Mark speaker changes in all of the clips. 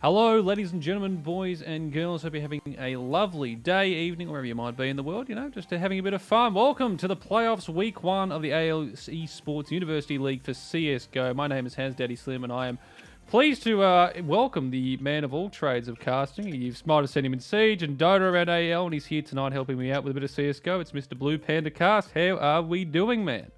Speaker 1: Hello, ladies and gentlemen, boys and girls. Hope you're having a lovely day, evening, wherever you might be in the world. Just having a bit of fun. Welcome to the playoffs, week 1 of the AEL Esports University League for CSGO. My name is Has Daddy Slim, and I am pleased to welcome the man of all trades of casting. You might have seen him in Siege and Dota around AEL, and he's here tonight helping me out with a bit of CSGO. It's Mr. Blue Panda Cast. How are we doing, man?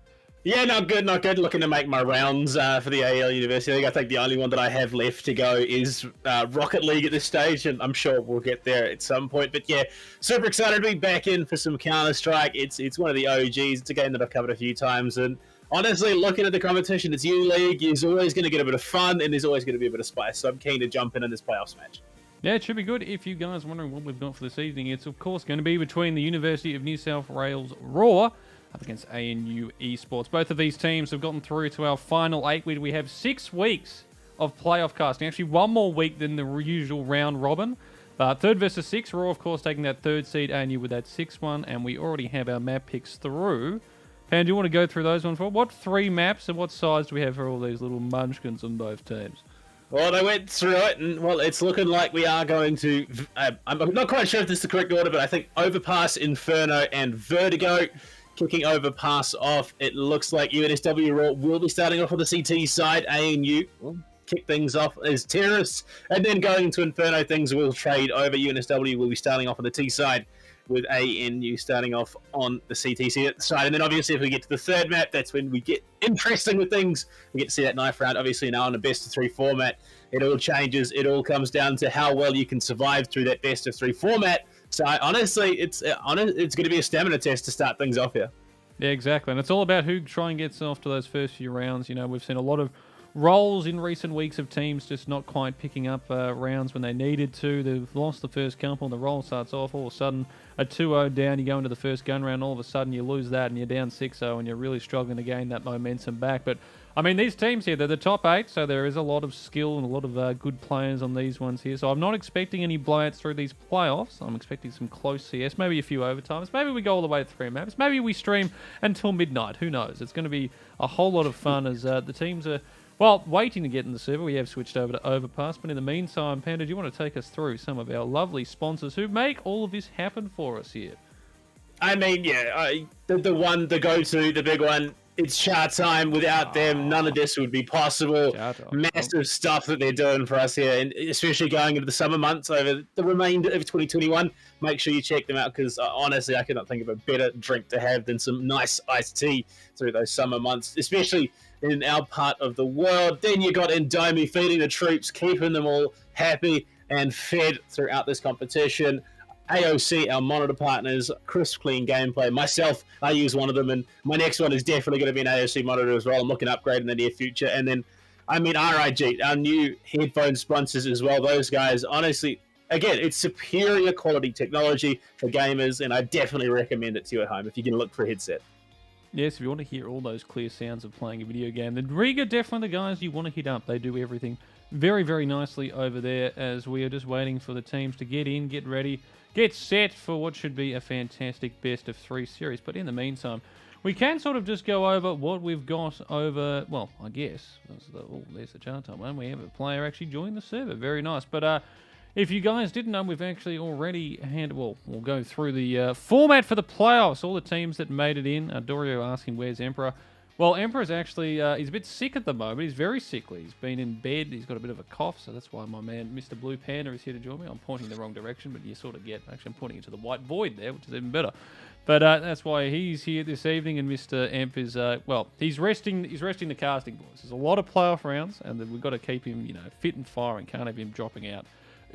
Speaker 2: Yeah, not good, not good. Looking to make my rounds for the AEL University League. I think the only one that I have left to go is Rocket League at this stage, and I'm sure we'll get there at some point. But yeah, super excited to be back in for some Counter-Strike. It's one of the OGs. It's a game that I've covered a few times, and honestly, looking at the competition, it's U-League. Is always going to get a bit of fun, and there's always going to be a bit of spice. So I'm keen to jump in this playoffs match.
Speaker 1: Yeah, it should be good. If you guys are wondering what we've got for this evening, it's of course going to be between the University of New South Wales Raw up against ANU Esports. Both of these teams have gotten through to our final 8. We have 6 weeks of playoff casting. Actually, one more week than the usual round robin. But 3rd versus 6, Raw, of course, taking that 3rd seed, ANU with that 6th one. And we already have our map picks through. Pan, do you want to go through those ones for what 3 maps and what size do we have for all these little munchkins on both teams?
Speaker 2: Well, they went through it, and well, it's looking like we are going to... I'm not quite sure if this is the correct order, but I think Overpass, Inferno, and Vertigo. Kicking Overpass off, it looks like UNSW Raw will be starting off on the CT side. ANU will kick things off as Terrorists, and then going into Inferno, things will trade over. UNSW will be starting off on the T side, with ANU starting off on the CT side. And then obviously if we get to the 3rd map, that's when we get interesting with things. We get to see that knife round, obviously now on a best of 3 format. It all changes. It all comes down to how well you can survive through that best of 3 format. So honestly, it's going to be a stamina test to start things off here.
Speaker 1: Yeah, exactly. And it's all about who try and gets off to those first few rounds. We've seen a lot of roles in recent weeks of teams just not quite picking up rounds when they needed to. They've lost the first couple, the roll starts off. All of a sudden, a 2-0 down, you go into the first gun round, all of a sudden you lose that and you're down 6-0 and you're really struggling to gain that momentum back. But I mean, these teams here, they're the top 8, so there is a lot of skill and a lot of good players on these ones here. So I'm not expecting any blowouts through these playoffs. I'm expecting some close CS, maybe a few overtimes. Maybe we go all the way to 3 maps. Maybe we stream until midnight. Who knows? It's going to be a whole lot of fun as the teams are, well, waiting to get in the server. We have switched over to Overpass. But in the meantime, Panda, do you want to take us through some of our lovely sponsors who make all of this happen for us here?
Speaker 2: I mean, yeah, the go-to, the big one, it's Chatime. Without them, none of this would be possible. Massive stuff that they're doing for us here, and especially going into the summer months over the remainder of 2021. Make sure you check them out because honestly, I cannot think of a better drink to have than some nice iced tea through those summer months, especially in our part of the world. Then you got Indomie feeding the troops, keeping them all happy and fed throughout this competition. AOC, our monitor partners, crisp, clean gameplay. Myself, I use one of them, and my next one is definitely going to be an AOC monitor as well. I'm looking to upgrade in the near future. And then, I mean, RIG, our new headphone sponsors as well. Those guys, honestly, again, it's superior quality technology for gamers, and I definitely recommend it to you at home if you can look for a headset.
Speaker 1: Yes, if you want to hear all those clear sounds of playing a video game, then Riga definitely the guys you want to hit up. They do everything very, very nicely over there as we are just waiting for the teams to get in, get ready, get set for what should be a fantastic best of 3 series. But in the meantime, we can sort of just go over what we've got over, well, I guess. There's the Chatime one. We have a player actually join the server. Very nice. But if you guys didn't know, we've actually already had, well, we'll go through the format for the playoffs. All the teams that made it in. Dorio asking, where's Emperor? Well, Emperor's actually, he's a bit sick at the moment. He's very sickly. He's been in bed. He's got a bit of a cough, so that's why my man, Mr. Blue Panda, is here to join me. I'm pointing the wrong direction, but you sort of get, actually, I'm pointing into the white void there, which is even better. But that's why he's here this evening, and Mr. Emp is, well, he's resting the casting boys. There's a lot of playoff rounds, and we've got to keep him, fit and firing. Can't have him dropping out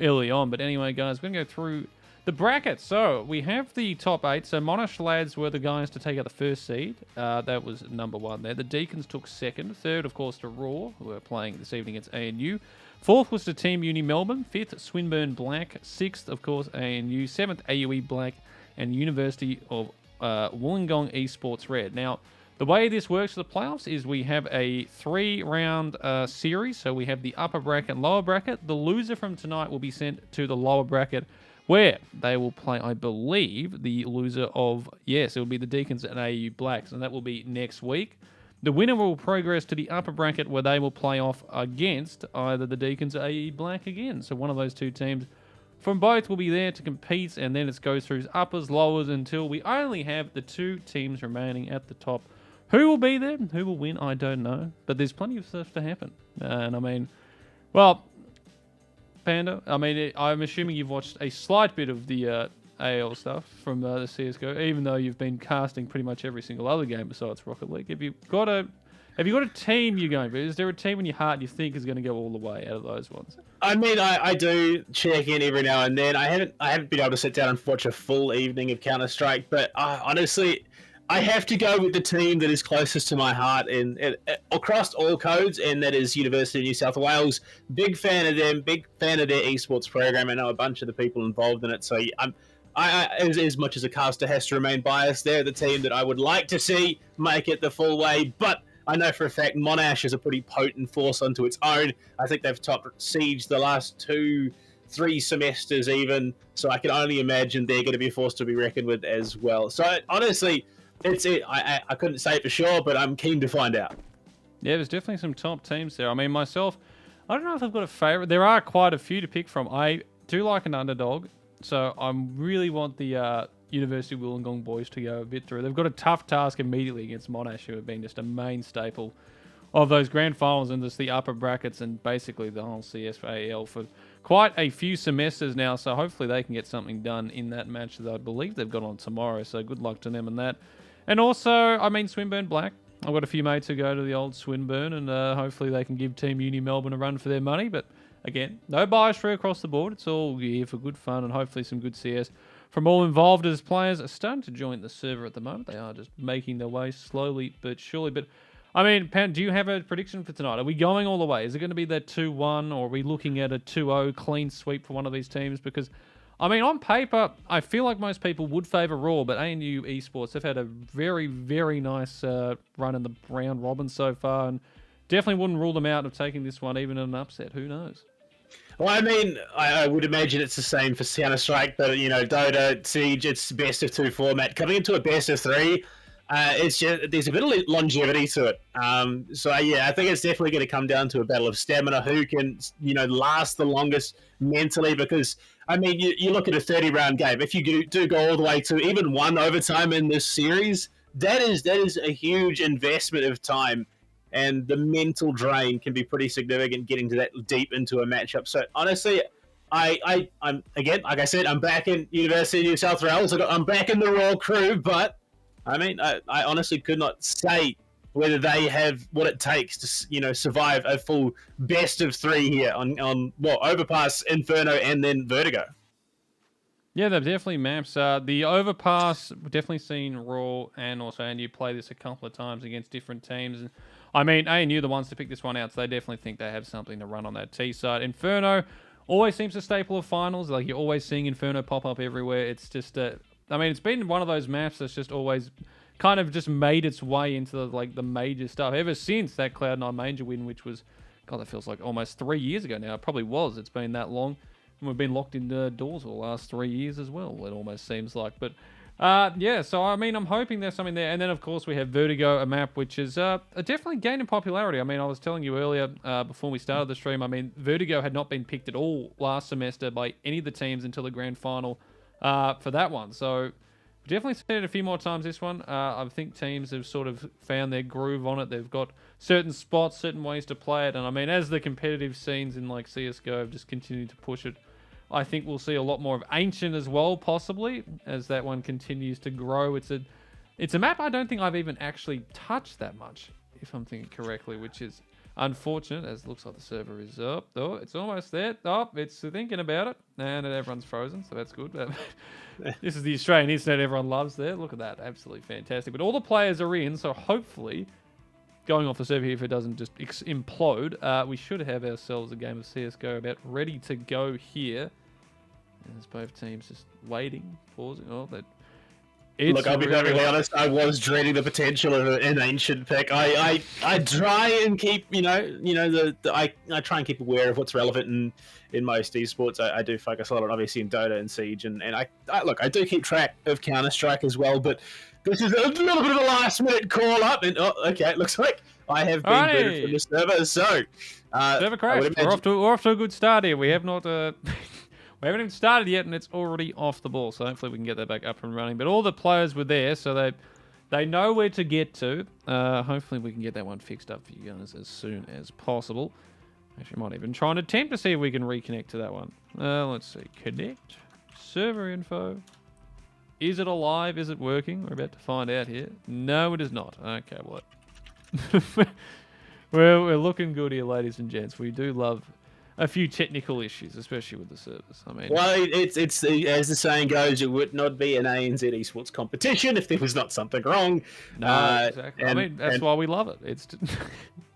Speaker 1: early on. But anyway, guys, we're going to go through the bracket. So we have the top 8. So Monash lads were the guys to take out the 1st seed. That was number 1 there. The Deacons took 2nd. 3rd, of course, to Raw, who are playing this evening against ANU. 4th was to Team Uni Melbourne. 5th, Swinburne Black. 6th, of course, ANU. 7th, AUE Black. And University of Wollongong Esports Red. Now, the way this works for the playoffs is we have a 3-round series. So we have the upper bracket and lower bracket. The loser from tonight will be sent to the lower bracket, where they will play, I believe, the loser of, yes, it will be the Deacons and AU Blacks, and that will be next week. The winner will progress to the upper bracket where they will play off against either the Deacons or AE Black again. So one of those two teams from both will be there to compete, and then it goes through uppers, lowers until we only have the two teams remaining at the top. Who will be there? Who will win? I don't know. But there's plenty of stuff to happen. And I mean, well, Panda, I mean, I'm assuming you've watched a slight bit of the AEL stuff from the CSGO, even though you've been casting pretty much every single other game besides Rocket League. Have you got a team you're going for? Is there a team in your heart you think is going to go all the way out of those ones?
Speaker 2: I mean, I do check in every now and then. I haven't been able to sit down and watch a full evening of Counter-Strike, but honestly, I have to go with the team that is closest to my heart in across all codes, and that is University of New South Wales. Big fan of them. Big fan of their esports program. I know a bunch of the people involved in it, so as much as a caster has to remain biased, they're the team that I would like to see make it the full way. But I know for a fact Monash is a pretty potent force unto its own. I think they've topped Siege the last 2-3 semesters even, so I can only imagine they're going to be a force to be reckoned with as well. So honestly, I couldn't say it for sure, but I'm keen to find out.
Speaker 1: Yeah, there's definitely some top teams there. I mean, myself, I don't know if I've got a favourite. There are quite a few to pick from. I do like an underdog, so I really want the University of Wollongong boys to go a bit through. They've got a tough task immediately against Monash, who have been just a main staple of those grand finals and just the upper brackets and basically the whole CS for AEL for quite a few semesters now. So hopefully they can get something done in that match that I believe they've got on tomorrow. So good luck to them in that. And also, I mean, Swinburne Black. I've got a few mates who go to the old Swinburne, and hopefully they can give Team Uni Melbourne a run for their money. But again, no bias free across the board. It's all here for good fun and hopefully some good CS from all involved, as players are starting to join the server at the moment. They are just making their way slowly but surely. But I mean, Pan, do you have a prediction for tonight? Are we going all the way? Is it going to be that 2-1, or are we looking at a 2-0 clean sweep for one of these teams? Because I mean, on paper, I feel like most people would favour Raw, but ANU Esports have had a very, very nice run in the round robin so far, and definitely wouldn't rule them out of taking this one, even in an upset. Who knows?
Speaker 2: Well, I mean, I would imagine it's the same for Counter-Strike, but, you know, Dota, Siege, it's best of 2 format. Coming into a best of 3, it's just, there's a bit of longevity to it. So, yeah, I think it's definitely going to come down to a battle of stamina. Who can, you know, last the longest mentally? Because, I mean, you look at a 30-round game. If you do go all the way to even 1 overtime in this series, that is a huge investment of time. And the mental drain can be pretty significant getting to that deep into a matchup. So, honestly, I'm again, like I said, I'm back in University of New South Wales. I'm back in the Royal crew, but I mean, I honestly could not say whether they have what it takes to, you know, survive a full best of 3 here on Overpass, Inferno, and then Vertigo.
Speaker 1: Yeah, they've definitely maps. The Overpass, we've definitely seen Raw and also ANU play this a couple of times against different teams. And I mean, ANU the ones to pick this one out, so they definitely think they have something to run on that T side. Inferno always seems a staple of finals. Like, you're always seeing Inferno pop up everywhere. It's just, I mean, it's been one of those maps that's just always kind of just made its way into the major stuff ever since that Cloud9 major win, which was, God, that feels like almost 3 years ago now. It probably was. It's been that long. And we've been locked indoors for the last 3 years as well, it almost seems like. But yeah, so I mean, I'm hoping there's something there. And then, of course, we have Vertigo, a map which is definitely gaining popularity. I mean, I was telling you earlier before we started the stream, I mean, Vertigo had not been picked at all last semester by any of the teams until the grand final for that one. So definitely seen it a few more times this one. I think teams have sort of found their groove on it. They've got certain spots, certain ways to play it. And I mean, as the competitive scenes in like CSGO have just continued to push it, I think we'll see a lot more of Ancient as well, possibly, as that one continues to grow. It's a map I don't think I've even actually touched that much, if I'm thinking correctly, which is unfortunate, as it looks like the server is up. Oh, it's almost there. Oh, it's thinking about it. And everyone's frozen, so that's good. This is the Australian internet everyone loves there. Look at that. Absolutely fantastic. But all the players are in, so hopefully, going off the server here, if it doesn't just implode, we should have ourselves a game of CSGO about ready to go here. And there's both teams just waiting, pausing. Oh, that.
Speaker 2: Look, I'll be perfectly honest. I was dreading the potential of an Ancient pick. I try and keep, I try and keep aware of what's relevant in most esports. I do focus a lot on, obviously, in Dota and Siege, and I do keep track of Counter-Strike as well. But This is a little bit of a last-minute call-up, and okay, it looks like I have been booted from the server. So,
Speaker 1: server crash. We're off to a good start here. We have not. We haven't even started yet, and it's already off the ball. So hopefully we can get that back up and running. But all the players were there, so they know where to get to. Hopefully we can get that one fixed up for you guys as soon as possible. Actually, I might even try and attempt to see if we can reconnect to that one. Let's see. Connect. Server info. Is it alive? Is it working? We're about to find out here. No, it is not. Okay, well, we're looking good here, ladies and gents. We do love a few technical issues, especially with the servers. I mean,
Speaker 2: well, it's as the saying goes, it would not be an ANZ esports competition if there was not something wrong.
Speaker 1: No, exactly. I mean, that's why we love it. It's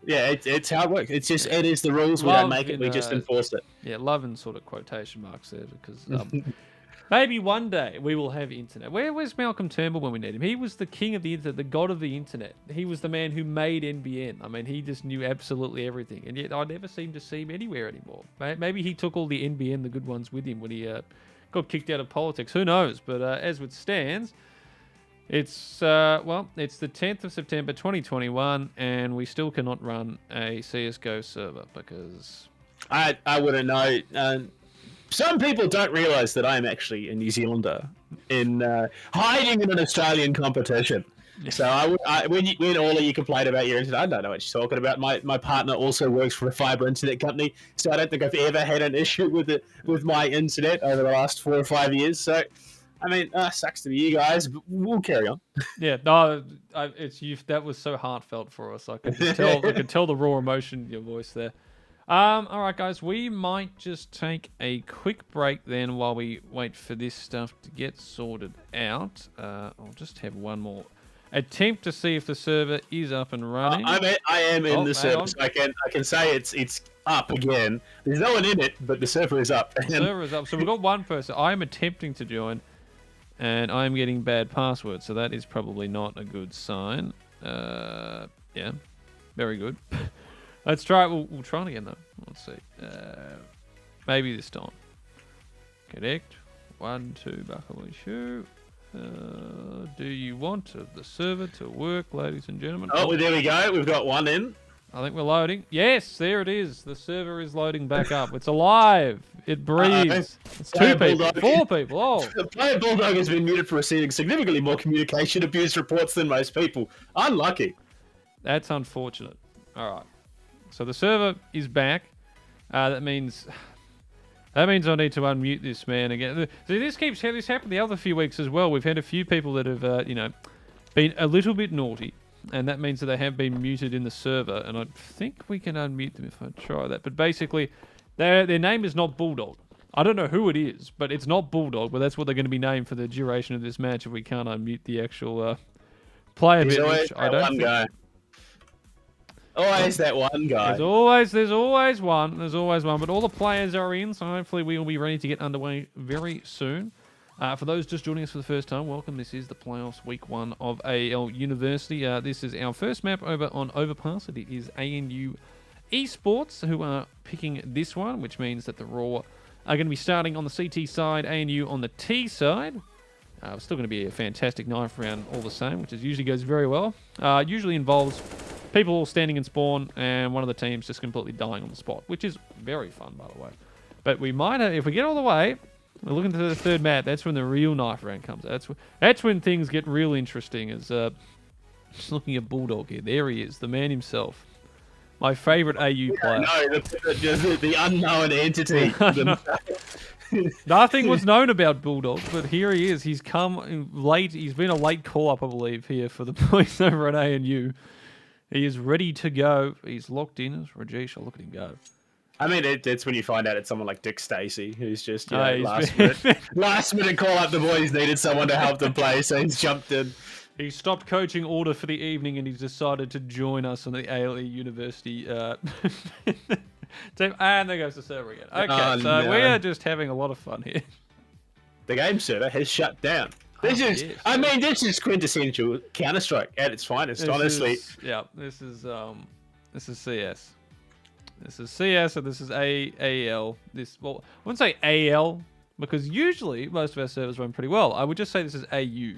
Speaker 2: yeah, it's how it works. It's just it is the rules. We don't make it. We just enforce it.
Speaker 1: Yeah, love in sort of quotation marks there because. Maybe one day we will have internet. Where's Malcolm Turnbull when we need him? He was the king of the internet, the god of the internet. He was the man who made NBN. I mean, he just knew absolutely everything. And yet I never seem to see him anywhere anymore. Maybe he took all the NBN, the good ones, with him when he got kicked out of politics. Who knows? But as it stands, it's it's the 10th of September 2021, and we still cannot run a CSGO server because...
Speaker 2: I wouldn't know. Some people don't realise that I am actually a New Zealander in hiding in an Australian competition. So when all of you complain about your internet, I don't know what you're talking about. My partner also works for a fibre internet company, so I don't think I've ever had an issue with my internet over the last 4 or 5 years. So, I mean, sucks to be you guys, but we'll carry on.
Speaker 1: Yeah, no, it's you. That was so heartfelt for us. I could just tell. I could tell the raw emotion in your voice there. All right, guys, we might just take a quick break then while we wait for this stuff to get sorted out. I'll just have one more attempt to see if the server is up and running.
Speaker 2: I am in the server. So I can say it's up again. There's no one in it, but the server is up.
Speaker 1: The server is up. So we've got one person. I am attempting to join, and I'm getting bad passwords, so that is probably not a good sign. Yeah, very good. Let's try it. We'll try it again, though. Let's see. Maybe this time. Connect. 1, 2, buckle shoe. Do you want the server to work, ladies and gentlemen?
Speaker 2: Oh, there we go. We've got one in.
Speaker 1: I think we're loading. Yes, there it is. The server is loading back up. It's alive. It breathes. It's 2 people. 4 people. Oh.
Speaker 2: The player Bulldog has been muted for receiving significantly more communication abuse reports than most people. Unlucky.
Speaker 1: That's unfortunate. All right. So the server is back. That means I need to unmute this man again. So this happened the other few weeks as well. We've had a few people that have been a little bit naughty, and that means that they have been muted in the server. And I think we can unmute them if I try that. But basically, their name is not Bulldog. I don't know who it is, but it's not Bulldog. But that's what they're going to be named for the duration of this match if we can't unmute the actual player bit. Which I don't think.
Speaker 2: Guy. Always that one guy.
Speaker 1: There's always one. But all the players are in, so hopefully we will be ready to get underway very soon. For those just joining us for the first time, welcome. This is the playoffs week 1 of AEL University. This is our first map over on Overpass. It is ANU Esports who are picking this one, which means that the Raw are going to be starting on the CT side, ANU on the T side. It's still going to be a fantastic knife round all the same, which usually goes very well. Usually involves people all standing in spawn and one of the teams just completely dying on the spot, which is very fun, by the way. But we might have, if we get all the way, we're looking to the third map, that's when the real knife round comes. That's when things get real interesting. Is just looking at Bulldog here. There he is, the man himself. My favourite AU player.
Speaker 2: No, the unknown entity.
Speaker 1: Nothing was known about Bulldog, but here he is. He's come late. He's been a late call-up, I believe, here for the boys over at ANU. He is ready to go. He's locked in. Rajesh, look at him go.
Speaker 2: I mean, it's when you find out it's someone like Dick Stacey, who's just last minute call up the boys needed someone to help them play, so he's jumped in.
Speaker 1: He stopped coaching order for the evening and he's decided to join us on the AEL University team. And there goes the server again. Okay, we are just having a lot of fun here.
Speaker 2: The game server has shut down. This is quintessential Counter-Strike at its finest, honestly.
Speaker 1: This is CS. This is CS, and this is AEL. I wouldn't say AL, because usually most of our servers run pretty well. I would just say this is AU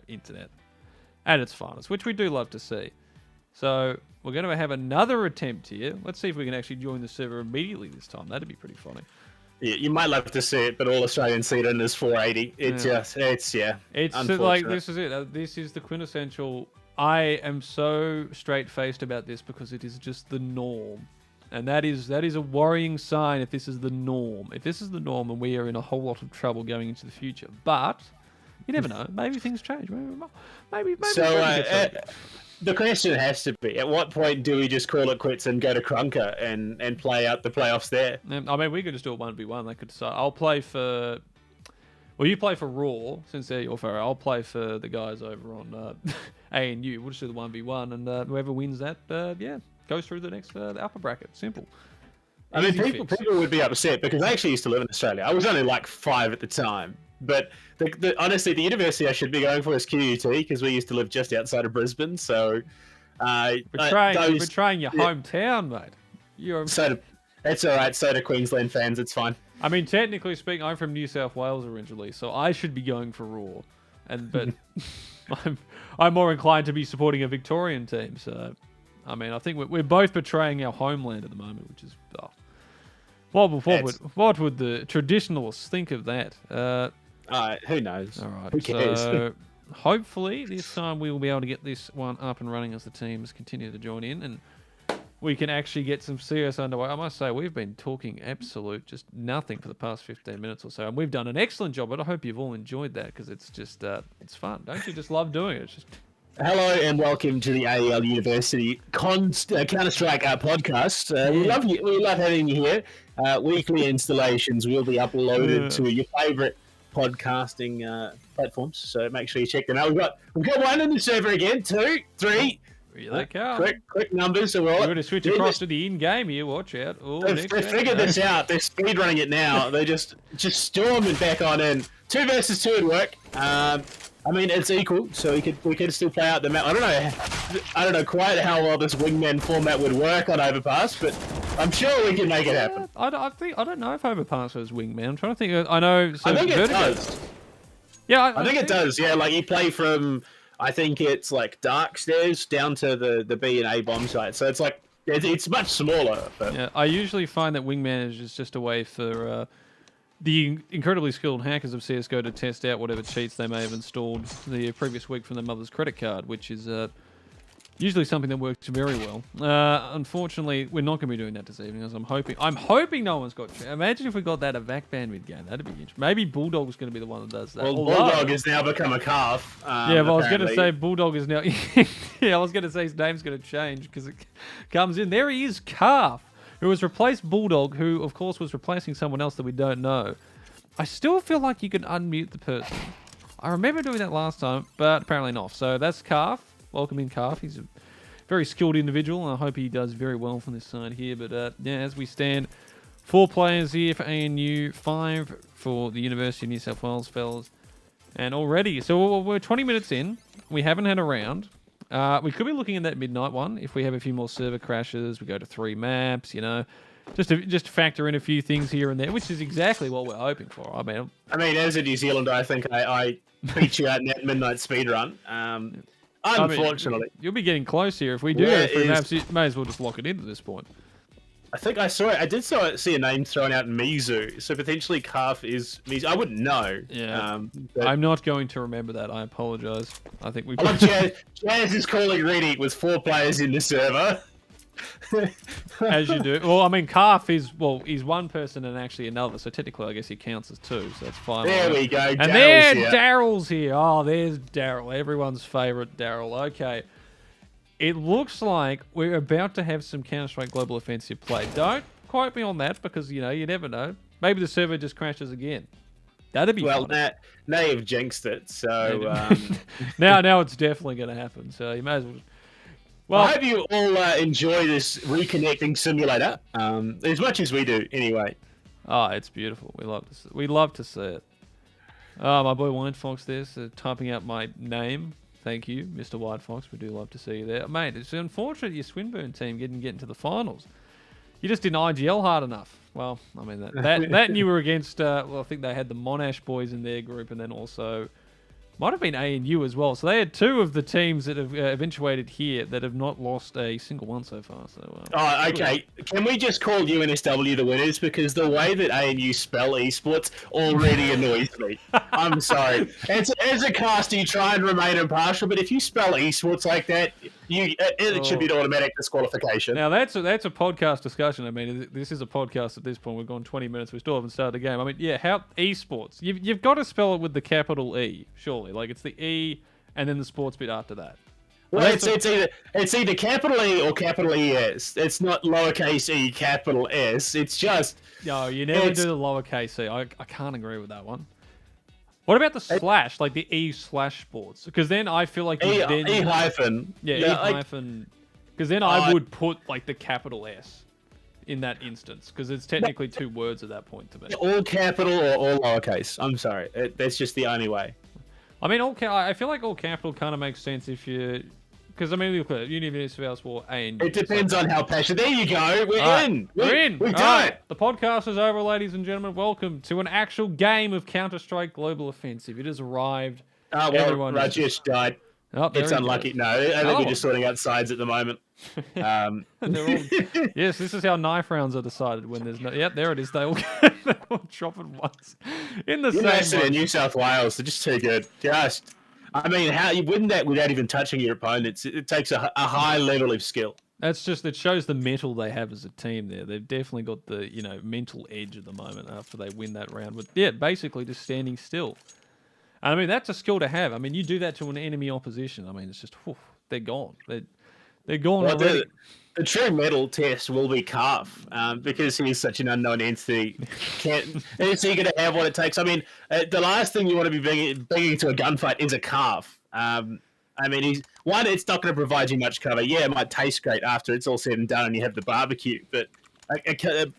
Speaker 1: internet. at its finest, which we do love to see. So we're going to have another attempt here. Let's see if we can actually join the server immediately this time. That'd be pretty funny.
Speaker 2: Yeah, you might love to see it, but all Australian seeding is 480. It's
Speaker 1: like, this is it. This is the quintessential. I am so straight-faced about this because it is just the norm. And that is a worrying sign if this is the norm. If this is the norm, and we are in a whole lot of trouble going into the future. But you never know. Maybe things change. Maybe.
Speaker 2: So the question has to be: at what point do we just call it quits and go to Krunker and play out the playoffs there?
Speaker 1: I mean, we could just do a 1v1. They could decide. I'll play for. Well, you play for Raw since they're your Pharaoh. I'll play for the guys over on ANU. We'll just do the 1v1, and whoever wins that, goes through the next the upper bracket. Simple.
Speaker 2: I mean, people would be upset because I actually used to live in Australia. I was only like 5 at the time. But honestly, the university I should be going for is QUT because we used to live just outside of Brisbane. So
Speaker 1: betraying your hometown, mate.
Speaker 2: That's all right. So do Queensland fans. It's fine.
Speaker 1: I mean, technically speaking, I'm from New South Wales originally, so I should be going for Raw. But I'm more inclined to be supporting a Victorian team. So, I mean, I think we're both betraying our homeland at the moment, which is what would the traditionalists think of that?
Speaker 2: Who knows?
Speaker 1: All right.
Speaker 2: Who cares?
Speaker 1: So hopefully this time we will be able to get this one up and running as the teams continue to join in, and we can actually get some serious underway. I must say, we've been talking absolute just nothing for the past 15 minutes or so, and we've done an excellent job. But I hope you've all enjoyed that because it's just it's fun. Don't you just love doing it? It's just.
Speaker 2: Hello and welcome to the AEL University Counter-Strike podcast. We love you. We love having you here. Weekly installations will be uploaded to your favourite podcasting platforms, so make sure you check them out. We've got one in the server again, 2, 3.
Speaker 1: Here they come.
Speaker 2: Quick numbers. So we're
Speaker 1: going to switch across to the in-game here. Watch out.
Speaker 2: They figured this out. They're speed running it now. They just storming back on in. 2 versus 2 would work. I mean, it's equal, so we could still play out the map. I don't know quite how well this wingman format would work on Overpass, but I'm sure we can make it happen.
Speaker 1: I don't know if Overpass has wingman. I'm trying to think. I know.
Speaker 2: I think it does.
Speaker 1: Yeah,
Speaker 2: I think it does. Yeah, like you play from, I think it's like Dark Stairs down to the B and A bomb site. So it's like it's much smaller. But.
Speaker 1: Yeah, I usually find that wingman is just a way for. The incredibly skilled hackers of CSGO to test out whatever cheats they may have installed the previous week from their mother's credit card, which is usually something that works very well. Unfortunately, we're not going to be doing that this evening, as I'm hoping no one's got. Imagine if we got that a VAC ban mid-game. That'd be interesting. Maybe Bulldog's going to be the one that does that.
Speaker 2: Well, Bulldog has now become a calf.
Speaker 1: I was going to say Bulldog is now. Yeah, I was going to say his name's going to change because it comes in. There he is, Calf, who has replaced Bulldog, who, of course, was replacing someone else that we don't know. I still feel like you can unmute the person. I remember doing that last time, but apparently not. So that's Calf. Welcome in, Calf. He's a very skilled individual, and I hope he does very well from this side here. But, as we stand, 4 players here for ANU, 5 for the University of New South Wales fellas. And already, so we're 20 minutes in. We haven't had a round. We could be looking at that midnight one if we have a few more server crashes. We go to 3 maps, just to factor in a few things here and there, which is exactly what we're hoping for. I mean, as a New Zealander, I think I beat you out in that midnight speed run. Unfortunately, you'll be getting close here. If we do go to 3 maps, you may as well just lock it in at this point.
Speaker 2: I think I saw it. I did see a name thrown out, Mizu. So potentially Calf is Mizu. I wouldn't know.
Speaker 1: Yeah. I'm not going to remember that. I apologise. I think we.
Speaker 2: Jazz is calling ready with 4 players in the server.
Speaker 1: As you do. Well, I mean, Calf he's one person and actually another. So technically, I guess he counts as 2. So that's fine.
Speaker 2: There we go.
Speaker 1: And Daryl's here. Oh, there's Daryl. Everyone's favourite Daryl. Okay. It looks like we're about to have some Counter-Strike Global Offensive play. Don't quote me on that because, you never know. Maybe the server just crashes again. That'd be fun.
Speaker 2: Well, now you've jinxed it, so...
Speaker 1: now it's definitely going to happen, so you may as well...
Speaker 2: Well, I hope you all enjoy this reconnecting simulator, as much as we do, anyway.
Speaker 1: Oh, it's beautiful. We love to see it. Oh, my boy White Fox there, typing out my name. Thank you, Mr. White Fox. We do love to see you there. Mate, it's unfortunate your Swinburne team getting to the finals. You just didn't IGL hard enough. Well, I mean, that and you were against, I think they had the Monash boys in their group, and then also Might have been ANU as well. So they had two of the teams that have eventuated here that have not lost a single one so far. So.
Speaker 2: Oh, okay. Can we just call UNSW the winners? Because the way that ANU spell esports already annoys me. I'm sorry. As a caster, you try and remain impartial, but if you spell esports like that, it should be an automatic disqualification.
Speaker 1: Now, that's a podcast discussion. I mean, this is a podcast at this point. We've gone 20 minutes. We still haven't started the game. I mean, yeah, how esports. You've got to spell it with the capital E, surely. Like, it's the E and then the sports bit after that.
Speaker 2: Well, it's either capital E or capital ES. It's not lowercase e, capital S. It's just...
Speaker 1: No, you never do the lowercase e. I can't agree with that one. What about the slash, like the E/sports? Because then I feel like...
Speaker 2: E hyphen.
Speaker 1: Yeah, E hyphen. Because then I would put, like, the capital S in that instance. Because it's technically two words at that point to me.
Speaker 2: All capital or all lowercase. I'm sorry. That's just the only way.
Speaker 1: I mean, I feel like all capital kind of makes sense if you... Because, I mean, look at University of Sport ANU.
Speaker 2: It depends on how passionate... There you go. We're in. We've done it.
Speaker 1: The podcast is over, ladies and gentlemen. Welcome to an actual game of Counter-Strike Global Offensive. It has arrived.
Speaker 2: Oh, well, Rajesh died.
Speaker 1: Oh,
Speaker 2: it's unlucky. No, I think we're just sorting out sides at the moment.
Speaker 1: Yes, this is how knife rounds are decided when there's no... Yep, there it is. They all drop at once. In the same
Speaker 2: in New South Wales, they're just too good. I mean, how you win that without even touching your opponents? It takes a high level of skill.
Speaker 1: That's just, it shows the mettle they have as a team there. They've definitely got the, mental edge at the moment after they win that round. But yeah, basically just standing still. And I mean, that's a skill to have. I mean, you do that to an enemy opposition. I mean, it's just, they're gone. They're gone already.
Speaker 2: The true medal test will be Calf, because he's such an unknown entity. Is he going to have what it takes? I mean, the last thing you want to be bringing to a gunfight is a Calf. I mean, it's not going to provide you much cover. Yeah, it might taste great after it's all said and done and you have the barbecue, but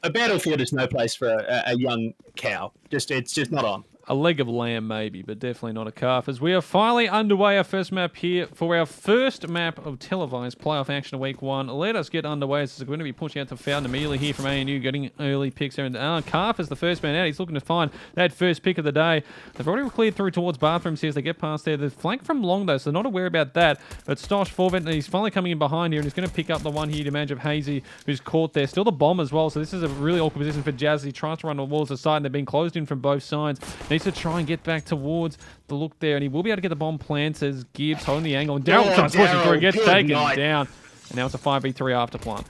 Speaker 2: a battlefield is no place for a young cow. It's just not on.
Speaker 1: A leg of lamb, maybe, but definitely not a calf. As we are finally underway, our first map here for our first map of televised playoff action of week one. Let us get underway. This is going to be pushing out to Fountain immediately here from ANU, getting early picks there. And Calf is the first man out. He's looking to find that first pick of the day. They've already cleared through towards bathrooms here as they get past there. They're flanked from long, though, so they're not aware about that. But Stosh Forvent, he's finally coming in behind here, and he's going to pick up the one here to manage of Hazy, who's caught there. Still the bomb as well, so this is a really awkward position for Jazz. He tries to run towards the side, and they're being closed in from both sides. Needs to try and get back towards the look there, and he will be able to get the bomb planted as Gibbs holding the angle. And Daryl tries pushing through, gets taken down. And now it's a 5v3 after plant.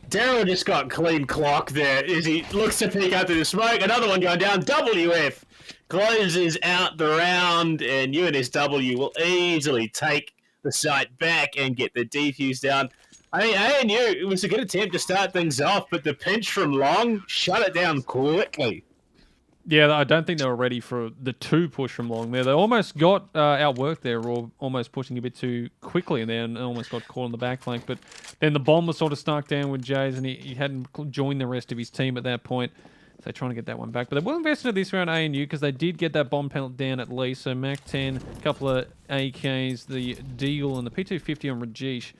Speaker 2: Daryl just got clean clock there as he looks to peek out through the smoke. Another one going down. WF closes out the round, and UNSW will easily take the site back and get the defuse down. I mean, ANU, it was a good attempt to start things off, but the pinch from long shut it down quickly.
Speaker 1: Yeah, I don't think they were ready for the two push from long there. They almost got outworked there, or almost pushing a bit too quickly in there, and almost got caught on the back flank. But then the bomb was sort of stuck down with Jays, and he hadn't joined the rest of his team at that point. So they're trying to get that one back. But they will invest into this round ANU because they did get that bomb penalty down at least. So Mac-10, a couple of AKs, the Deagle, and the P250 on Rajesh.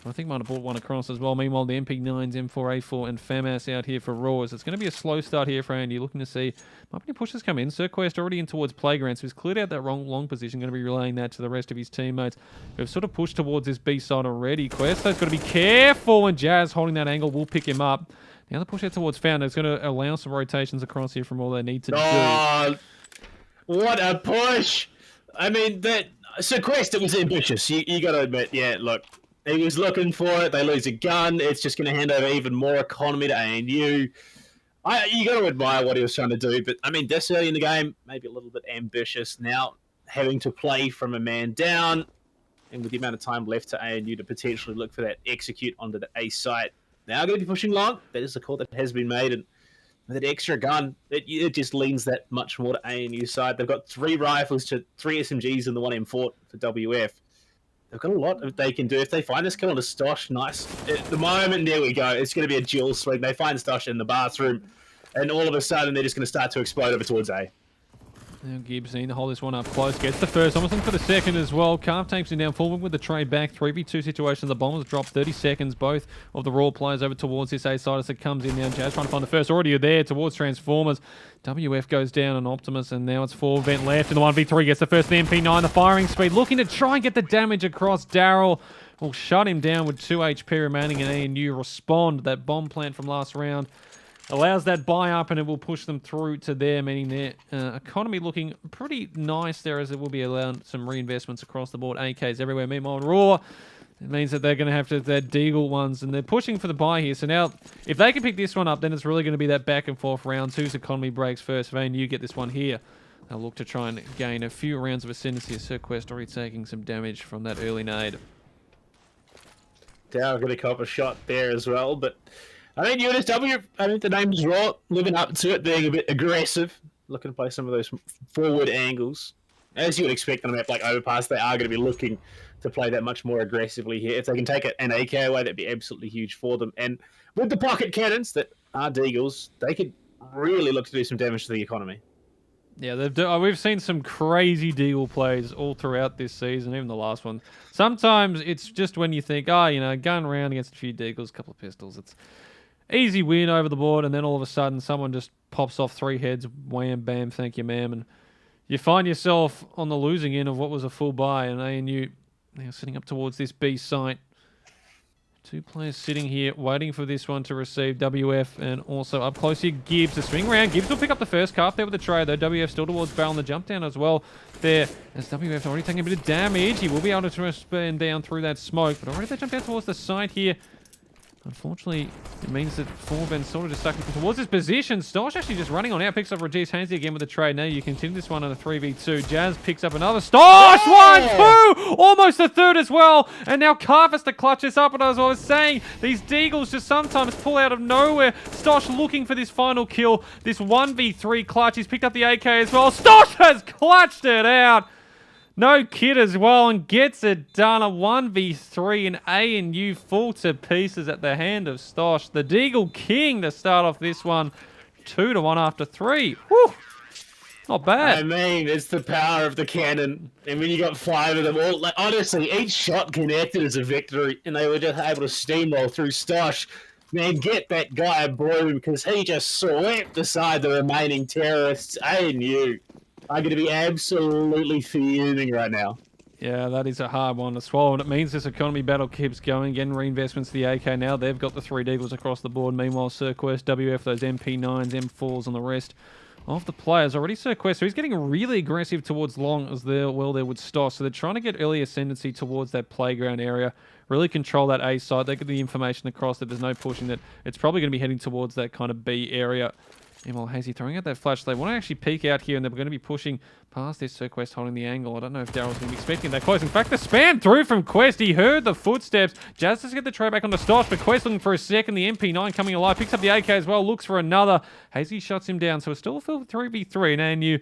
Speaker 1: I think might have brought one across as well. Meanwhile, the MP9s, M4A4, and FAMAS out here for Raws. It's going to be a slow start here for Andy. Looking to see might be any pushes come in. Sirquest already in towards Playground, so he's cleared out that long position. Going to be relaying that to the rest of his teammates who have sort of pushed towards this B side already. Questo's got to be careful, and Jazz holding that angle will pick him up. Now the push out towards Founder. It's going to allow some rotations across here from all they need to do.
Speaker 2: What a push! I mean, that Sirquest, it was ambitious. You got to admit, yeah, look. He was looking for it. They lose a gun. It's just going to hand over even more economy to ANU. You got to admire what he was trying to do. But, I mean, this early in the game, maybe a little bit ambitious. Now having to play from a man down, and with the amount of time left to ANU to potentially look for that execute onto the A site. Now going to be pushing long. That is a call that has been made. And with that extra gun, it just leans that much more to ANU side. They've got 3 rifles to 3 SMGs and the 1 M4 for WF. They've got a lot that they can do. If they find this kill on a Stosh, nice. At the moment, there we go. It's going to be a dual swing. They find Stosh in the bathroom, and all of a sudden, they're just going to start to explode over towards A.
Speaker 1: Now Gibbs needing to hold this one up close. Gets the first. Almost looking for the second as well. Calf takes him down forward with the trade back. 3v2 situation. The Bombers drop 30 seconds. Both of the Raw players over towards this A side as it comes in now. Jazz trying to find the first. Already there towards Transformers. WF goes down on Optimus, and now it's 4 vent left. And the 1v3 gets the first. The MP9, the firing speed. Looking to try and get the damage across. Daryl will shut him down with 2 HP remaining, and ANU respond. That bomb plant from last round allows that buy up, and it will push them through to there, meaning their economy looking pretty nice there, as it will be allowing some reinvestments across the board. AKs everywhere. Meanwhile, Raw, it means that they're going to have to that Deagle ones, and they're pushing for the buy here. So now, if they can pick this one up, then it's really going to be that back and forth round. Two's economy breaks first. If ANU get this one here, they'll look to try and gain a few rounds of ascendancy. Sir Quest already taking some damage from that early nade.
Speaker 2: Dow going to cop a shot there as well, but I mean, UNSW, I think the name's Raw, living up to it, being a bit aggressive, looking to play some of those forward angles. As you would expect on a map like Overpass, they are going to be looking to play that much more aggressively here. If they can take an AK away, that'd be absolutely huge for them. And with the pocket cannons that are Deagles, they could really look to do some damage to the economy.
Speaker 1: Yeah, we've seen some crazy Deagle plays all throughout this season, even the last one. Sometimes it's just when you think, gun round against a few Deagles, a couple of pistols, it's easy win over the board, and then all of a sudden someone just pops off 3 heads, wham, bam, thank you, ma'am, and you find yourself on the losing end of what was a full buy, and ANU now sitting up towards this B site. 2 players sitting here waiting for this one to receive. WF and also up close here, Gibbs. The swing round. Gibbs will pick up the first calf there with the trade, though. WF still towards barrel on the jump down as well there. As WF already taking a bit of damage. He will be able to spin down through that smoke, but already they jump down towards the site here. Unfortunately, it means that Forben sort of just stuck towards his position. Stosh actually just running on out. Picks up Rajesh Hainsey again with the trade. Now you continue this one on a 3v2. Jazz picks up another. Stosh!
Speaker 2: Yeah!
Speaker 1: 1, 2! Almost a third as well. And now Carf has to clutch this up. And as I was saying, these Deagles just sometimes pull out of nowhere. Stosh looking for this final kill. This 1v3 clutch. He's picked up the AK as well. Stosh has clutched it out. No kid as well, and gets it done. A 1v3, and ANU fall to pieces at the hand of Stosh. The Deagle King to start off this one. 2-1 after 3. Whew. Not bad.
Speaker 2: I mean, it's the power of the cannon. And when you got 5 of them all, like, honestly, each shot connected as a victory, and they were just able to steamroll through Stosh. Man, get that guy a broom, because he just swept aside the remaining terrorists. ANU are going to be absolutely fuming right now.
Speaker 1: Yeah, that is a hard one to swallow, and it means this economy battle keeps going. Again, reinvestments to the AK now. They've got the 3 Deagles across the board. Meanwhile, Sir Quest, WF, those MP9s, M4s, and the rest of the players. Already Sir Quest, so he's getting really aggressive towards long as well there with Stosh. So they're trying to get early ascendancy towards that playground area. Really control that A side. They get the information across that there's no pushing, that it's probably going to be heading towards that kind of B area. Meanwhile, Hazy throwing out that flash. They want to actually peek out here, and they're going to be pushing past this Sir Quest holding the angle. I don't know if Daryl's going to be expecting that close. In fact, the spam through from Quest. He heard the footsteps. Jazz does get the tray back onto Stosh, but Quest looking for a second. The MP9 coming alive. Picks up the AK as well. Looks for another. Hazy shuts him down. So it's still a 3v3. And ANU,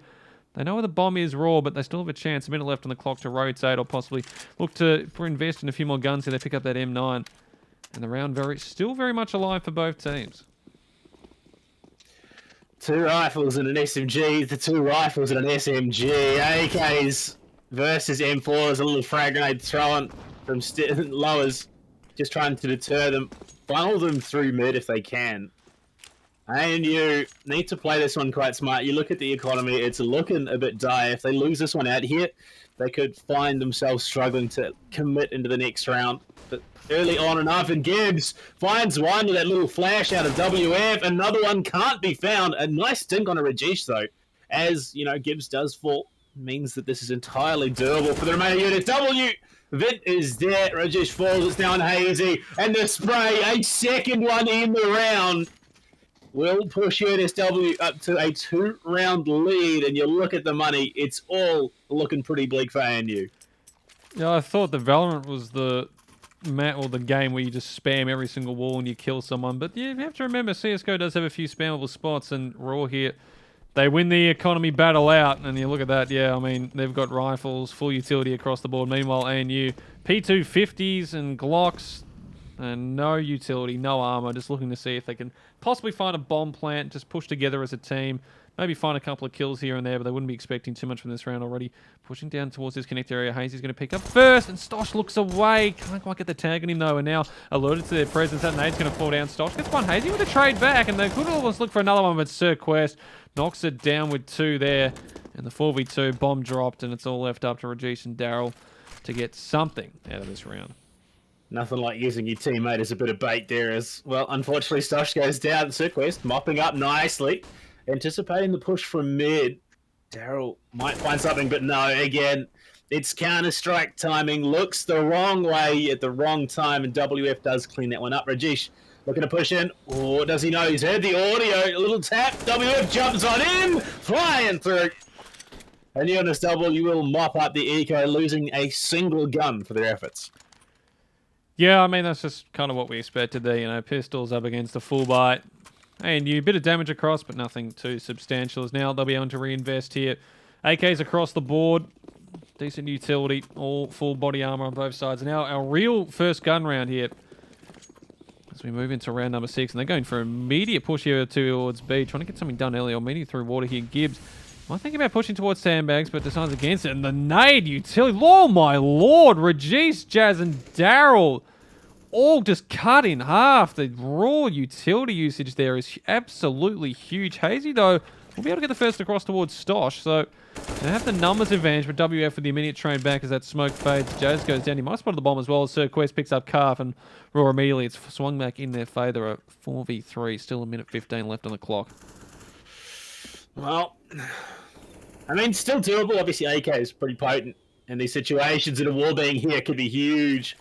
Speaker 1: they know where the bomb is, Raw, but they still have a chance. A minute left on the clock to rotate, or possibly look to invest in a few more guns here. They pick up that M9. And the round still very much alive for both teams.
Speaker 2: 2 rifles and an SMG, the 2 rifles and an SMG. AKs versus M4s, a little frag grenade thrown from lowers, just trying to deter them. Funnel them through mid if they can. And you need to play this one quite smart. You look at the economy, it's looking a bit dire. If they lose this one out here, they could find themselves struggling to commit into the next round. But early on enough, and Gibbs finds one with that little flash out of WF. Another one can't be found. A nice dink on a Rajesh, though. As, Gibbs does fall, means that this is entirely doable for the remaining units. Vit is there. Rajesh falls. It's now on Hazy. And the spray, a second one in the round, will push UNSW up to a 2-round lead. And you look at the money, it's all looking pretty bleak for ANU.
Speaker 1: Yeah, I thought the Valorant was the game where you just spam every single wall and you kill someone. But you have to remember, CSGO does have a few spammable spots, and Raw here, they win the economy battle out. And you look at that, yeah, I mean, they've got rifles, full utility across the board. Meanwhile, ANU, P250s and Glocks, and no utility, no armor, just looking to see if they can possibly find a bomb plant, just push together as a team. maybe find a couple of kills here and there, but they wouldn't be expecting too much from this round already. Pushing down towards this connect area. Hazy's going to pick up first, and Stosh looks away. Can't quite get the tag on him, though, and now alerted to their presence. That nade's going to fall down. Stosh gets one. Hazy with a trade back, and they could almost look for another one, but Sir Quest knocks it down with 2 there, and the 4v2 bomb dropped, and it's all left up to Rajesh and Daryl to get something out of this round.
Speaker 2: Nothing like using your teammate as a bit of bait there as, well, unfortunately, Stosh goes down. Sir Quest mopping up nicely, anticipating the push from mid. Daryl might find something, but no, again, it's Counter-Strike timing. Looks the wrong way at the wrong time, and WF does clean that one up. Rajesh looking to push in. Oh, does he know? He's heard the audio. A little tap. WF jumps on him, flying through. And UNSW will mop up the eco, losing a single gun for their efforts.
Speaker 1: Yeah, I mean, that's just kind of what we expected there. You know, pistols up against a full bite. And you bit of damage across, but nothing too substantial. As now they'll be able to reinvest here. AKs across the board. Decent utility. All full body armor on both sides. And now our real first gun round here. As we move into round number 6. And they're going for an immediate push here towards B. Trying to get something done early. Or meeting through water here. Gibbs might think about pushing towards sandbags, but decides against it. And the nade utility. Oh my lord. Rajesh, Jazz, and Daryl all just cut in half. The raw utility usage there is absolutely huge. Hazy, though, will be able to get the first across towards Stosh. So they have the numbers advantage, but WF with the immediate train back as that smoke fades. Jazz goes down. He might spot the bomb as well. Sir Quest picks up Calf, and Raw immediately. It's swung back in their favour. A 4v3. Still a minute 15 left on the clock.
Speaker 2: Well, I mean, still doable. Obviously, AK is pretty potent in these situations, and a wall being here could be huge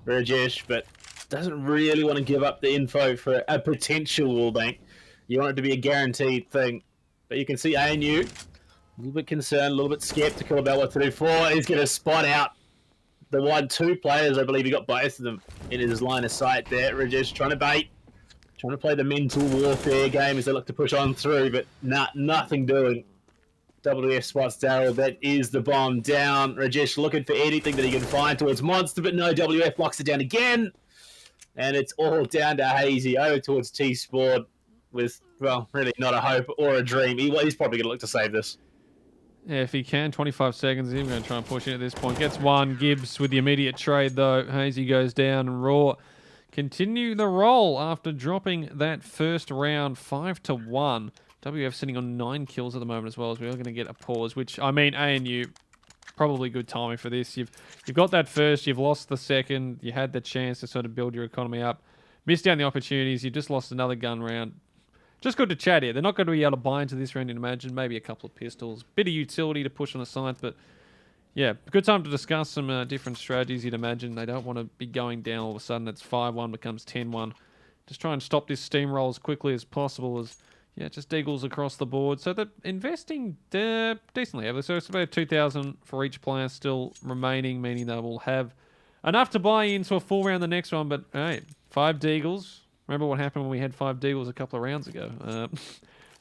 Speaker 2: for Rajesh, but doesn't really want to give up the info for a potential wallbang. You want it to be a guaranteed thing. But you can see ANU, a little bit concerned, a little bit skeptical about what to do for. He's going to spot out the 1-2 players. I believe he got both of them in his line of sight there. Rajesh trying to bait, trying to play the mental warfare game as they look to push on through, but nothing doing. WF spots Daryl. That is the bomb down. Rajesh looking for anything that he can find towards Monster, but no, WF locks it down again. And it's all down to Hazy over towards T-Sport with, well, really not a hope or a dream. He's probably going to look to save this.
Speaker 1: Yeah, if he can, 25 seconds. He's going to try and push in at this point. Gets one. Gibbs with the immediate trade, though. Hazy goes down, and Raw continue the roll after dropping that first round 5-1. WF sitting on 9 kills at the moment as well, as we are going to get a pause, which, I mean, ANU, probably good timing for this. You've got that first, you've lost the second, you had the chance to sort of build your economy up. Missed out on the opportunities, you just lost another gun round. Just good to chat here. They're not going to be able to buy into this round, you'd imagine. Maybe a couple of pistols. Bit of utility to push on the side, but yeah, good time to discuss some different strategies, you'd imagine. They don't want to be going down all of a sudden. It's 5-1, becomes 10-1. Just try and stop this steamroll as quickly as possible as... Yeah, just deagles across the board. So they're investing decently. So it's about 2,000 for each player still remaining, meaning they will have enough to buy into a full round the next one. But hey, 5 deagles. Remember what happened when we had 5 deagles a couple of rounds ago?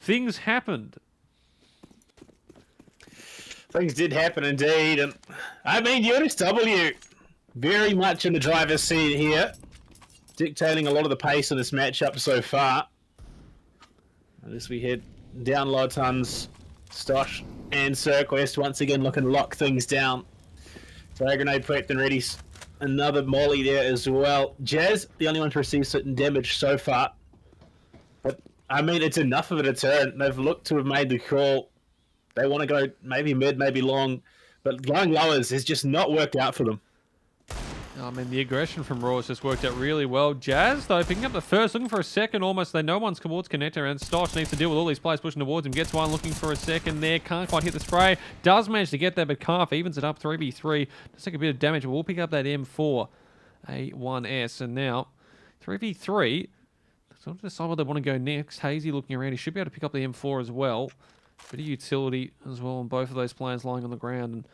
Speaker 1: Things happened.
Speaker 2: Things did happen indeed. And I mean, UNSW very much in the driver's seat here, dictating a lot of the pace of this matchup so far. As we head down low tons, Stosh and Sir Quest once again looking to lock things down. Fire grenade prepped and ready. Another molly there as well. Jazz, the only one to receive certain damage so far. But, I mean, it's enough of a deterrent. They've looked to have made the call. They want to go maybe mid, maybe long. But going lowers has just not worked out for them.
Speaker 1: I mean, the aggression from Raw has just worked out really well. Jazz, though, picking up the first, looking for a second almost. No one's towards connector, and Stosh needs to deal with all these players pushing towards him. Gets one, looking for a second there. Can't quite hit the spray. Does manage to get there, but Calf evens it up 3v3. Does take a bit of damage, but we'll pick up that M4 A1S. And now, 3v3. Sort of decide where they want to go next. Hazy looking around. He should be able to pick up the M4 as well. Bit of utility as well on both of those players lying on the ground. And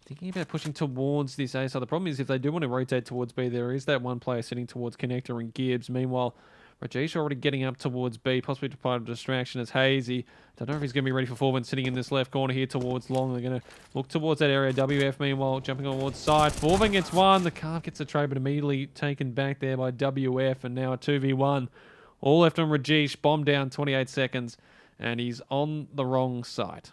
Speaker 1: thinking about pushing towards this A side. The problem is if they do want to rotate towards B, there is that one player sitting towards Connector and Gibbs. Meanwhile, Rajesh already getting up towards B, possibly to part of distraction as Hazy. Don't know if he's going to be ready for Forward sitting in this left corner here towards Long. They're going to look towards that area. WF, meanwhile, jumping towards side. Forward gets one. The Calf gets a trade, but immediately taken back there by WF. And now a 2v1. All left on Rajesh. Bomb down, 28 seconds. and he's on the wrong site.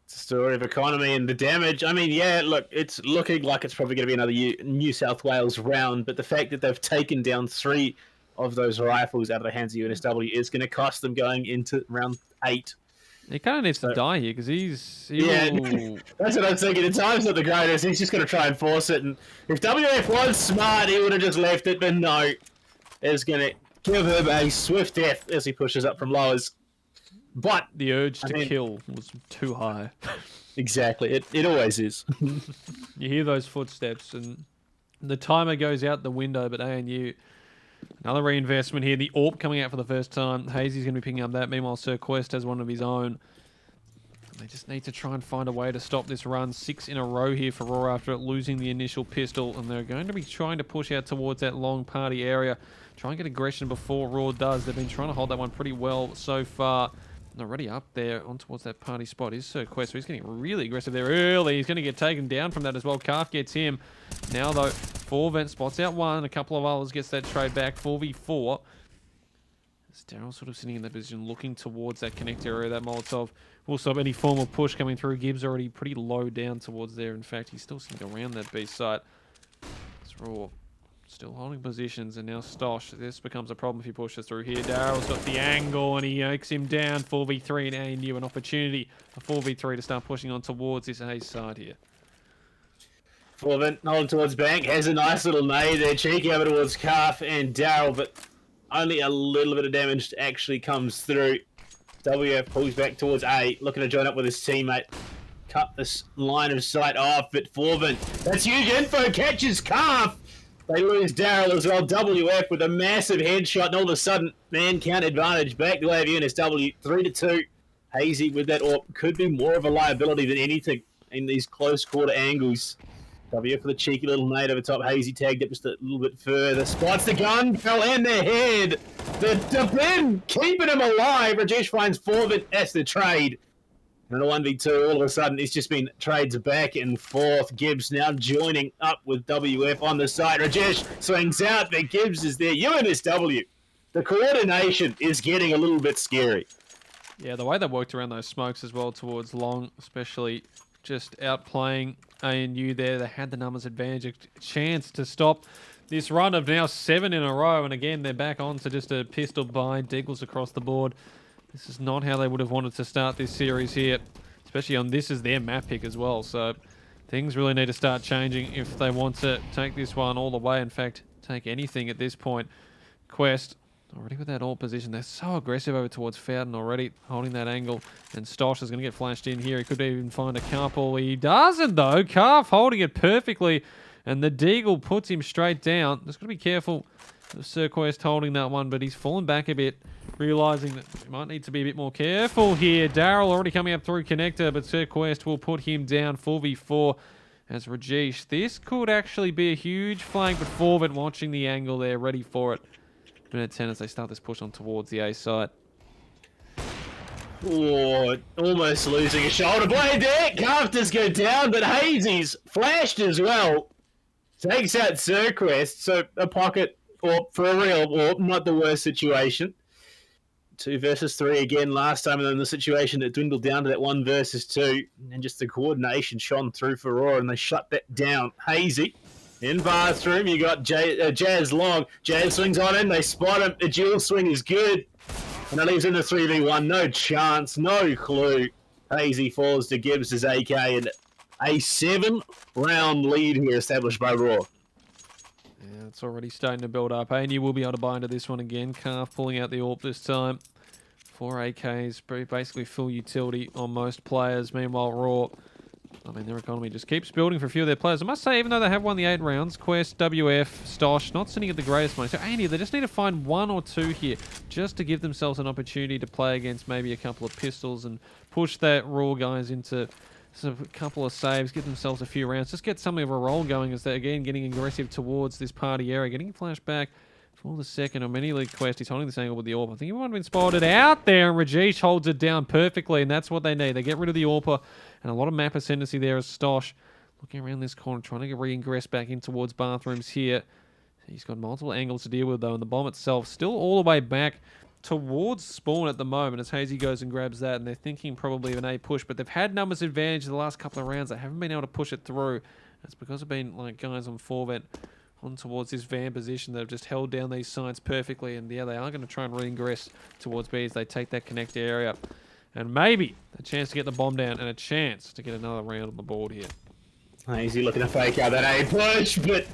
Speaker 2: It's a story of economy and the damage. I mean, yeah, look, it's looking like it's probably going to be another New South Wales round, but the fact that they've taken down 3 of those rifles out of the hands of UNSW is going to cost them going into round 8.
Speaker 1: He kind of needs to die here because he will...
Speaker 2: That's what I'm thinking. The time's not the greatest. He's just going to try and force it. And if WF was smart, he would have just left it, but no. It's going to give him a swift death as he pushes up from lowers. But
Speaker 1: the urge to kill was too high.
Speaker 2: Exactly. It always is.
Speaker 1: You hear those footsteps and the timer goes out the window, but ANU, another reinvestment here. The AWP coming out for the first time. Hazy's going to be picking up that. Meanwhile, Sir Quest has one of his own. They just need to try and find a way to stop this run. 6 in a row here for Raw after losing the initial pistol. And they're going to be trying to push out towards that long party area. Try and get aggression before Raw does. They've been trying to hold that one pretty well so far. Already up there on towards that party spot is Sir Quest. So he's getting really aggressive there early. He's going to get taken down from that as well. Calf gets him. Now, though, Forvent spots out one. A couple of others gets that trade back. 4v4. As Daryl sort of sitting in that position, looking towards that connector area. That Molotov will stop any form of push coming through. Gibbs already pretty low down towards there. In fact, he's still sitting around that B site. It's Raw. Still holding positions, and now Stosh. This becomes a problem if he pushes through here. Daryl's got the angle, and he yanks him down. 4v3, and ANU an opportunity for 4v3 to start pushing on towards this A side here.
Speaker 2: Forvent holding towards Bank. Has a nice little nade there. Cheeky over towards Calf and Daryl, but only a little bit of damage actually comes through. WF pulls back towards A, looking to join up with his teammate. Cut this line of sight off, but Forvent, that's huge info, catches Calf. They lose Daryl as well. WF with a massive headshot, and all of a sudden, man count advantage back the way of UNSW, 3-2. Hazy with that AWP could be more of a liability than anything in these close quarter angles. WF with a cheeky little nade over top. Hazy tagged it just a little bit further. Spots the gun, fell in their head. The pin keeping him alive. Rajesh finds Forvent. That's the trade. And a 1v2, all of a sudden, it's just been trades back and forth. Gibbs now joining up with WF on the side. Rajesh swings out, but Gibbs is there. UNSW, the coordination is getting a little bit scary.
Speaker 1: Yeah, the way they worked around those smokes as well towards long, especially just outplaying ANU there. They had the numbers advantage, a chance to stop this run of now 7 in a row. And again, they're back on to just a pistol bind. Deagles across the board. This is not how they would have wanted to start this series here, especially on this is their map pick as well. So things really need to start changing if they want to take this one all the way. In fact, take anything at this point. Quest already with that all position. They're so aggressive over towards Fountain already, holding that angle. And Stosh is going to get flashed in here. He could even find a couple. He doesn't though. Calf holding it perfectly. And the Deagle puts him straight down. Just got to be careful of Sir Quest holding that one, but he's fallen back a bit, realizing that he might need to be a bit more careful here. Daryl already coming up through connector, but Sir Quest will put him down 4v4 as Rajesh. This could actually be a huge flank, but Forvent watching the angle there, ready for it. Minute 10 as they start this push on towards the A site.
Speaker 2: Oh, almost losing a shoulder blade there. Calf does go down, but Hazy's flashed as well. Takes out Sir Quest, so a pocket, or for a real, or not the worst situation. 2 versus 3 again last time, and then the situation that dwindled down to that 1 versus 2, and just the coordination shone through for Raw, and they shut that down. Hazy in bathroom, you got Jazz Long. Jazz swings on him, they spot him. The dual swing is good, and it leaves him to 3v1. No chance, no clue. Hazy falls to Gibbs' AK, and a 7-round lead here established by Raw.
Speaker 1: Yeah, it's already starting to build up. ANU will be able to buy into this one again. Calf pulling out the AWP this time. 4 AKs, basically full utility on most players. Meanwhile, Raw, I mean, their economy just keeps building for a few of their players. I must say, even though they have won the 8 rounds, Quest, WF, Stosh, not sitting at the greatest money. So ANU, they just need to find 1 or 2 here just to give themselves an opportunity to play against maybe a couple of pistols and push that Raw guys into a couple of saves, get themselves a few rounds, just get something of a roll going as they're again getting aggressive towards this party area, getting flashed back for the second on many league quest. He's holding this angle with the AWP. I think he might have been spotted out there, and Rajesh holds it down perfectly, and that's what they need. They get rid of the AWP, and a lot of map ascendancy there as Stosh looking around this corner, trying to get re-ingress back in towards bathrooms here. He's got multiple angles to deal with though, and the bomb itself still all the way back
Speaker 3: towards spawn at the moment as Hazy goes and grabs that, and they're thinking probably of an A push, but they've had numbers advantage the last couple of rounds. They haven't been able to push it through. It's because of been like guys on 4-vent on towards this van position that have just held down these sides perfectly, and yeah, they are going to try and re-ingress towards B as they take that connect area, and maybe a chance to get the bomb down and a chance to get another round on the board here.
Speaker 2: Hazy looking to fake out that A push, but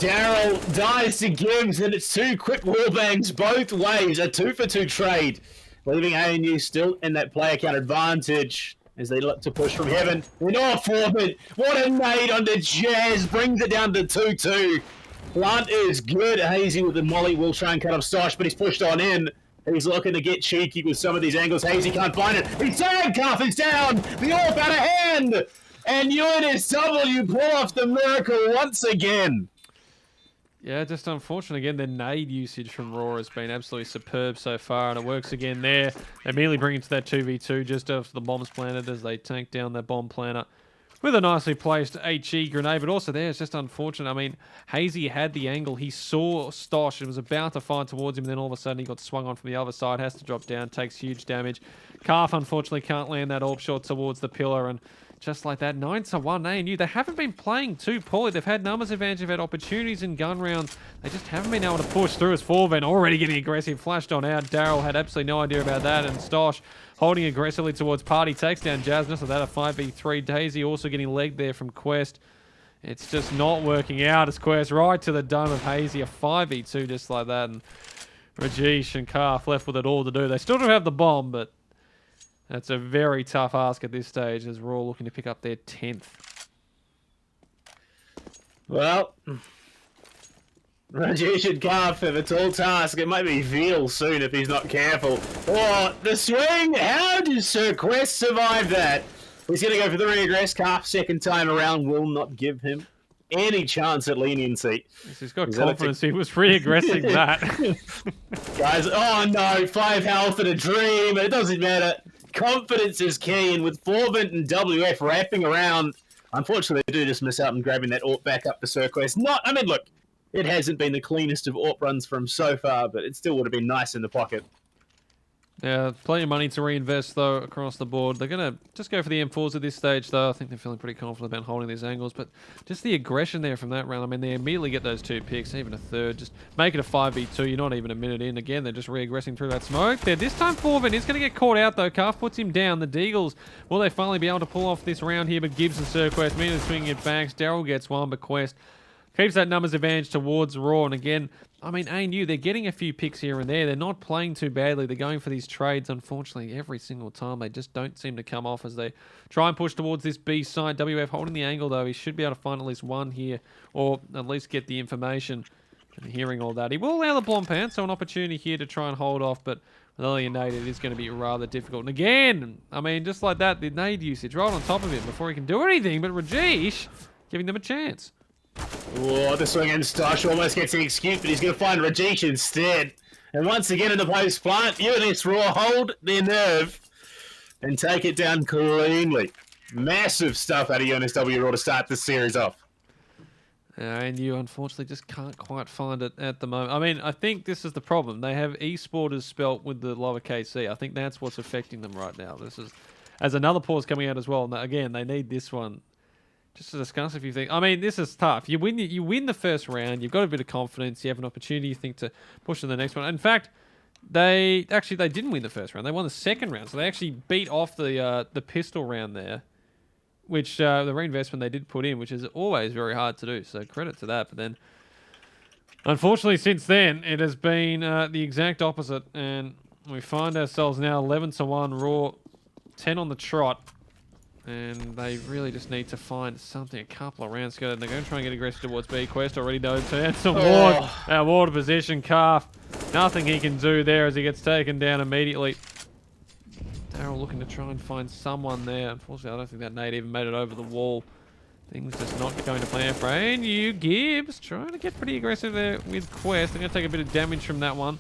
Speaker 2: Daryl dies to Gibbs, and it's 2 quick wallbangs both ways, a 2-for-2 trade, leaving ANU still in that player count advantage as they look to push from heaven. And off Foreman, what a nade onto Jazz, brings it down to 2-2. Plant is good. Hazy with the molly will try and cut off Stosh, but he's pushed on in. He's looking to get cheeky with some of these angles. Hazy can't find it. He's tagged, Cuff is down. The AWP out of hand. And UNSW pull off the miracle once again.
Speaker 3: Yeah, just unfortunate again. The nade usage from Raw has been absolutely superb so far, and it works again there. They immediately bring it to that 2v2 just after the bomb's planted as they tank down that bomb planter with a nicely placed HE grenade. But also there, it's just unfortunate. I mean, Hazy had the angle. He saw Stosh and was about to fire towards him, and then all of a sudden he got swung on from the other side, has to drop down, takes huge damage. Calf, unfortunately, can't land that AWP shot towards the pillar, and just like that, 9-1 ANU. They haven't been playing too poorly. They've had numbers advantage, they've had opportunities in gun rounds. They just haven't been able to push through as 4-vent, already getting aggressive, flashed on out. Daryl had absolutely no idea about that, and Stosh holding aggressively towards Party, takes down Jasmine, so that a 5v3. Daisy also getting legged there from Quest. It's just not working out as Quest right to the dome of Hazy, a 5v2 just like that, and Rajesh and Karf left with it all to do. They still don't have the bomb, but that's a very tough ask at this stage as Raw looking to pick up their 10th.
Speaker 2: Well, Rajesh and Karf have a tall task. It might be Veal soon if he's not careful. Oh, the swing! How does Sir Quest survive that? He's going to go for the regress. Karf, second time around, will not give him any chance at leniency.
Speaker 3: He's got confidence. He was re-aggressing that.
Speaker 2: Guys, oh no, 5 health and a dream. It doesn't matter. Confidence is key, and with 4-vent and WF wrapping around, unfortunately they do just miss out on grabbing that AWP back up for Sir Quest. I mean, look, it hasn't been the cleanest of AWP runs from so far, but it still would have been nice in the pocket.
Speaker 3: Yeah, plenty of money to reinvest, though, across the board. They're going to just go for the M4s at this stage, though. I think they're feeling pretty confident about holding these angles, but just the aggression there from that round. I mean, they immediately get those 2 picks, even a third. Just make it a 5v2. You're not even a minute in. Again, they're just re-aggressing through that smoke there. This time, 4-vent is going to get caught out, though. Calf puts him down. The Deagles, will they finally be able to pull off this round here? But Gibbs and Sir Quest immediately swinging it back. Daryl gets one, but Quest keeps that numbers advantage towards Raw. And again, I mean, ANU, they're getting a few picks here and there. They're not playing too badly. They're going for these trades. Unfortunately, every single time, they just don't seem to come off as they try and push towards this B side. WF holding the angle, though. He should be able to find at least one here, or at least get the information. And hearing all that, he will allow the blonde pants, so an opportunity here to try and hold off, but with only a nade, it is going to be rather difficult. And again, I mean, just like that, the nade usage right on top of him before he can do anything, but Rajesh giving them a chance.
Speaker 2: Oh, the swing and Stosh almost gets an excuse, but he's going to find Rajesh instead. And once again in the post plant, UNS Raw hold their nerve and take it down cleanly. Massive stuff out of UNSW Raw to start this series off.
Speaker 3: And you unfortunately just can't quite find it at the moment. I mean, I think this is the problem. They have Esports spelt with the lowercase e. I think that's what's affecting them right now. This is, as another pause coming out as well. Now, again, they need this one. Just to discuss a few things. I mean, this is tough. You win the first round. You've got a bit of confidence. You have an opportunity, you think, to push to the next one. In fact, they didn't win the first round. They won the second round. So they actually beat off the pistol round there, which the reinvestment they did put in, which is always very hard to do. So credit to that. But then, unfortunately, since then, it has been the exact opposite. And we find ourselves now 11-1 Raw, 10 on the trot. And they really just need to find something, a couple of rounds to go. And they're going to try and get aggressive towards B. Quest already knows some ward. Ward position. Calf. Nothing he can do there as he gets taken down immediately. Daryl looking to try and find someone there. Unfortunately, I don't think that nade even made it over the wall. Things just not going to plan for ANU. Gibbs trying to get pretty aggressive there with Quest. They're going to take a bit of damage from that one.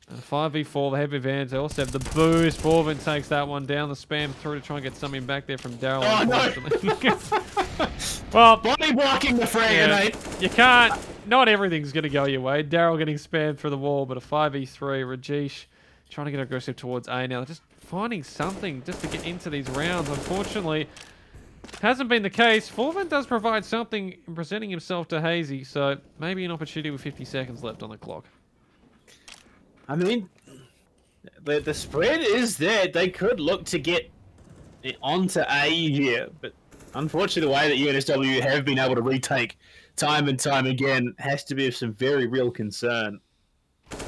Speaker 3: 5v4, the heavy advantage. They also have the boost. 4-vent takes that one down the spam through to try and get something back there from Daryl.
Speaker 2: Oh, no!
Speaker 3: Well,
Speaker 2: body blocking the frag,
Speaker 3: yeah,
Speaker 2: mate.
Speaker 3: You can't not everything's going to go your way. Daryl getting spammed through the wall, but a 5v3. Rajesh trying to get aggressive towards A now. Just finding something just to get into these rounds. Unfortunately, hasn't been the case. Forvin does provide something in presenting himself to Hazy, so maybe an opportunity with 50 seconds left on the clock.
Speaker 2: I mean, the spread is there. They could look to get it onto A here, but unfortunately the way that UNSW have been able to retake time and time again has to be of some very real concern.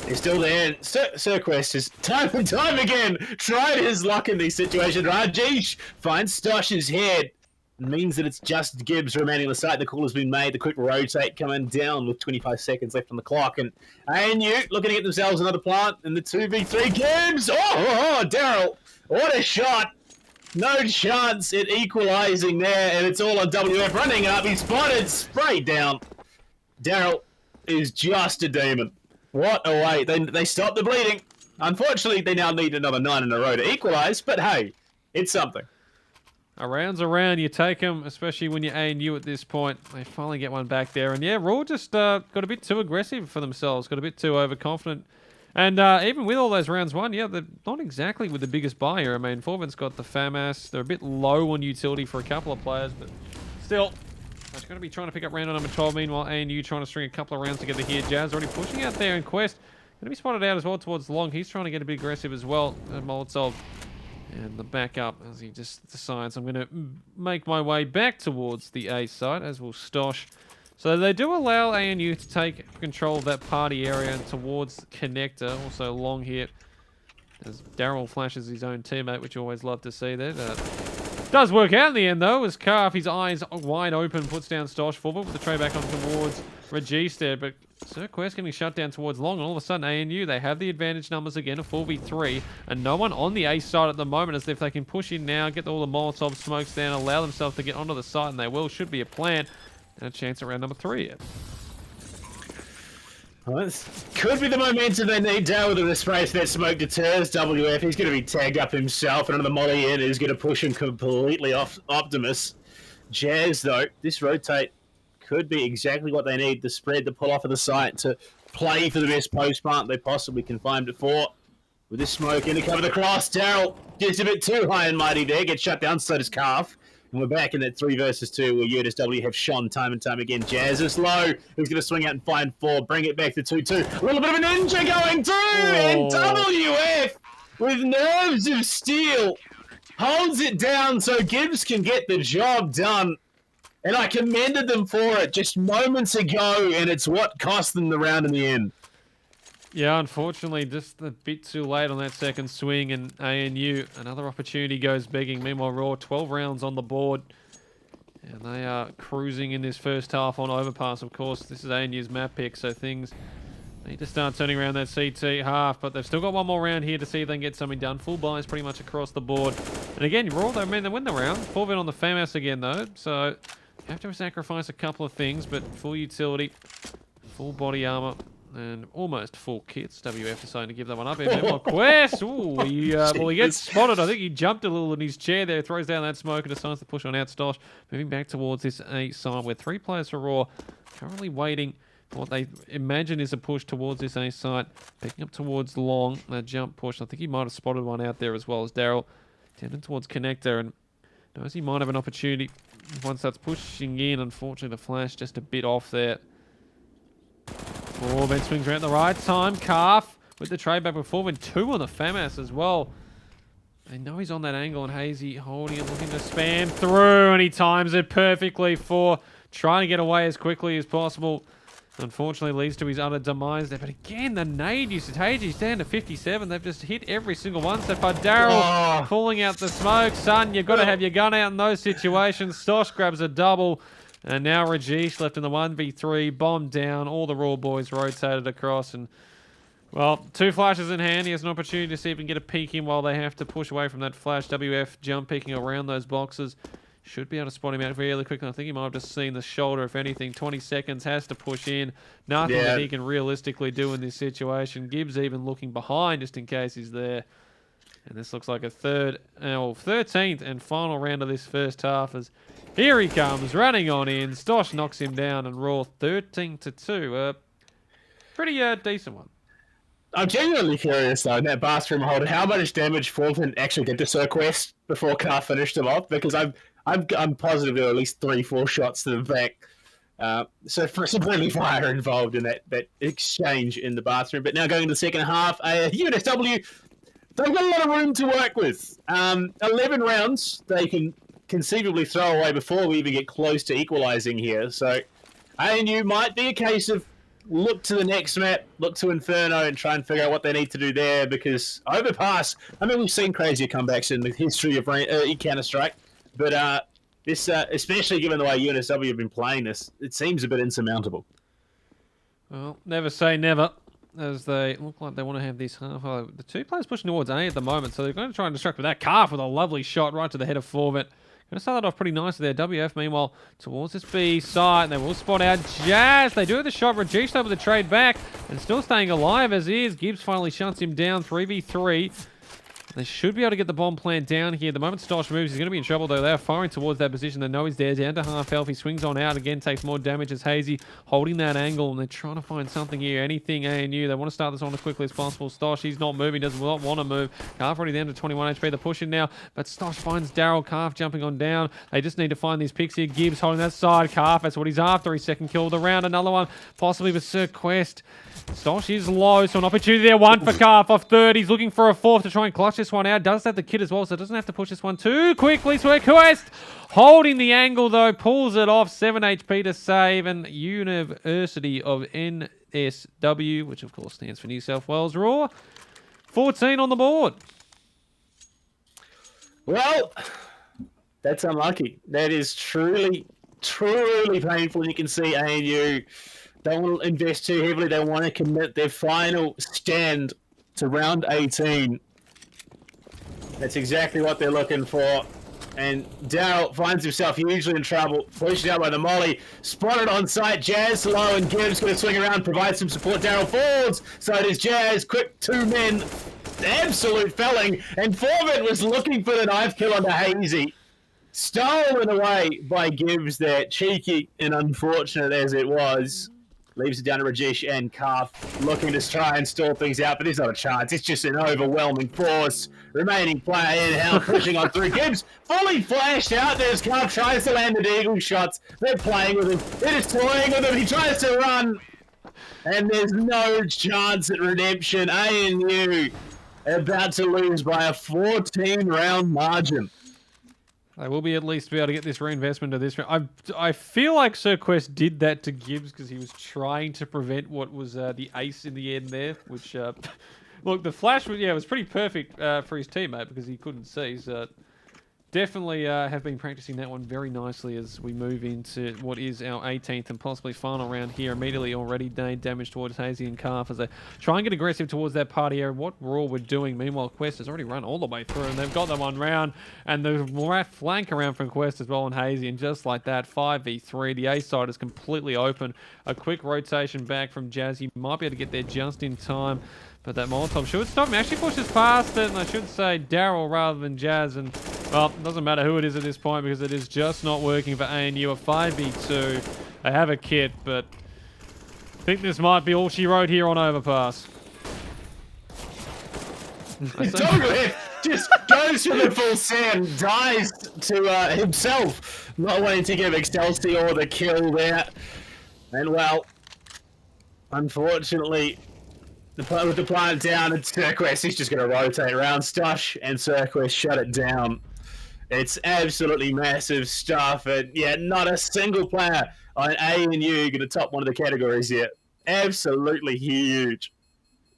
Speaker 2: They're still there. Sirquest has time and time again tried his luck in these situations. Rajesh finds Stosh's head. Means that it's just Gibbs remaining on the site. The call has been made. The quick rotate coming down with 25 seconds left on the clock. And ANU looking to get themselves another plant in the 2v3. Gibbs! Oh, Daryl! What a shot! No chance at equalising there. And it's all on WF running up. He's spotted. Sprayed down. Daryl is just a demon. What a way. They stopped the bleeding. Unfortunately, they now need another 9 in a row to equalise. But hey, it's something.
Speaker 3: A round's a round, you take them, especially when you're ANU at this point. They finally get one back there. And yeah, Raw just got a bit too aggressive for themselves, got a bit too overconfident. And even with all those rounds won, yeah, they're not exactly with the biggest buy here. I mean, Forvin's got the FAMAS. They're a bit low on utility for a couple of players, but still, they're going to be trying to pick up round number 12. Meanwhile, ANU trying to string a couple of rounds together here. Jazz already pushing out there in Quest. Going to be spotted out as well towards Long. He's trying to get a bit aggressive as well. And Molotov. And the backup as he just decides, I'm going to make my way back towards the A site, as will Stosh. So they do allow ANU to take control of that party area and towards Connector. Also Long here, as Daryl flashes his own teammate, which you always love to see there. Does work out in the end, though, as Karf, his eyes wide open, puts down Stosh forward with the tray back on towards Rajesh there. But Sirquest getting shut down towards Long, and all of a sudden ANU, they have the advantage numbers again, a 4v3, and no one on the A side at the moment, as if they can push in now, get all the Molotov smokes down, allow themselves to get onto the site, and they will. Should be a plan, and a chance around number 3 yet.
Speaker 2: Well, this could be the momentum they need. Down with the spray for that smoke deters WF. He's going to be tagged up himself, and another molly in is going to push him completely off Optimus. Jazz, though, this rotate could be exactly what they need. The spread to pull off of the site to play for the best post plant they possibly can find it for. With this smoke in to cover the cross, Daryl gets a bit too high and mighty there. Gets shut down, so does Calf. And we're back in that 3 versus 2 where UNSW have shone time and time again. Jazz is low. Who's going to swing out and find 4. Bring it back to 2-2. A little bit of a ninja going through. And WF with nerves of steel holds it down so Gibbs can get the job done. And I commended them for it just moments ago, and it's what cost them the round in the end.
Speaker 3: Yeah, unfortunately, just a bit too late on that second swing, and ANU, another opportunity goes begging. Meanwhile, Raw, 12 rounds on the board, and they are cruising in this first half on Overpass. Of course, this is ANU's map pick, so things need to start turning around that CT half, but they've still got one more round here to see if they can get something done. Full buys pretty much across the board. And again, Raw, they win the round. Forvin on the FAMAS again, though, so you have to sacrifice a couple of things, but full utility, full body armor, and almost full kits. WF deciding to give that one up. Meanwhile, Quest! Ooh, well, he gets spotted. I think he jumped a little in his chair there, throws down that smoke, and decides to push on out Stosh. Moving back towards this A side, where 3 players for Raw, currently waiting for what they imagine is a push towards this A side. Picking up towards Long, that jump push. I think he might have spotted one out there as well as Daryl. Tending towards Connector, and knows he might have an opportunity once that's pushing in. Unfortunately, the flash just a bit off there. Forvin swings around the right time. Calf with the trade back with Forvin. 2 on the FAMAS as well. They know he's on that angle, and Hazy holding it, looking to spam through, and he times it perfectly for trying to get away as quickly as possible. Unfortunately, leads to his utter demise there. But again, the nade usage. Hazy's down to 57. They've just hit every single one so far. Daryl pulling out the smoke. Son, you've got to have your gun out in those situations. Stosh grabs a double. And now Rajesh left in the 1v3, bombed down, all the Raw boys rotated across, and, well, 2 flashes in hand. He has an opportunity to see if he can get a peek in while they have to push away from that flash. WF jump peeking around those boxes. Should be able to spot him out really quickly. I think he might have just seen the shoulder, if anything. 20 seconds, has to push in. Nothing that he can realistically do in this situation. Gibbs even looking behind just in case he's there. And this looks like a 13th and final round of this first half as here he comes, running on in. Stosh knocks him down and Raw 13-2. Pretty decent one.
Speaker 2: I'm genuinely curious though, in that bathroom hold, how much damage Fulton actually did to Sir Quest before Carr finished him off, because I'm positive there were at least 3-4 shots to the back. So for some friendly fire involved in that exchange in the bathroom. But now going into the second half, UNSW, they've got a lot of room to work with. 11 rounds they can conceivably throw away before we even get close to equalising here. So ANU might be a case of look to the next map, look to Inferno and try and figure out what they need to do there, because Overpass, I mean, we've seen crazier comebacks in the history of Counter-Strike, but this, especially given the way UNSW have been playing this, it seems a bit insurmountable.
Speaker 3: Well, never say never, as they look like they want to have this half. The two players pushing towards A at the moment, so they're going to try and distract with that. Calf with a lovely shot right to the head of Forvet. Going to start that off pretty nicely there. WF, meanwhile, towards this B side, and they will spot out Jazz. They do have the shot. Reduced over the trade back, and still staying alive as is. Gibbs finally shuts him down, 3v3. They should be able to get the bomb plant down here. The moment Stosh moves, he's going to be in trouble, though. They are firing towards that position. They know he's there. Down to half health. He swings on out again, takes more damage as Hazy holding that angle, and they're trying to find something here. Anything ANU. They want to start this on as quickly as possible. Stosh, he's not moving, does not want to move. Calf already down to 21 HP. They're pushing now, but Stosh finds Daryl. Calf jumping on down. They just need to find these picks here. Gibbs holding that side. Calf, that's what he's after. His second kill of the round. Another one, possibly with Sir Quest. Stosh is low, so an opportunity there. One for Calf off third. He's looking for a fourth to try and clutch this one out. Does have the kit as well, so doesn't have to push this one too quickly. So Quest holding the angle, though, pulls it off. 7 HP to save. And University of NSW, which of course stands for New South Wales Raw, 14 on the board.
Speaker 2: Well, that's unlucky. That is truly, truly painful. You can see ANU don't want to invest too heavily. They want to commit their final stand to round 18. That's exactly what they're looking for. And Daryl finds himself hugely in trouble. Pushed out by the molly. Spotted on site. Jazz low, and Gibbs going to swing around, provide some support. Daryl falls. So it is Jazz. Quick 2 men. Absolute felling. And Forvet was looking for the knife kill onto Hazy. Stolen away by Gibbs there. Cheeky and unfortunate as it was. Leaves it down to Rajesh and Calf, looking to try and stall things out, but there's not a chance. It's just an overwhelming force. Remaining player in hell, pushing on through. Gibbs fully flashed out. There's Calf, tries to land the deagle shots. They're playing with him. They're just toying with him. He tries to run, and there's no chance at redemption. ANU about to lose by a 14-round margin.
Speaker 3: They will be at least be able to get this reinvestment of this round. I feel like Sir Quest did that to Gibbs because he was trying to prevent what was the ace in the end there, which, look, the flash was pretty perfect for his teammate because he couldn't see. So definitely have been practicing that one very nicely as we move into what is our 18th and possibly final round here. Immediately already damage towards Hazy and Calf as they try and get aggressive towards that party area. What Raw were doing. Meanwhile, Quest has already run all the way through and they've got them on round. And the flank around from Quest as well on Hazy. And just like that, 5v3. The A side is completely open. A quick rotation back from Jazzy. Might be able to get there just in time. But that Molotov should stop him. Actually pushes past it, and I should say Daryl rather than Jazz. And, well, it doesn't matter who it is at this point because it is just not working for ANU. A 5v2. They have a kit, but I think this might be all she wrote here on Overpass.
Speaker 2: Totally. Just goes for the full send, dies to himself, not wanting to give Excelsior the kill there. And, well, unfortunately, with the plant down, and Sir Quest, he's just going to rotate around. Stosh and Sir Quest shut it down. It's absolutely massive stuff, and yeah, not a single player on ANU going to top one of the categories yet. Absolutely huge.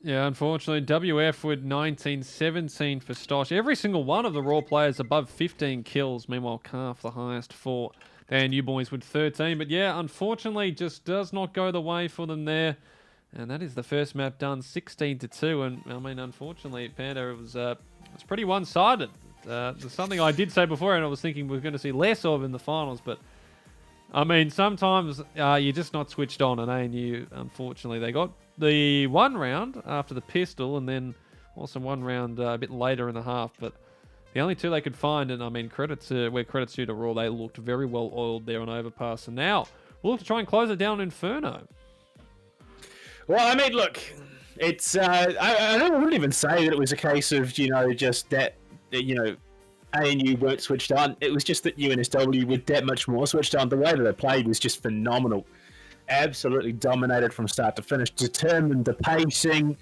Speaker 3: Yeah, unfortunately, WF with 19-17 for Stosh. Every single one of the Raw players above 15 kills. Meanwhile, Calf the highest for the ANU boys with 13. But yeah, unfortunately, just does not go the way for them there. And that is the first map done, 16-2. And I mean, unfortunately, Panda, it was pretty one-sided. There's something I did say before, and I was thinking we were going to see less of in the finals. But I mean, sometimes you're just not switched on. And ANU, unfortunately, they got the one round after the pistol, and then Also one round a bit later in the half, but the only two they could find, and I mean, credit's due to Raw, they looked very well oiled there on Overpass. And now we'll look to try and close it down on Inferno.
Speaker 2: Well, I mean, look, it's I wouldn't even say that it was a case of, just that, ANU weren't switched on. It was just that UNSW were that much more switched on. The way that they played was just phenomenal. Absolutely dominated from start to finish, determined the pacing,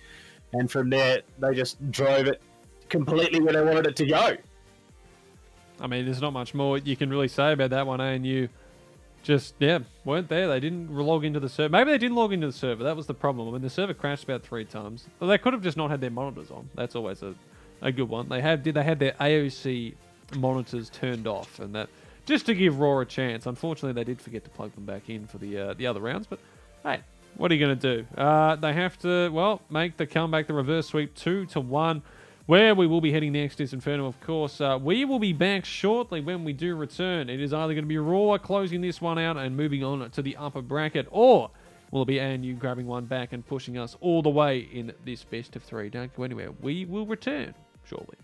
Speaker 2: and from there, they just drove it completely where they wanted it to go.
Speaker 3: I mean, there's not much more you can really say about that one. ANU just, weren't there. They didn't log into the server. Maybe they didn't log into the server. That was the problem. I mean, the server crashed about 3 times. Well, they could have just not had their monitors on. That's always a good one. They had their AOC monitors turned off, and that just to give Raw a chance. Unfortunately, they did forget to plug them back in for the other rounds, but hey, what are you going to do? They have to, make the comeback, the reverse sweep 2-1. Where we will be heading next is Inferno, of course. We will be back shortly when we do return. It is either going to be Raw closing this one out and moving on to the upper bracket, or will it be ANU grabbing one back and pushing us all the way in this best of 3? Don't go anywhere. We will return shortly.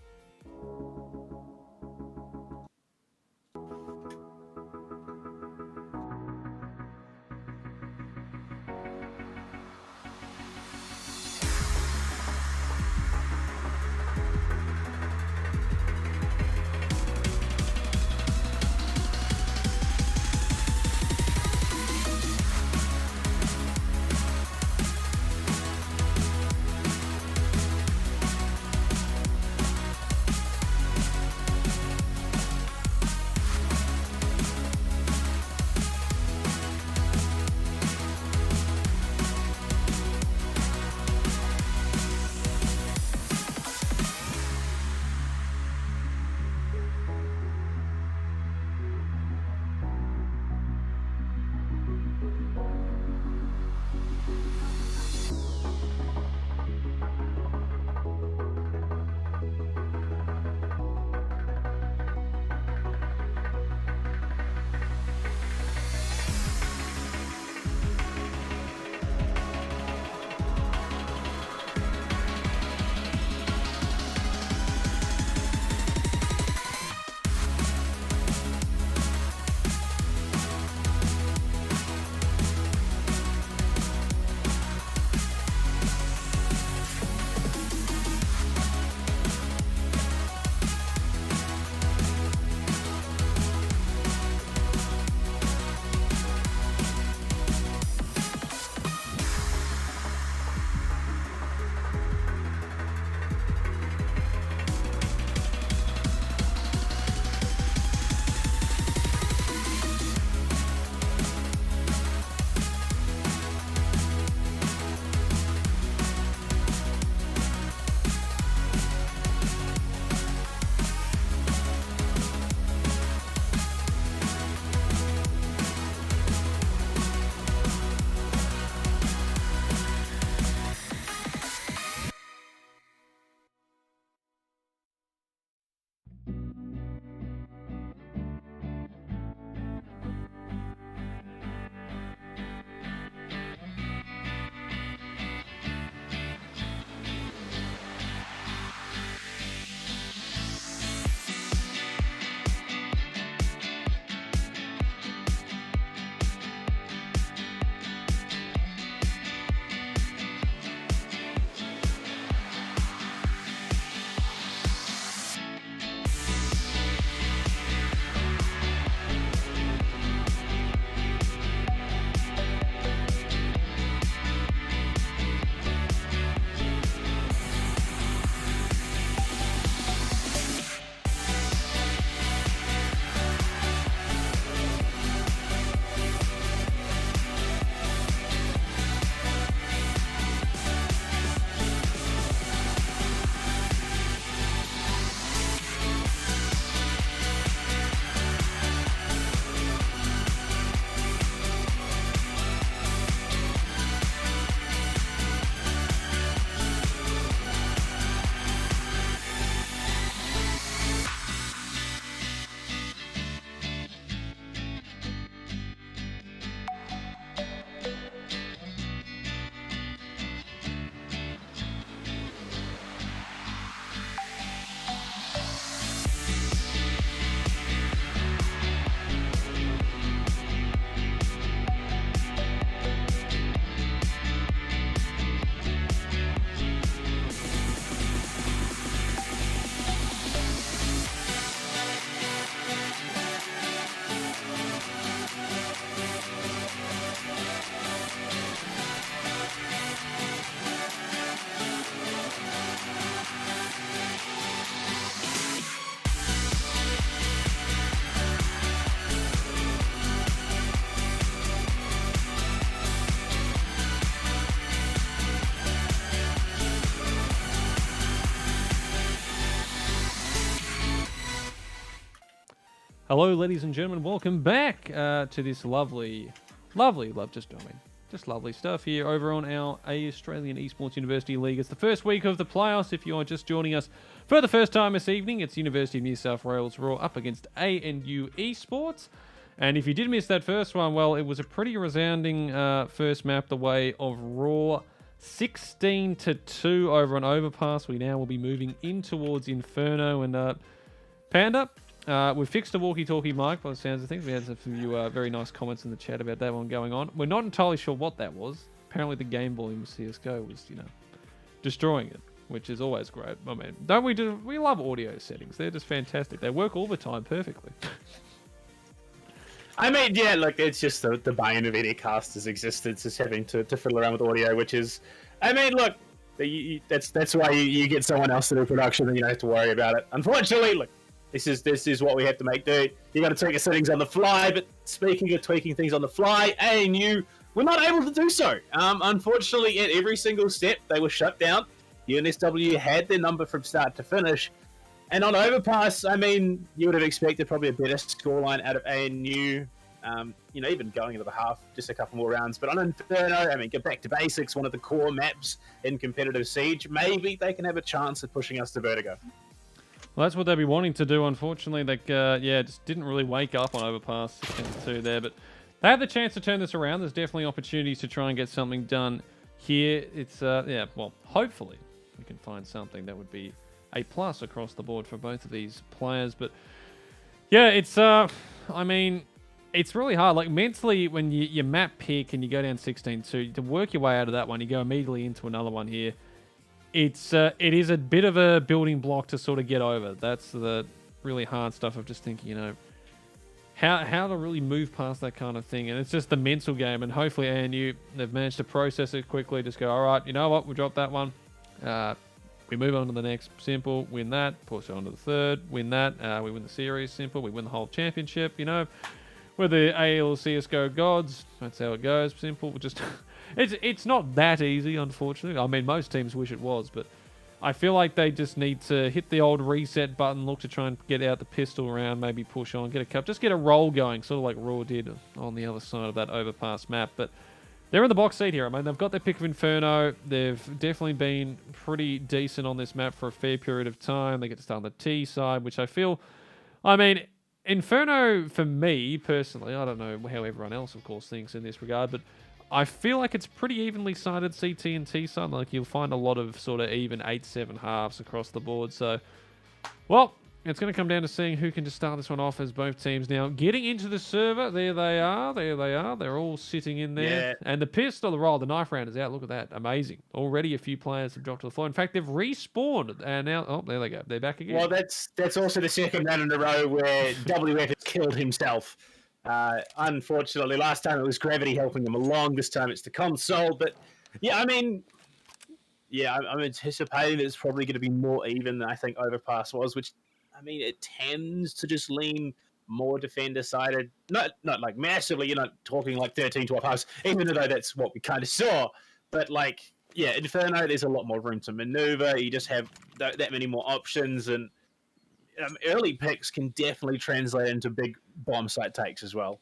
Speaker 1: Hello, ladies and gentlemen. Welcome back to this lovely stuff here over on our Australian Esports University League. It's the first week of the playoffs. If you are just joining us for the first time this evening, it's University of New South Wales Raw up against ANU Esports. And if you did miss that first one, well, it was a pretty resounding first map the way of Raw. 16-2 over an overpass. We now will be moving in towards Inferno and Panda. We've fixed the walkie-talkie mic by the sounds of things. We had a few very nice comments in the chat about that one going on. We're not entirely sure what that was. Apparently the game volume of CSGO was, destroying it, which is always great. I mean, we love audio settings. They're just fantastic. They work all the time perfectly.
Speaker 2: I mean, yeah, look, it's just the bane of any caster's existence is having to fiddle around with audio, which is, I mean, look, that's why you get someone else to do production and you don't have to worry about it. Unfortunately, look, this is what we have to make do. You got to tweak the settings on the fly, but speaking of tweaking things on the fly, ANU were not able to do so. Unfortunately, at every single step, they were shut down. UNSW had their number from start to finish. And on overpass, I mean, you would have expected probably a better scoreline out of ANU. Even going into the half, just a couple more rounds. But on Inferno, I mean, get back to basics, one of the core maps in competitive Siege. Maybe they can have a chance at pushing us to Vertigo.
Speaker 1: Well, that's what they'd be wanting to do. Unfortunately, just didn't really wake up on overpass 16-2 there. But they have the chance to turn this around. There's definitely opportunities to try and get something done here. It's, hopefully we can find something that would be a plus across the board for both of these players. But yeah, it's, it's really hard. Like mentally, when you map pick and you go down 16-2, to work your way out of that one, you go immediately into another one here. It is a bit of a building block to sort of get over. That's the really hard stuff of just thinking, how to really move past that kind of thing. And it's just the mental game. And hopefully ANU, they've managed to process it quickly. Just go, all right, you know what? We dropped that one. We move on to the next. Simple. Win that. Push on to the third. Win that. We win the series. Simple. We win the whole championship. We're the AEL CSGO gods. That's how it goes. Simple. Just... It's not that easy, unfortunately. I mean, most teams wish it was, but I feel like they just need to hit the old reset button, look to try and get out the pistol round, maybe push on, get a cup, just get a roll going, sort of like Raw did on the other side of that overpass map. But they're in the box seat here. I mean, they've got their pick of Inferno. They've definitely been pretty decent on this map for a fair period of time. They get to start on the T side, which I feel... I mean, Inferno, for me, personally, I don't know how everyone else, of course, thinks in this regard, but I feel like it's pretty evenly sided CT and T side. Like you'll find a lot of sort of even 8-7 halves across the board. So, well, it's going to come down to seeing who can just start this one off as both teams now getting into the server. There they are. They're all sitting in there. Yeah. And the pistol, the roll, the knife round is out. Look at that. Amazing. Already a few players have dropped to the floor. In fact, they've respawned. And now, oh, there they go. They're back again.
Speaker 2: Well, that's also the second round in a row where WF has killed himself. Unfortunately, last time it was Gravity helping them along. This time it's the console. But yeah, I'm anticipating that it's probably going to be more even than I think Overpass was, which, I mean, it tends to just lean more defender-sided. Not like massively, you're not talking like 13-12 halves, even though that's what we kind of saw. But like, yeah, Inferno, there's a lot more room to maneuver. You just have that many more options, and early picks can definitely translate into big bomb site takes as well.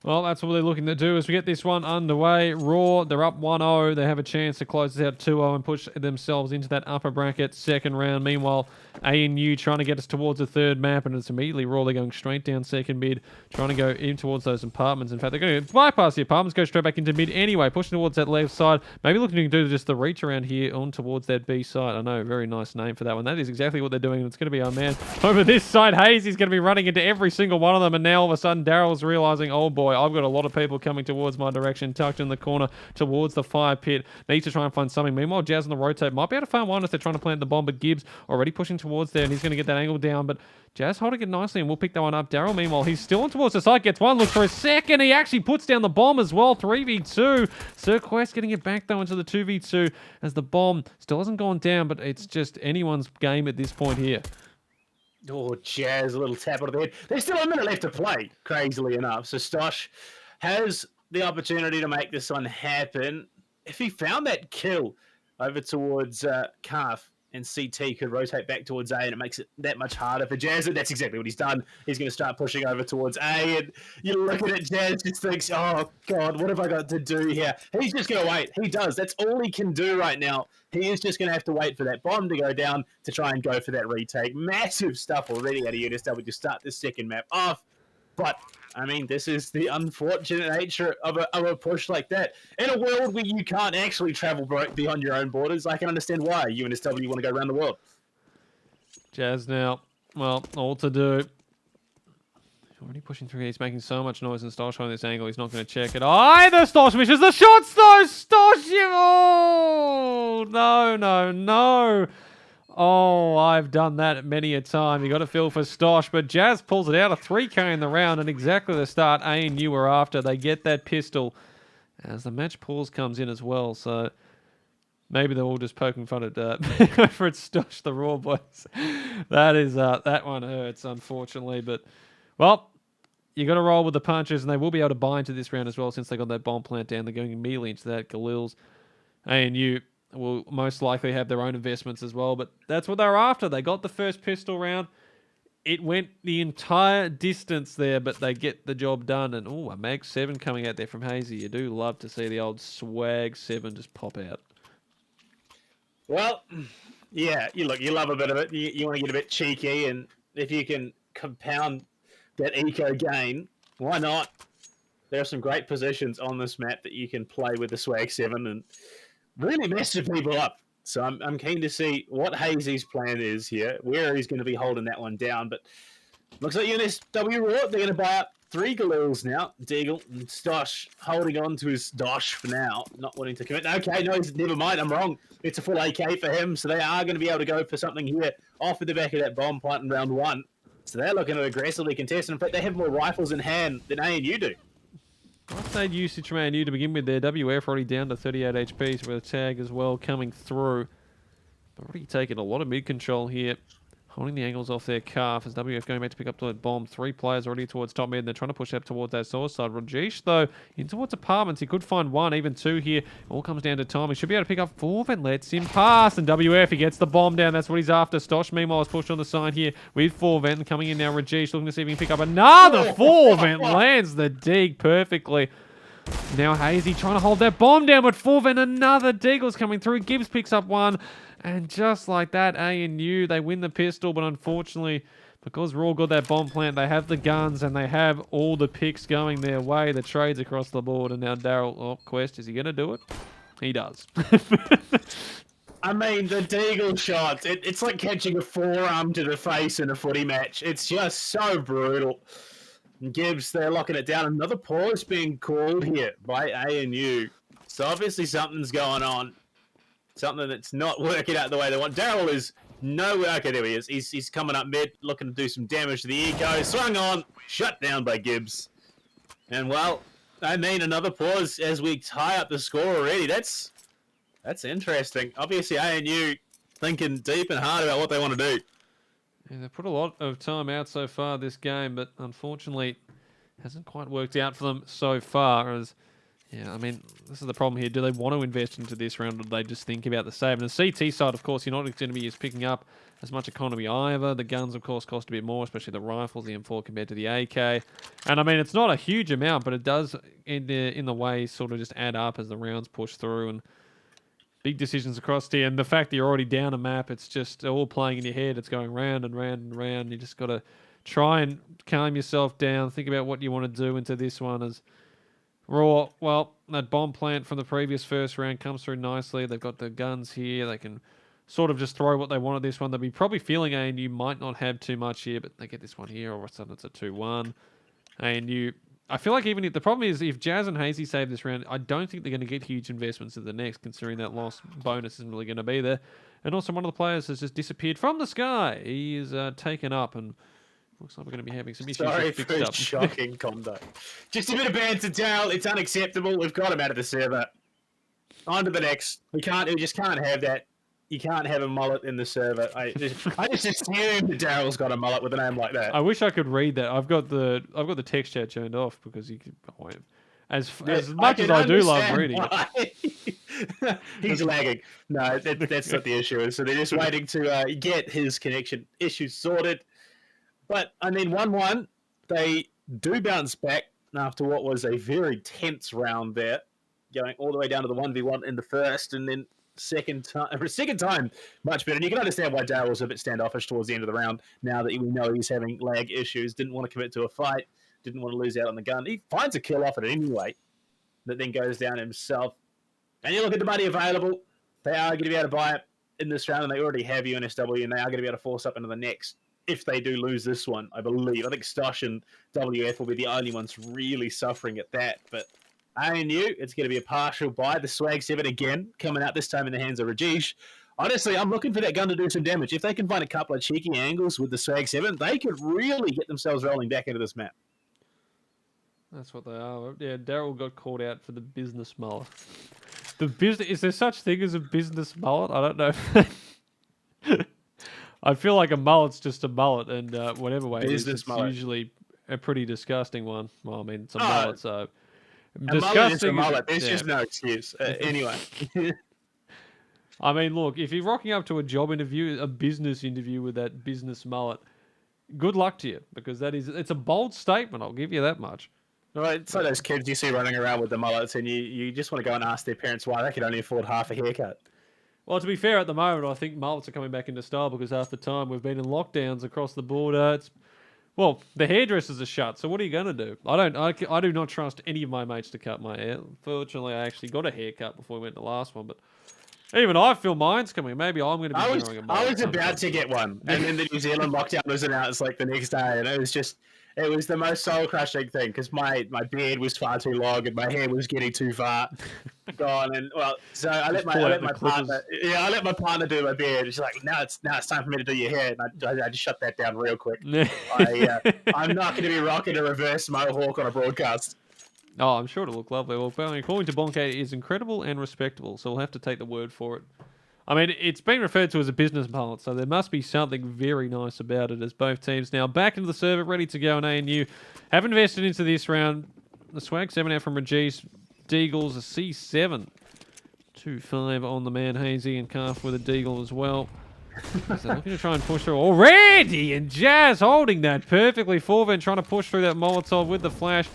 Speaker 1: Well, that's what they're looking to do as we get this one underway. Raw, they're up 1-0. They have a chance to close this out 2-0 and push themselves into that upper bracket second round. Meanwhile, ANU trying to get us towards the third map, and it's immediately Raw. They're going straight down second mid, trying to go in towards those apartments. In fact, they're going to bypass the apartments, go straight back into mid anyway, pushing towards that left side. Maybe looking to do just the reach around here on towards that B side. I know, very nice name for that one. That is exactly what they're doing, and it's going to be our man over this side. Hazy's going to be running into every single one of them, and now all of a sudden, Daryl's realizing, oh boy, I've got a lot of people coming towards my direction, tucked in the corner towards the fire pit. Needs to try and find something. Meanwhile, Jazz on the rotate might be able to find one if they're trying to plant the bomb, but Gibbs already pushing towards there, and he's going to get that angle down, but Jazz holding it nicely, and we'll pick that one up. Daryl, meanwhile, he's still on towards the side, gets one, looks for a second. He actually puts down the bomb as well. 3v2. Sir Quest getting it back, though, into the 2v2 as the bomb still hasn't gone down, but it's just anyone's game at this point here.
Speaker 2: Oh, Jazz, a little tap on the head. There's still a minute left to play, crazily enough. So Stosh has the opportunity to make this one happen. If he found that kill over towards Calf, and CT could rotate back towards A, and it makes it that much harder for Jazz, and that's exactly what he's done. He's going to start pushing over towards A, and you look at it, Jazz just thinks, oh, God, what have I got to do here? He's just going to wait. He does. That's all he can do right now. He is just going to have to wait for that bomb to go down to try and go for that retake. Massive stuff already out of UNSW to start this second map off. But, I mean, this is the unfortunate nature of a push like that. In a world where you can't actually travel beyond your own borders, I can understand why UNSW want to go around the world.
Speaker 3: Jazz now, well, all to do. Already pushing through here. He's making so much noise, and Stosh on this angle. He's not going to check it. Either Stosh misses the shots, though. Stosh, oh, no. Oh, I've done that many a time. You got to feel for Stosh, but Jazz pulls it out, a 3K in the round, and exactly the start ANU were after. They get that pistol as the match pause comes in as well. So maybe they're all just poking fun at for it's Stosh the Raw boys. That is that one hurts, unfortunately, but well. You got to roll with the punches, and they will be able to buy into this round as well since they got that bomb plant down. They're going immediately into that. Galil's ANU will most likely have their own investments as well, but that's what they're after. They got the first pistol round. It went the entire distance there, but they get the job done. And, a Mag 7 coming out there from Hazy. You do love to see the old Swag 7 just pop out.
Speaker 2: Well, yeah, you love a bit of it. You want to get a bit cheeky, and if you can compound that eco gain, why not? There are some great positions on this map that you can play with the Swag 7 and really mess people up. So I'm keen to see what Hazy's plan is here, where he's going to be holding that one down. But looks like UNSW Raw, they're going to buy up 3 Galils now. Deagle and Stosh holding on to his Dosh for now, not wanting to commit. Okay, no, never mind, I'm wrong. It's a full AK for him, so they are going to be able to go for something here off of the back of that bomb plant in round 1. So they're looking to aggressively contest. In fact, they have more rifles in hand than ANU do.
Speaker 3: I'd usage from ANU to begin with there. WF already down to 38 HP, so with a tag as well coming through. But already taking a lot of mid control here. Holding the angles off their calf as WF going back to pick up the bomb. 3 players already towards top mid, and they're trying to push up towards that source side. Rajesh, though, in towards apartments. He could find 1, even 2 here. All comes down to time. He should be able to pick up 4, and lets him pass. And WF, he gets the bomb down. That's what he's after. Stosh, meanwhile, is pushed on the side here with 4 vent coming in now. Rajesh looking to see if he can pick up another 4 vent. Lands the dig perfectly. Now Hazy trying to hold that bomb down with 4 vent. Another Deagle's coming through. Gibbs picks up 1. And just like that, ANU, they win the pistol, but unfortunately, because Raw got that bomb plant, they have the guns and they have all the picks going their way, the trades across the board. And now Daryl, Quest, is he going to do it? He does.
Speaker 2: I mean, the Deagle shots, it's like catching a forearm to the face in a footy match. It's just so brutal. And Gibbs, they're locking it down. Another pause being called here by ANU. So obviously something's going on. Something that's not working out the way they want. Daryl is nowhere. Okay, there he is. He's coming up mid, looking to do some damage to the eco. Swung on, shut down by Gibbs. And well, I mean, another pause as we tie up the score already. That's interesting. Obviously, ANU thinking deep and hard about what they want to do.
Speaker 3: Yeah, they've put a lot of time out so far this game, but unfortunately, it hasn't quite worked out for them so far. As yeah, I mean, this is the problem here. Do they want to invest into this round, or do they just think about the save? And the CT side, of course, you're not going to be picking up as much economy either. The guns, of course, cost a bit more, especially the rifles, the M4 compared to the AK. And, I mean, it's not a huge amount, but it does, in the way, sort of just add up as the rounds push through. And big decisions across here. And the fact that you're already down a map, it's just all playing in your head. It's going round and round and round. You just got to try and calm yourself down. Think about what you want to do into this one as Raw. Well, that bomb plant from the previous first round comes through nicely. They've got the guns here. They can sort of just throw what they want at this one. They'll be probably feeling ANU might not have too much here, but they get this one here. All of a sudden, it's a 2-1. ANU, I feel like even if the problem is if Jazz and Hazy save this round, I don't think they're going to get huge investments in the next, considering that loss bonus isn't really going to be there. And also, one of the players has just disappeared from the sky. He is taken up and looks like we're going to be having some issues.
Speaker 2: Sorry for his shocking conduct. Just a bit of banter, Daryl. It's unacceptable. We've got him out of the server. On to the next. We just can't have that. You can't have a mullet in the server. I just assume that Daryl's got a mullet with a name like that.
Speaker 3: I wish I could read that. I've got the text chat turned off because you can. As much as I do love reading it.
Speaker 2: He's lagging. No, that's not the issue. So they're just waiting to get his connection issues sorted. But I mean, 1-1, they do bounce back after what was a very tense round there, going all the way down to the 1v1 in the first, and then second time much better. And you can understand why Dale was a bit standoffish towards the end of the round. Now that we know he's having lag issues, didn't want to commit to a fight, didn't want to lose out on the gun. He finds a kill off it anyway, that then goes down himself. And you look at the money available; they are going to be able to buy it in this round, and they already have UNSW, and they are going to be able to force up into the next. If they do lose this one, I believe. I think Stosh and WF will be the only ones really suffering at that. But ANU, it's going to be a partial buy. The Swag 7 again, coming out this time in the hands of Rajesh. Honestly, I'm looking for that gun to do some damage. If they can find a couple of cheeky angles with the Swag 7, they could really get themselves rolling back into this map.
Speaker 3: That's what they are. Yeah, Daryl got called out for the business mullet. Is there such thing as a business mullet? I don't know. I feel like a mullet's just a mullet, and whatever way it's usually a pretty disgusting one. Well, I mean, it's a mullet, so
Speaker 2: disgusting. A mullet. There's just no excuse. Anyway.
Speaker 3: I mean, look, if you're rocking up to a job interview, a business interview with that business mullet, good luck to you, because it's a bold statement. I'll give you that much.
Speaker 2: Well, it's like those kids you see running around with the mullets, and you just want to go and ask their parents why they can only afford half a haircut.
Speaker 3: Well, to be fair, at the moment, I think mullets are coming back into style because half the time we've been in lockdowns across the border. The hairdressers are shut, so what are you going to do? I do not trust any of my mates to cut my hair. Fortunately, I actually got a haircut before we went to the last one, but even I feel mine's coming. Maybe I'm going to be wearing a mullet.
Speaker 2: I was about to get one, and then the New Zealand lockdown was announced like the next day, and it was the most soul-crushing thing because my beard was far too long and my hair was getting too far gone. And so I let my partner do my beard. She's like, now it's time for me to do your hair. And I just shut that down real quick. I'm not going to be rocking a reverse mohawk on a broadcast.
Speaker 3: Oh, I'm sure it'll look lovely. Well, according to Bonk, it is incredible and respectable, so we'll have to take the word for it. I mean, it's been referred to as a business mullet, so there must be something very nice about it, as both teams now back into the server, ready to go, and ANU have invested into this round. The Swag 7 out from Rajesh. Deagle's a C7. 2-5 on the man, Hazy, and Calf with a Deagle as well. So they're looking to try and push through already, and Jazz holding that perfectly. Forven trying to push through that Molotov with the flash.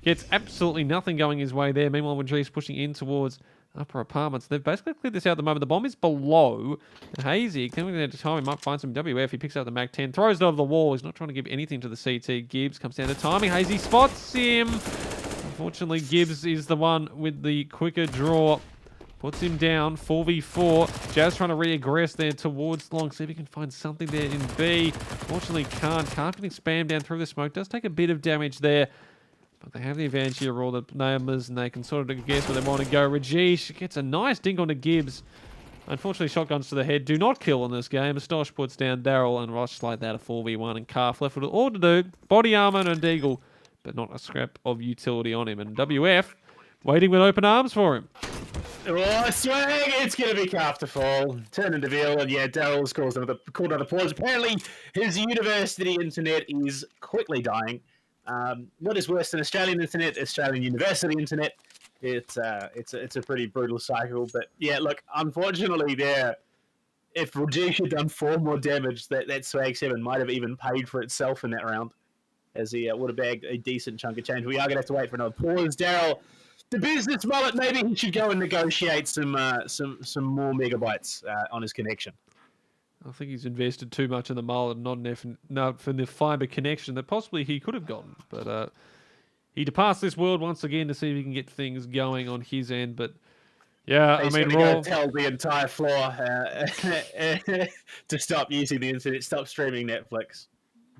Speaker 3: Gets absolutely nothing going his way there. Meanwhile, Rajesh pushing in towards upper apartments. They've basically cleared this out at the moment. The bomb is below. Hazy, coming there to time, he might find some WF. He picks out the Mac 10, throws it over the wall. He's not trying to give anything to the CT. Gibbs comes down to timing. Hazy spots him. Unfortunately, Gibbs is the one with the quicker draw. Puts him down. 4v4. Jazz trying to re-aggress there towards long. See if he can find something there in B. Fortunately, can't. Can't getting spammed down through the smoke. Does take a bit of damage there. But they have the advantage here of all the numbers, and they can sort of guess where they want to go. Rajesh gets a nice dink onto Gibbs. Unfortunately, shotguns to the head do not kill in this game. Stosh puts down Daryl, and Ross like that a 4v1, and Calf left with all to do. Body armor and a Deagle, but not a scrap of utility on him. And WF waiting with open arms for him.
Speaker 2: Oh, Swag! It's going to be Calf to fall. Turn into Veal, and yeah, Daryl's called another pause. Apparently, his university internet is quickly dying. What is worse than Australian internet? Australian university internet. It's a pretty brutal cycle. But yeah, look, unfortunately, if Rajesh had done 4 more damage, that Swag 7 might have even paid for itself in that round, as he would have bagged a decent chunk of change. We are going to have to wait for another pause. Daryl, the business mullet, maybe he should go and negotiate some more megabytes on his connection.
Speaker 3: I think he's invested too much in the mullet and not for the fibre connection that possibly he could have gotten. But he departs this world once again to see if he can get things going on his end. But yeah,
Speaker 2: he's going to tell the entire floor to stop using the internet, stop streaming Netflix.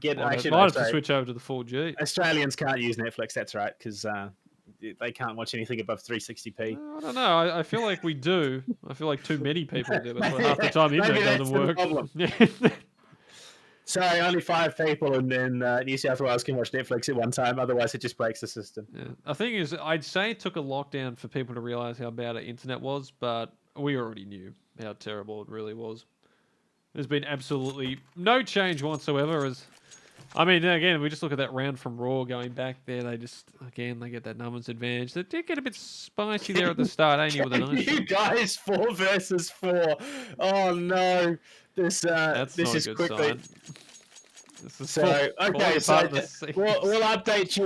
Speaker 3: Might have to switch over to the 4G.
Speaker 2: Australians can't use Netflix, that's right, because they can't watch anything above 360p.
Speaker 3: I don't know. I feel like we do. I feel like too many people do. That's why half the time the internet doesn't work.
Speaker 2: So only 5 people in New South Wales can watch Netflix at one time. Otherwise, it just breaks the system.
Speaker 3: Yeah. The thing is, I'd say it took a lockdown for people to realise how bad our internet was, but we already knew how terrible it really was. There's been absolutely no change whatsoever as I mean, again, we just look at that round from Raw going back there. They get that numbers advantage. They did get a bit spicy there at the start, ain't you? With a nice
Speaker 2: you guys 4 versus 4. Oh no, this
Speaker 3: That's
Speaker 2: this
Speaker 3: not a
Speaker 2: is
Speaker 3: good
Speaker 2: quickly.
Speaker 3: sign. This is
Speaker 2: So okay, so we'll update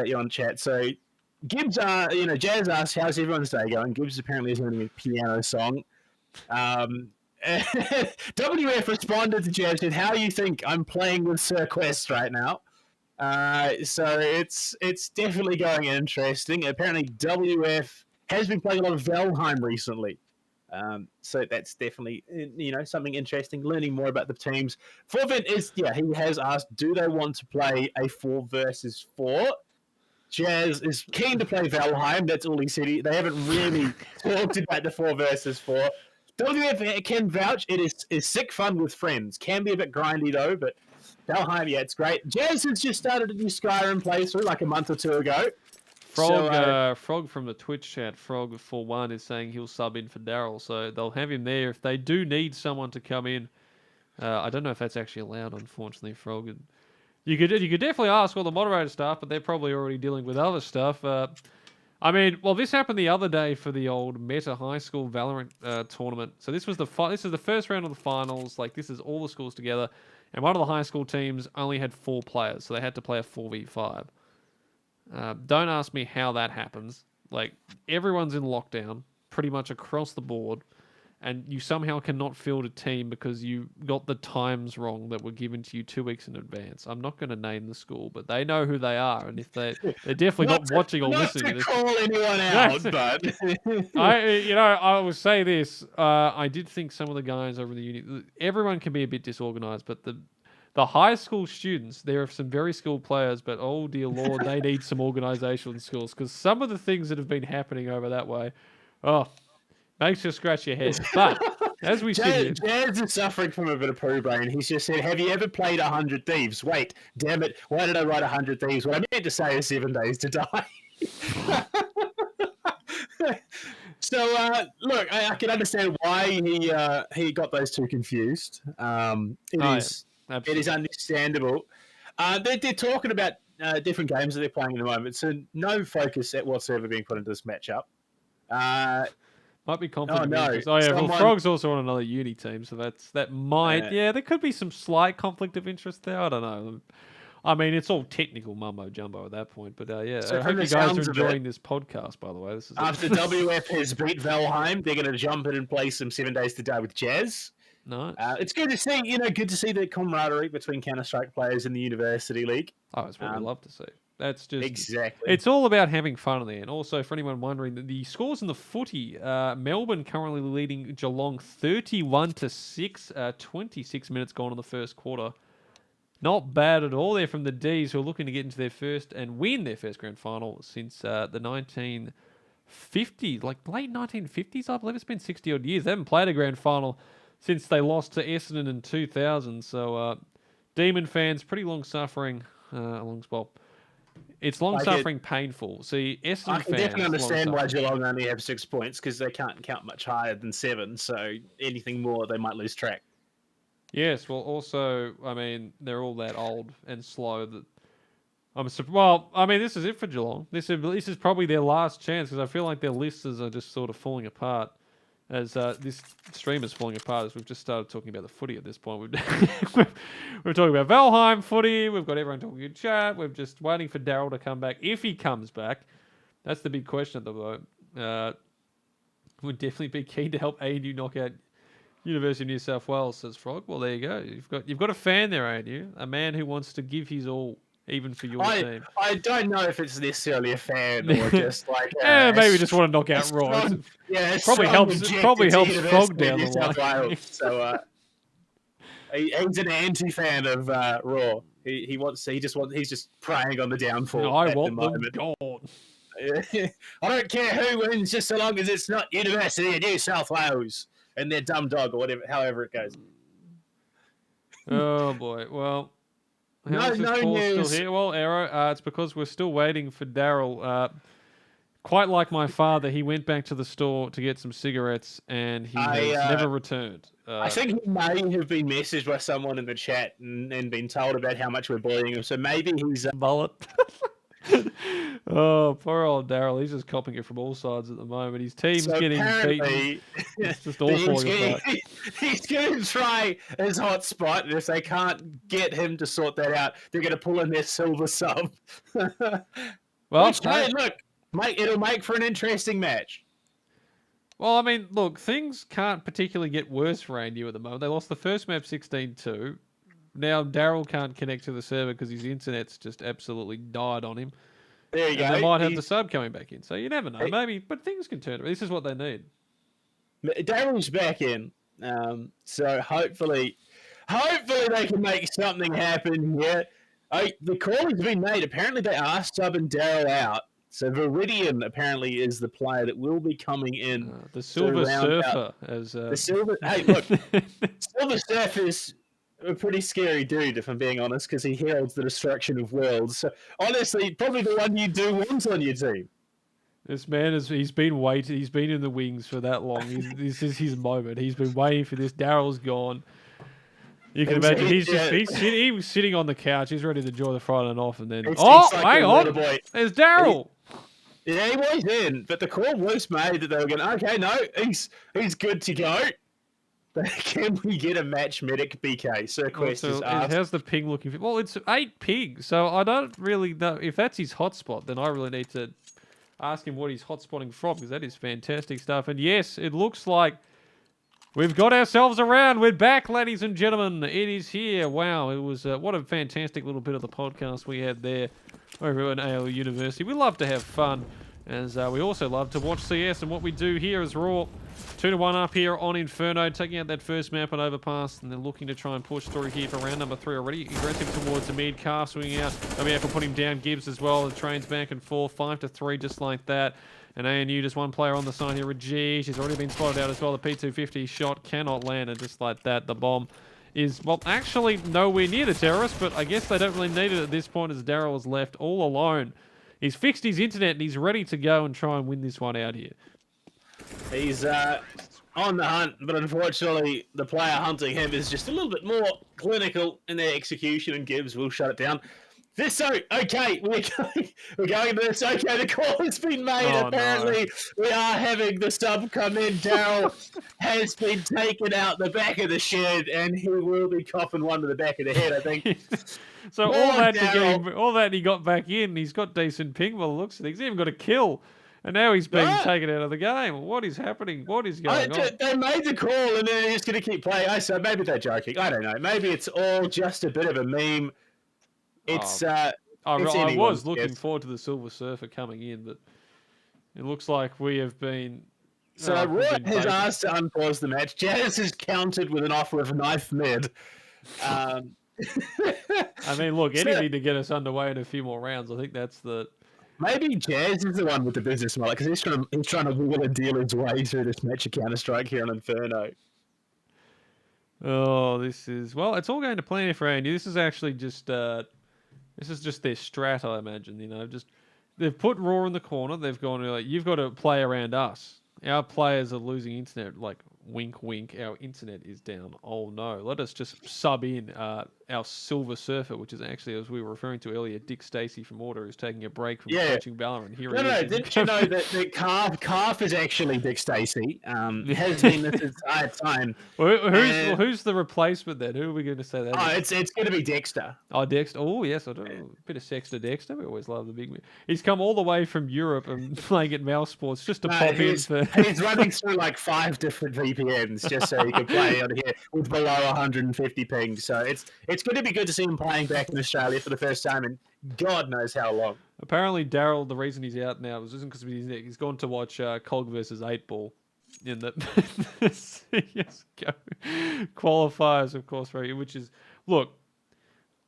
Speaker 2: you on chat. So Gibbs, Jazz asked, "How's everyone's day going?" Gibbs apparently is learning a piano song. WF responded to Jazz and how you think I'm playing with Sir Quest right now. So it's definitely going interesting. Apparently WF has been playing a lot of Valheim recently. So that's definitely something interesting. Learning more about the teams. Forvent is he has asked, do they want to play a 4 versus 4? Jazz is keen to play Valheim. That's all he said. They haven't really talked about the 4 versus 4. WF can vouch it is sick fun with friends. Can be a bit grindy though, but Valheim, it's great. Jazz has just started a new Skyrim playthrough like a month or 2 ago.
Speaker 3: Frog from the Twitch chat, Frog for one, is saying he'll sub in for Daryl, so they'll have him there if they do need someone to come in. I don't know if that's actually allowed, unfortunately, Frog. You could definitely ask all the moderator staff, but they're probably already dealing with other stuff. This happened the other day for the old Meta High School Valorant tournament. So this is the first round of the finals. Like, this is all the schools together, and one of the high school teams only had 4 players, so they had to play a 4v5. Don't ask me how that happens. Like, everyone's in lockdown pretty much across the board, and you somehow cannot field a team because you got the times wrong that were given to you 2 weeks in advance. I'm not going to name the school, but they know who they are, and if they're definitely not watching or listening to this.
Speaker 2: Not to call anyone out, but
Speaker 3: I will say this. I did think some of the guys over in the uni, everyone can be a bit disorganized, but the high school students, there are some very skilled players, but oh dear Lord, they need some organizational skills, because some of the things that have been happening over that way, makes you scratch your head. But as we see,
Speaker 2: Jazz is suffering from a bit of poo brain. He's just said, "Have you ever played 100 Thieves?" Wait, damn it! Why did I write 100 Thieves? What I meant to say is 7 Days to Die. So look, I can understand why he got those two confused. It is understandable. They're talking about different games that they're playing at the moment, so no focus at whatsoever being put into this matchup.
Speaker 3: Might be conflict of
Speaker 2: no.
Speaker 3: interest. Oh yeah, well, Frog's also on another uni team, so that might there could be some slight conflict of interest there. I don't know. I mean, it's all technical mumbo jumbo at that point, but yeah.
Speaker 2: So
Speaker 3: I hope you guys are enjoying this podcast. By the way, this is
Speaker 2: after WF has beat Valheim, they're going to jump in and play some 7 Days to Die with Jazz.
Speaker 3: Nice.
Speaker 2: It's good to see, good to see the camaraderie between Counter-Strike players in the University League.
Speaker 3: Oh, it's what we love to see. That's just
Speaker 2: exactly.
Speaker 3: It's all about having fun in there. And also, for anyone wondering, the scores in the footy: Melbourne currently leading Geelong 31-6. 26 minutes gone in the first quarter. Not bad at all there from the D's, who are looking to get into their first and win their first grand final since the 1950s, like late 1950s. I believe it's been 60 odd years. They haven't played a grand final since they lost to Essendon in 2000. So, Demon fans, pretty long suffering. It's long-suffering, painful. See, Essendon
Speaker 2: I can
Speaker 3: fans,
Speaker 2: definitely understand why Geelong only have 6 points, because they can't count much higher than 7. So anything more, they might lose track.
Speaker 3: Yes, well, also, I mean, they're all that old and slow that this is it for Geelong. This is probably their last chance, because I feel like their listers are just sort of falling apart. As this stream is falling apart, as we've just started talking about the footy at this point. We're talking about Valheim footy. We've got everyone talking in chat. We're just waiting for Daryl to come back. If he comes back, that's the big question at the moment. Would definitely be keen to help ANU knock out University of New South Wales, says Frog. Well, there you go. You've got a fan there, ANU. A man who wants to give his all, even for your team.
Speaker 2: I don't know if it's necessarily a fan or just like
Speaker 3: maybe just want to knock out Raw.
Speaker 2: Yeah,
Speaker 3: probably helps Frog down the line.
Speaker 2: So he's an anti-fan of Raw. He's just preying on the downfall.
Speaker 3: I want them gone.
Speaker 2: I don't care who wins, just so long as it's not University of New South Wales and their dumb dog or whatever, however it goes.
Speaker 3: Oh boy, well.
Speaker 2: No news.
Speaker 3: Still here? Well, Arrow, it's because we're still waiting for Daryl. quite like my father, he went back to the store to get some cigarettes, and he has never returned.
Speaker 2: I think he may have been messaged by someone in the chat and been told about how much we're bullying him. So maybe he's
Speaker 3: mullet. Oh, poor old Daryl. He's just copping it from all sides at the moment. His team's getting beaten. It's just all falling apart.
Speaker 2: He's going to try his hotspot, and if they can't get him to sort that out, they're going to pull in their silver sub.
Speaker 3: Well,
Speaker 2: which, hey, look, it'll make for an interesting match.
Speaker 3: Well, I mean, look, things can't particularly get worse for ANU at the moment. They lost the first map 16-2. Now Daryl can't connect to the server because his internet's just absolutely died on him.
Speaker 2: There you go.
Speaker 3: They might have the sub coming back in, so you never know. Maybe, but things can turn. This is what they need.
Speaker 2: Daryl's back in, so hopefully they can make something happen here. The call has been made. Apparently, they are subbing Daryl out. So Viridian apparently is the player that will be coming in.
Speaker 3: The Silver Surfer, as
Speaker 2: the Silver. Hey, look, Silver Surfer is a pretty scary dude, if I'm being honest, because he heralds the destruction of worlds. So honestly, probably the one you do want on your team.
Speaker 3: This man he's been waiting. He's been in the wings for that long. This is his moment. He's been waiting for this. Daryl's gone. You can imagine he was sitting on the couch. He's ready to enjoy the Friday night off, and then hang on, there's Daryl.
Speaker 2: Yeah, he was in, but the call was made that they were going, okay, no, he's good to go. Can we get a match medic, BK? Sir Quest is asked.
Speaker 3: How's the ping looking? Well, it's 8 ping, so I don't really know. If that's his hotspot, then I really need to ask him what he's hotspotting from, because that is fantastic stuff. And yes, it looks like we've got ourselves around. We're back, ladies and gentlemen. It is here. Wow, it was what a fantastic little bit of the podcast we had there over at AEL University. We love to have fun, as we also love to watch CS, and what we do here is Raw. 2-1 up here on Inferno, taking out that first map on Overpass, and they're looking to try and push through here for round number 3 already. Aggressive towards the mid, Car swinging out. OBF will put him down, Gibbs as well. The trains back and forth, 5-3 just like that. And ANU, just one player on the side here, Rajesh. He's already been spotted out as well. The P250 shot cannot land, and just like that, the bomb is, well, actually nowhere near the terrorist, but I guess they don't really need it at this point as Daryl is left all alone. He's fixed his internet, and he's ready to go and try and win this one out here.
Speaker 2: He's on the hunt, but unfortunately, the player hunting him is just a little bit more clinical in their execution, and Gibbs will shut it down. Okay, we're going to this. Okay, the call has been made. Apparently, we are having the sub come in. Daryl has been taken out the back of the shed, and he will be coughing one to the back of the head, I think.
Speaker 3: So all that he got back in, he's got decent ping by the looks of things. He's even got a kill. And now he's being taken out of the game. What is happening? What is going on?
Speaker 2: They made the call, and they're just going to keep playing. So maybe they're joking. I don't know. Maybe it's all just a bit of a meme. It's
Speaker 3: I was looking forward to the Silver Surfer coming in, but it looks like we have been.
Speaker 2: So Roy has asked to unpause the match. Jazz has countered with an offer of knife mid.
Speaker 3: I mean, look, anything to get us underway in a few more rounds. I think that's the.
Speaker 2: Maybe Jazz is the one with the business model, because he's trying to wheel and deal his way through this match of Counter-Strike here on Inferno.
Speaker 3: Oh, this is... Well, it's all going to plan for ANU. This is actually just... this is just their strat, I imagine, you know. Just they've put Raw in the corner. They've gone, like, you've got to play around us. Our players are losing internet. Like, wink, wink, our internet is down. Oh, no. Let us just sub in our Silver Surfer, which is actually, as we were referring to earlier, Dick Stacey from Order, who's taking a break from coaching Valorant. Here he is.
Speaker 2: Didn't you know that Calf is actually Dick Stacey? Has been this entire time.
Speaker 3: Who's the replacement then? Who are we going to say that is?
Speaker 2: It's going to be Dexter.
Speaker 3: Oh, Dexter. Oh, yes, I do. A bit of Sexter Dexter. We always love the big man. He's come all the way from Europe and playing at Mouse Sports just to pop in.
Speaker 2: He's running through like 5 different VPNs just so he can play on here with below 150 ping. So it's going to be good to see him playing back in Australia for the first time in God knows how long.
Speaker 3: Apparently, Daryl, the reason he's out now isn't because of his neck. He's gone to watch Cog versus 8-Ball in the CSGO qualifiers, of course, which is, look,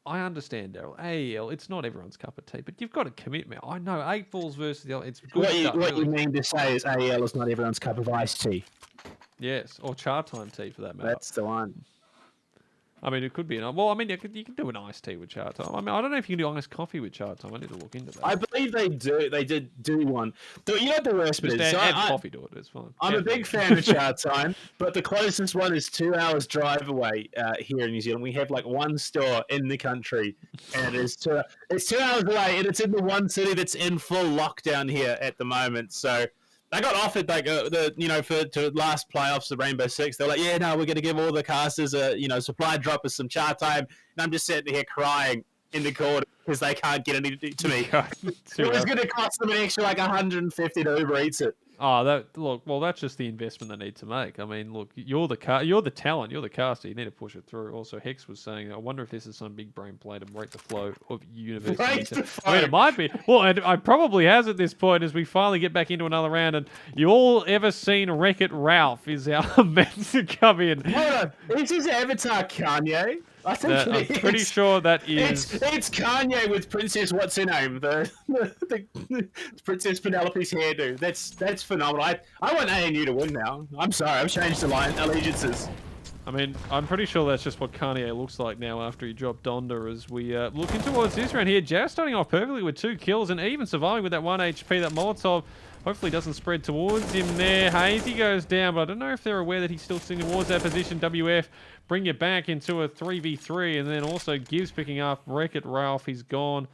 Speaker 3: I understand, Daryl. AEL, it's not everyone's cup of tea, but you've got to commit, man. I know 8-Balls versus the other. It's good
Speaker 2: what you mean to say is AEL is not everyone's cup of iced tea.
Speaker 3: Yes, or Chatime tea for that matter.
Speaker 2: That's the one.
Speaker 3: I mean, it could be well. I mean, you can do an iced tea with Chatime. I mean, I don't know if you can do iced coffee with Chatime. I need to look into that.
Speaker 2: I believe they do. They did do one. You know what the worst bit
Speaker 3: Just
Speaker 2: is?
Speaker 3: add coffee to it. It's fine.
Speaker 2: I'm a big fan of Chatime, but the closest one is 2 hours drive away here in New Zealand. We have like one store in the country, and it's 2 hours away, and it's in the one city that's in full lockdown here at the moment. So I got offered like to last playoffs, the Rainbow Six. They're like, yeah, no, we're going to give all the casters a supply drop of some Chatime, and I'm just sitting here crying in the corner because they can't get any to me. It was going to cost them an extra like 150 to Uber Eats it.
Speaker 3: Oh, that's just the investment they need to make. I mean, look, you're the talent, you're the caster. You need to push it through. Also, Hex was saying, I wonder if this is some big brain play to break the flow of university. I mean, it might be. Well, and I probably has at this point as we finally get back into another round. And you all ever seen Wreck-It Ralph is our man to come in.
Speaker 2: Hold on, is his avatar Kanye? I think
Speaker 3: I'm pretty sure that is.
Speaker 2: It's Kanye with Princess what's her name, the Princess Penelope's hairdo. That's phenomenal. I want ANU to win now. I'm sorry, I've changed the allegiances.
Speaker 3: I mean, I'm pretty sure that's just what Kanye looks like now after he dropped Donda. As we look in towards this round here, Jazz starting off perfectly with 2 kills and even surviving with that 1 HP. That Molotov hopefully doesn't spread towards him there. Hazy goes down, but I don't know if they're aware that he's still sitting towards that position. WF bring you back into a 3v3, and then also Gibbs picking up Wreck-It Ralph. He's gone.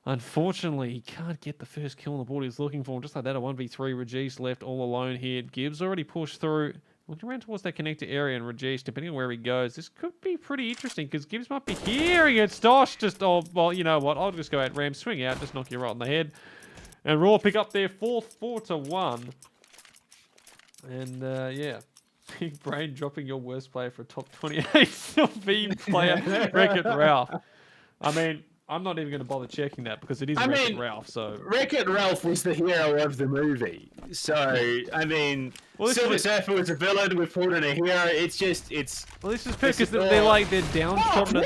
Speaker 3: Unfortunately, he can't get the first kill on the board he's looking for. Just like that, a 1v3. Regis left all alone here. Gibbs already pushed through. Looking around towards that connector area, and Regis, depending on where he goes, this could be pretty interesting because Gibbs might be here. He gets doshed. Well, you know what? I'll just go out, Ram, swing out, just knock you right on the head. And Raw pick up their 4-1. And, yeah. Big Brain dropping your worst player for a top 28 LV player, Wreck-It Ralph. I mean, I'm not even going to bother checking that because it is Wreck-It Ralph. So
Speaker 2: Wreck-It Ralph was the hero of the movie. So, I mean, Silver Surfer was a villain. We've pulled in a hero. It's just,
Speaker 3: Well, this is because they're downtrodden.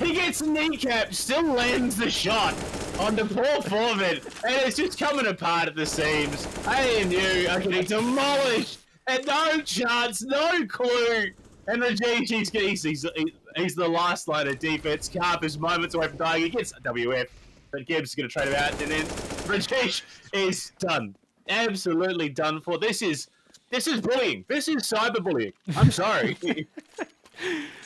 Speaker 2: He gets kneecapped, still lands the shot on the poor forward, and it's just coming apart at the seams. ANU are getting demolished, and no chance, no clue. And Regis, he's the last line of defense. Carp is moments away from dying. He gets a WF, but Gibbs is going to trade him out, and then Regis is done. Absolutely done for. This is bullying. This is cyberbullying. I'm sorry.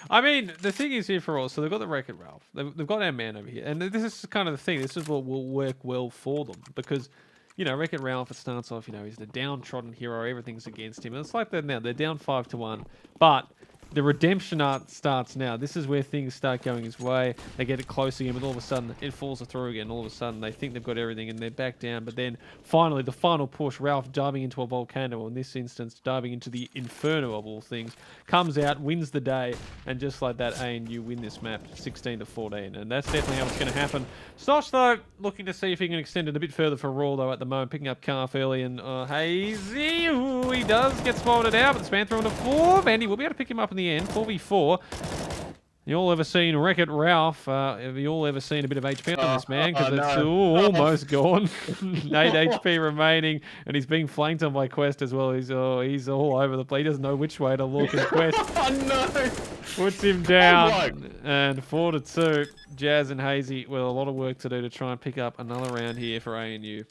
Speaker 3: I mean, the thing is here for all, so they've got the Wreck-It Ralph. They've got our man over here. And this is kind of the thing. This is what will work well for them. Because, Wreck-It Ralph, it starts off, he's the downtrodden hero. Everything's against him. And it's like that now. They're down 5-1. But the redemption art starts now. This is where things start going his way. They get it close again, but all of a sudden it falls through again. All of a sudden they think they've got everything and they're back down. But then finally the final push, Ralph diving into a volcano, or in this instance diving into the inferno of all things, comes out, wins the day, and just like that, ANU win this map 16-14. And that's definitely how it's going to happen. Stosh though, looking to see if he can extend it a bit further for Raw though at the moment, picking up Calf early, and Hazy, he does get spotted out, but the Spanther on the 4, and he will be able to pick him up in the end, 4v4. You all ever seen Wreck-It Ralph? Have you all ever seen a bit of HP on this man? Because it's almost gone. 8 HP remaining, and he's being flanked on by Quest as well. He's all over the place. He doesn't know which way to look. And Quest puts him down. And 4-2. Jazz and Hazy with a lot of work to do to try and pick up another round here for ANU.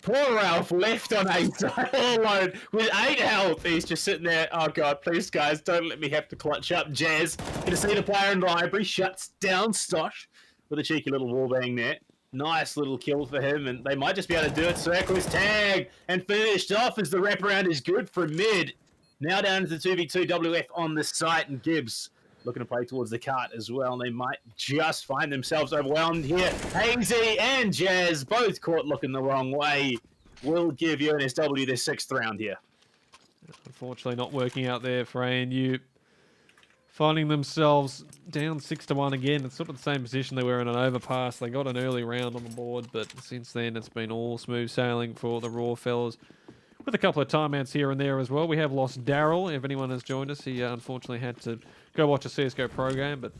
Speaker 2: Poor Ralph left on 8 all alone with 8 health. He's just sitting there. Oh god, please guys, don't let me have to clutch up. Jazz, gonna see the player in library, shuts down Stosh with a cheeky little wallbang there. Nice little kill for him, and they might just be able to do it. Circle is tagged and finished off as the wraparound is good for mid. Now down to the 2v2 WF on the site, and Gibbs looking to play towards the cart as well. They might just find themselves overwhelmed here. Hazy and Jazz both caught looking the wrong way. Will give UNSW their 6th round here.
Speaker 3: Unfortunately not working out there for ANU. Finding themselves down 6-1 again. It's sort of the same position they were in an overpass. They got an early round on the board, but since then it's been all smooth sailing for the Raw fellas. With a couple of timeouts here and there as well. We have lost Daryl. If anyone has joined us, he unfortunately had to go watch a CSGO program, but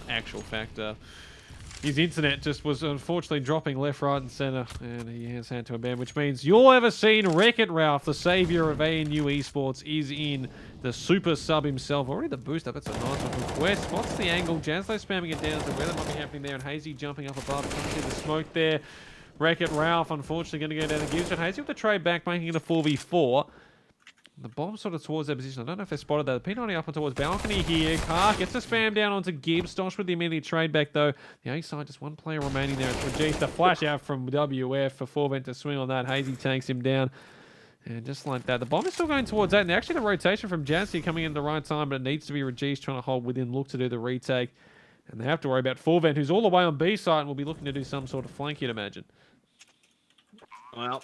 Speaker 3: actual fact, his internet just was unfortunately dropping left, right, and center, and he has had to abandon, which means you'll ever seen Wreck-It Ralph, the savior of ANU Esports, is in the super sub himself. Already the boost up. That's a nice one from Quest. Spots the angle. Janslow spamming it down to where that might be happening there, and Hazy jumping up above. Can't see the smoke there. Wreck-It Ralph, unfortunately, going to go down and gives it. Hazy with the trade back, making it a 4v4. The bomb sort of towards that position. I don't know if they spotted that. The P90 up and towards balcony here. Carr gets a spam down onto Gibbs. Stosh with the immediate trade back though. The A side, just one player remaining there. It's Rajesh. The flash out from WF for Forvent to swing on that. Hazy tanks him down. And just like that, the bomb is still going towards that. And actually the rotation from Jancy coming in at the right time, but it needs to be Rajesh trying to hold within, look to do the retake. And they have to worry about Forvent, who's all the way on B side and will be looking to do some sort of flank, you'd imagine.
Speaker 2: Well,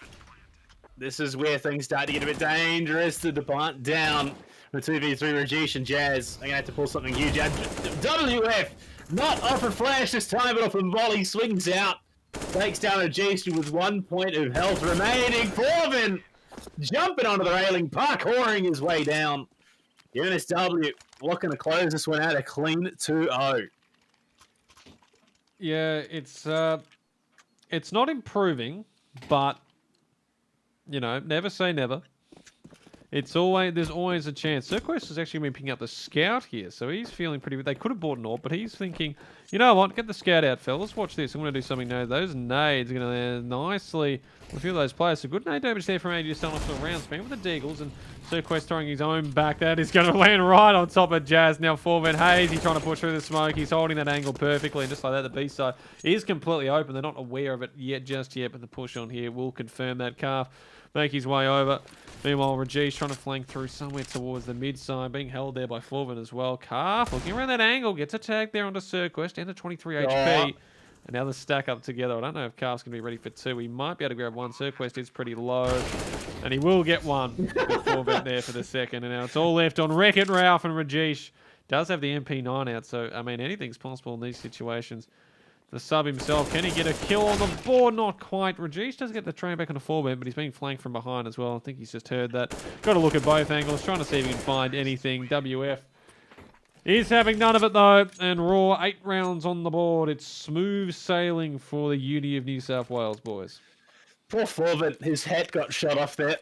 Speaker 2: this is where things start to get a bit dangerous. The plant down for 2v3 Rajesh and Jazz. They're going to have to pull something huge out. WF, not off a flash this time, but off a volley, swings out. Takes down Rajesh with 1 point of health remaining. Forvin jumping onto the railing, parkouring his way down. UNSW looking to close this one out a clean 2-0.
Speaker 3: Yeah, it's not improving, but you know, never say never. There's always a chance. Sirquest has actually been picking up the scout here, so he's feeling pretty good. They could have bought an AWP, but he's thinking, you know what, get the scout out, fellas. Watch this. I'm going to do something now. Those nades are going to land nicely with a few of those players. So good nade damage there from AD to start off the round. Spam with the Deagles, and Sirquest throwing his own back. That is going to land right on top of Jazz. Now Forvent Hayes, he's trying to push through the smoke. He's holding that angle perfectly, and just like that, the B side is completely open. They're not aware of it just yet, but the push on here will confirm that. Calf make his way over. Meanwhile, Rajesh trying to flank through somewhere towards the mid side, being held there by Forvin as well. Calf looking around that angle, gets a tag there onto Sirquest, down to 23 HP. And now the stack up together. I don't know if Calf's going to be ready for two. He might be able to grab one. Sirquest is pretty low. And he will get one with Forvin there for the second. And now it's all left on Wreck-It Ralph, and Rajesh does have the MP9 out. So, I mean, anything's possible in these situations. The sub himself, can he get a kill on the board? Not quite. Rajesh does get the train back on the forward, but he's being flanked from behind as well. I think he's just heard that. Got to look at both angles, trying to see if he can find anything. WF is having none of it though, and Raw 8 rounds on the board. It's smooth sailing for the Uni of New South Wales, boys.
Speaker 2: Poor Forvin, his hat got shot off there.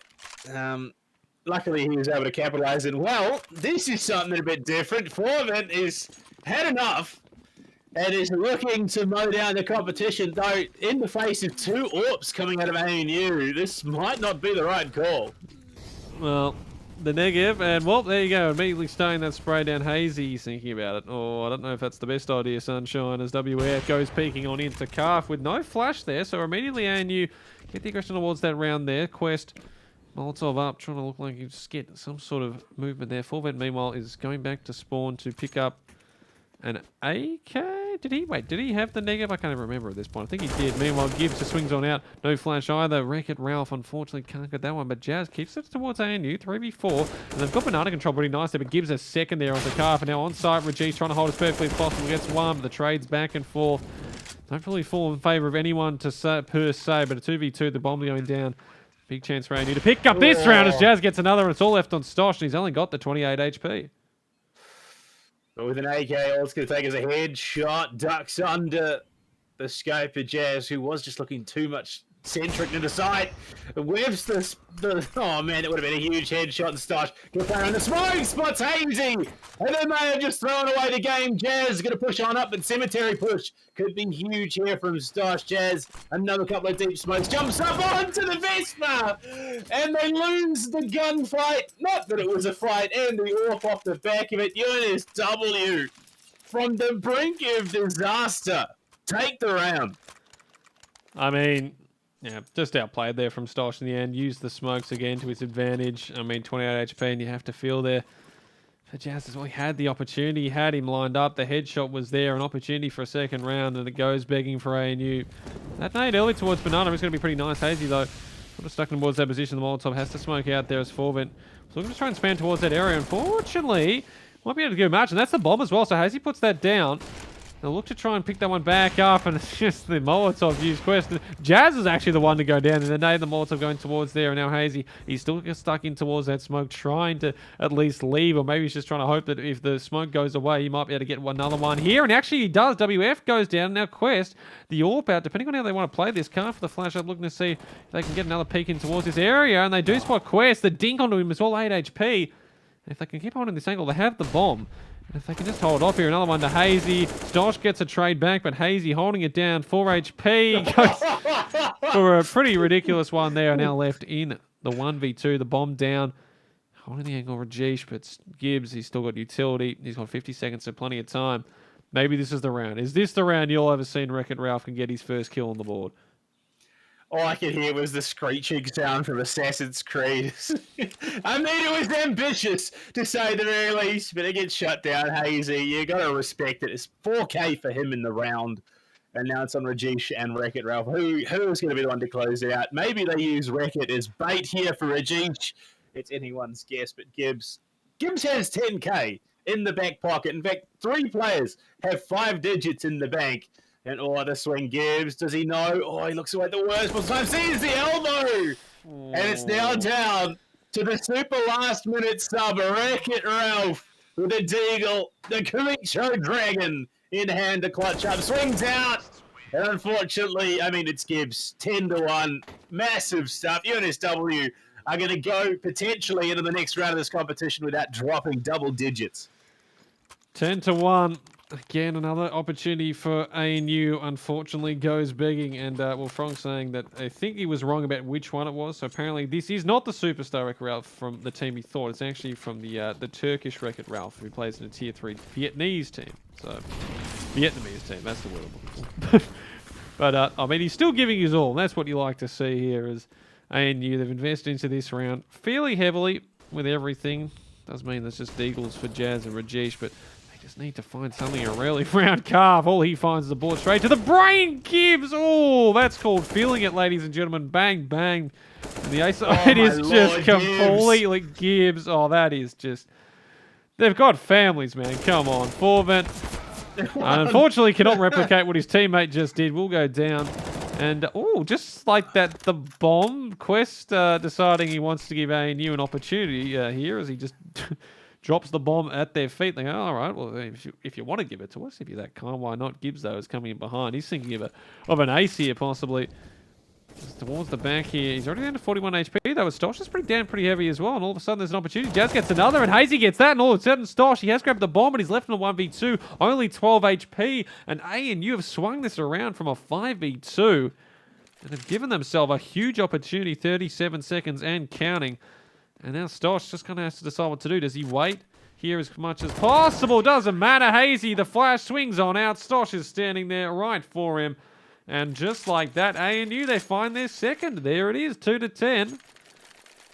Speaker 2: Luckily, he was able to capitalise it. Well, this is something a bit different. Forvin is had enough and is looking to mow down the competition, though in the face of 2 AWPs coming out of ANU. This might not be the right call.
Speaker 3: Well, the negative, and well, there you go. Immediately starting that spray down. Hazy thinking about it. Oh, I don't know if that's the best idea, Sunshine, as WF goes peeking on into Calf with no flash there. So immediately ANU get the aggression towards that round there. Quest, Molotov up, trying to look like you just get some sort of movement there. Forvent, meanwhile, is going back to spawn to pick up an AK? Did he have the negative? I can't even remember at this point. I think he did. Meanwhile, Gibbs just swings on out. No flash either. Wreck-It Ralph, unfortunately, can't get that one. But Jazz keeps it towards ANU. 3v4. And they've got banana control pretty nice there. But Gibbs a second there on the Calf. And now on site, Rajesh trying to hold as perfectly as possible. Gets one. But the trade's back and forth. Don't really fall in favour of anyone to say, per se. But a 2v2, the bomb going down. Big chance for ANU to pick up this round as Jazz gets another. And it's all left on Stosh. And he's only got the 28 HP.
Speaker 2: But with an AK, all it's going to take is a headshot. Ducks under the scope of Jazz, who was just looking too much centric to the side. Whiffs oh man, it would have been a huge headshot and Stosh. Good player on the smoke, spots Hazy. And they may have just thrown away the game. Jazz going to push on up, but Cemetery push could be huge here from Stosh. Jazz, another couple of deep smokes, jumps up onto the Vespa. And they lose the gunfight. Not that it was a fight, and the AWP off the back of it. UNSW from the brink of disaster. Take the round.
Speaker 3: I mean, yeah, just outplayed there from Stosh in the end. Used the smokes again to his advantage. I mean, 28 HP, and you have to feel there. For Jazz as well, he had the opportunity. He had him lined up. The headshot was there. An opportunity for a second round, and it goes begging for ANU. That nade early towards Banana is going to be pretty nice. Hazy, though, sort of stuck towards that position. The Molotov has to smoke out there as Forvent. So we're going to try and span towards that area. Unfortunately, might be able to give a match, and that's the bomb as well. So Hazy puts that down. They'll look to try and pick that one back up, and it's just the Molotov use Quest. Jazz is actually the one to go down, and then the Molotov going towards there, and now Hazy, he's still stuck in towards that smoke, trying to at least leave, or maybe he's just trying to hope that if the smoke goes away, he might be able to get another one here, and actually he does. WF goes down, now Quest, the AWP out, depending on how they want to play this, can't for the flash up, looking to see if they can get another peek in towards this area, and they do spot Quest, the dink onto him as well, 8 HP. If they can keep holding this angle, they have the bomb. And if they can just hold off here, another one to Hazy. Stosh gets a trade back, but Hazy holding it down. 4 HP. Goes for a pretty ridiculous one there. Now left in the 1v2. The bomb down. Holding the angle, Rajesh, but Gibbs, he's still got utility. He's got 50 seconds, so plenty of time. Maybe this is the round. Is this the round you'll ever seen Wreck-It Ralph can get his first kill on the board?
Speaker 2: All I could hear was the screeching sound from Assassin's Creed. I mean, it was ambitious, to say the very least, but it gets shut down. Hazy, you got to respect it. It's 4K for him in the round, and now it's on Rajesh and Wreck-It Ralph. Who is going to be the one to close it out? Maybe they use Wreck-It as bait here for Rajesh. It's anyone's guess, but Gibbs has 10K in the back pocket. In fact, 3 players have 5 digits in the bank. And the swing Gibbs. Does he know? Oh, he looks like the worst possible time. Sees the elbow. And it's now down to the super last minute sub. Wreck-It Ralph with a deagle. The Kamicho Dragon in hand to clutch up. Swings out. And unfortunately, I mean, it's Gibbs. 10-1. Massive stuff. UNSW are going to go potentially into the next round of this competition without dropping double digits.
Speaker 3: 10-1. Again, another opportunity for ANU, unfortunately, goes begging. And, Frank saying that I think he was wrong about which one it was. So apparently this is not the superstar Wreck-It Ralph from the team he thought. It's actually from the Turkish Wreck-It Ralph, who plays in a Tier 3 Vietnamese team. So, Vietnamese team, that's the word I'm looking for. But, I mean, he's still giving his all. And that's what you like to see here is ANU. They've invested into this round fairly heavily with everything. Does mean there's just deagles for Jazz and Rajesh, but just need to find something, a really round calf. All he finds is the bullet straight to the brain. Gibbs. Oh, that's called feeling it, ladies and gentlemen. Bang, bang. And the ace. Oh, it is just completely Gibbs. Oh, that is just. They've got families, man. Come on. Forvent. Unfortunately, cannot replicate what his teammate just did. Will go down. And, just like that, the bomb Quest deciding he wants to give ANU an opportunity here as he just drops the bomb at their feet. They go, all right, well, if you want to give it to us, if you're that kind, why not? Gibbs, though, is coming in behind. He's thinking of an ace here, possibly. Just towards the back here. He's already down to 41 HP, though. Stosh is pretty heavy as well. And all of a sudden, there's an opportunity. Jazz gets another, and Hazy gets that. And all of a sudden, Stosh, he has grabbed the bomb, but he's left in a 1v2. Only 12 HP. And ANU have swung this around from a 5v2. And have given themselves a huge opportunity. 37 seconds and counting. And now Stosh just kind of has to decide what to do. Does he wait here as much as possible? Doesn't matter. Hazy, the flash swings on out. Stosh is standing there right for him. And just like that, ANU, they find their second. There it is, 2-10.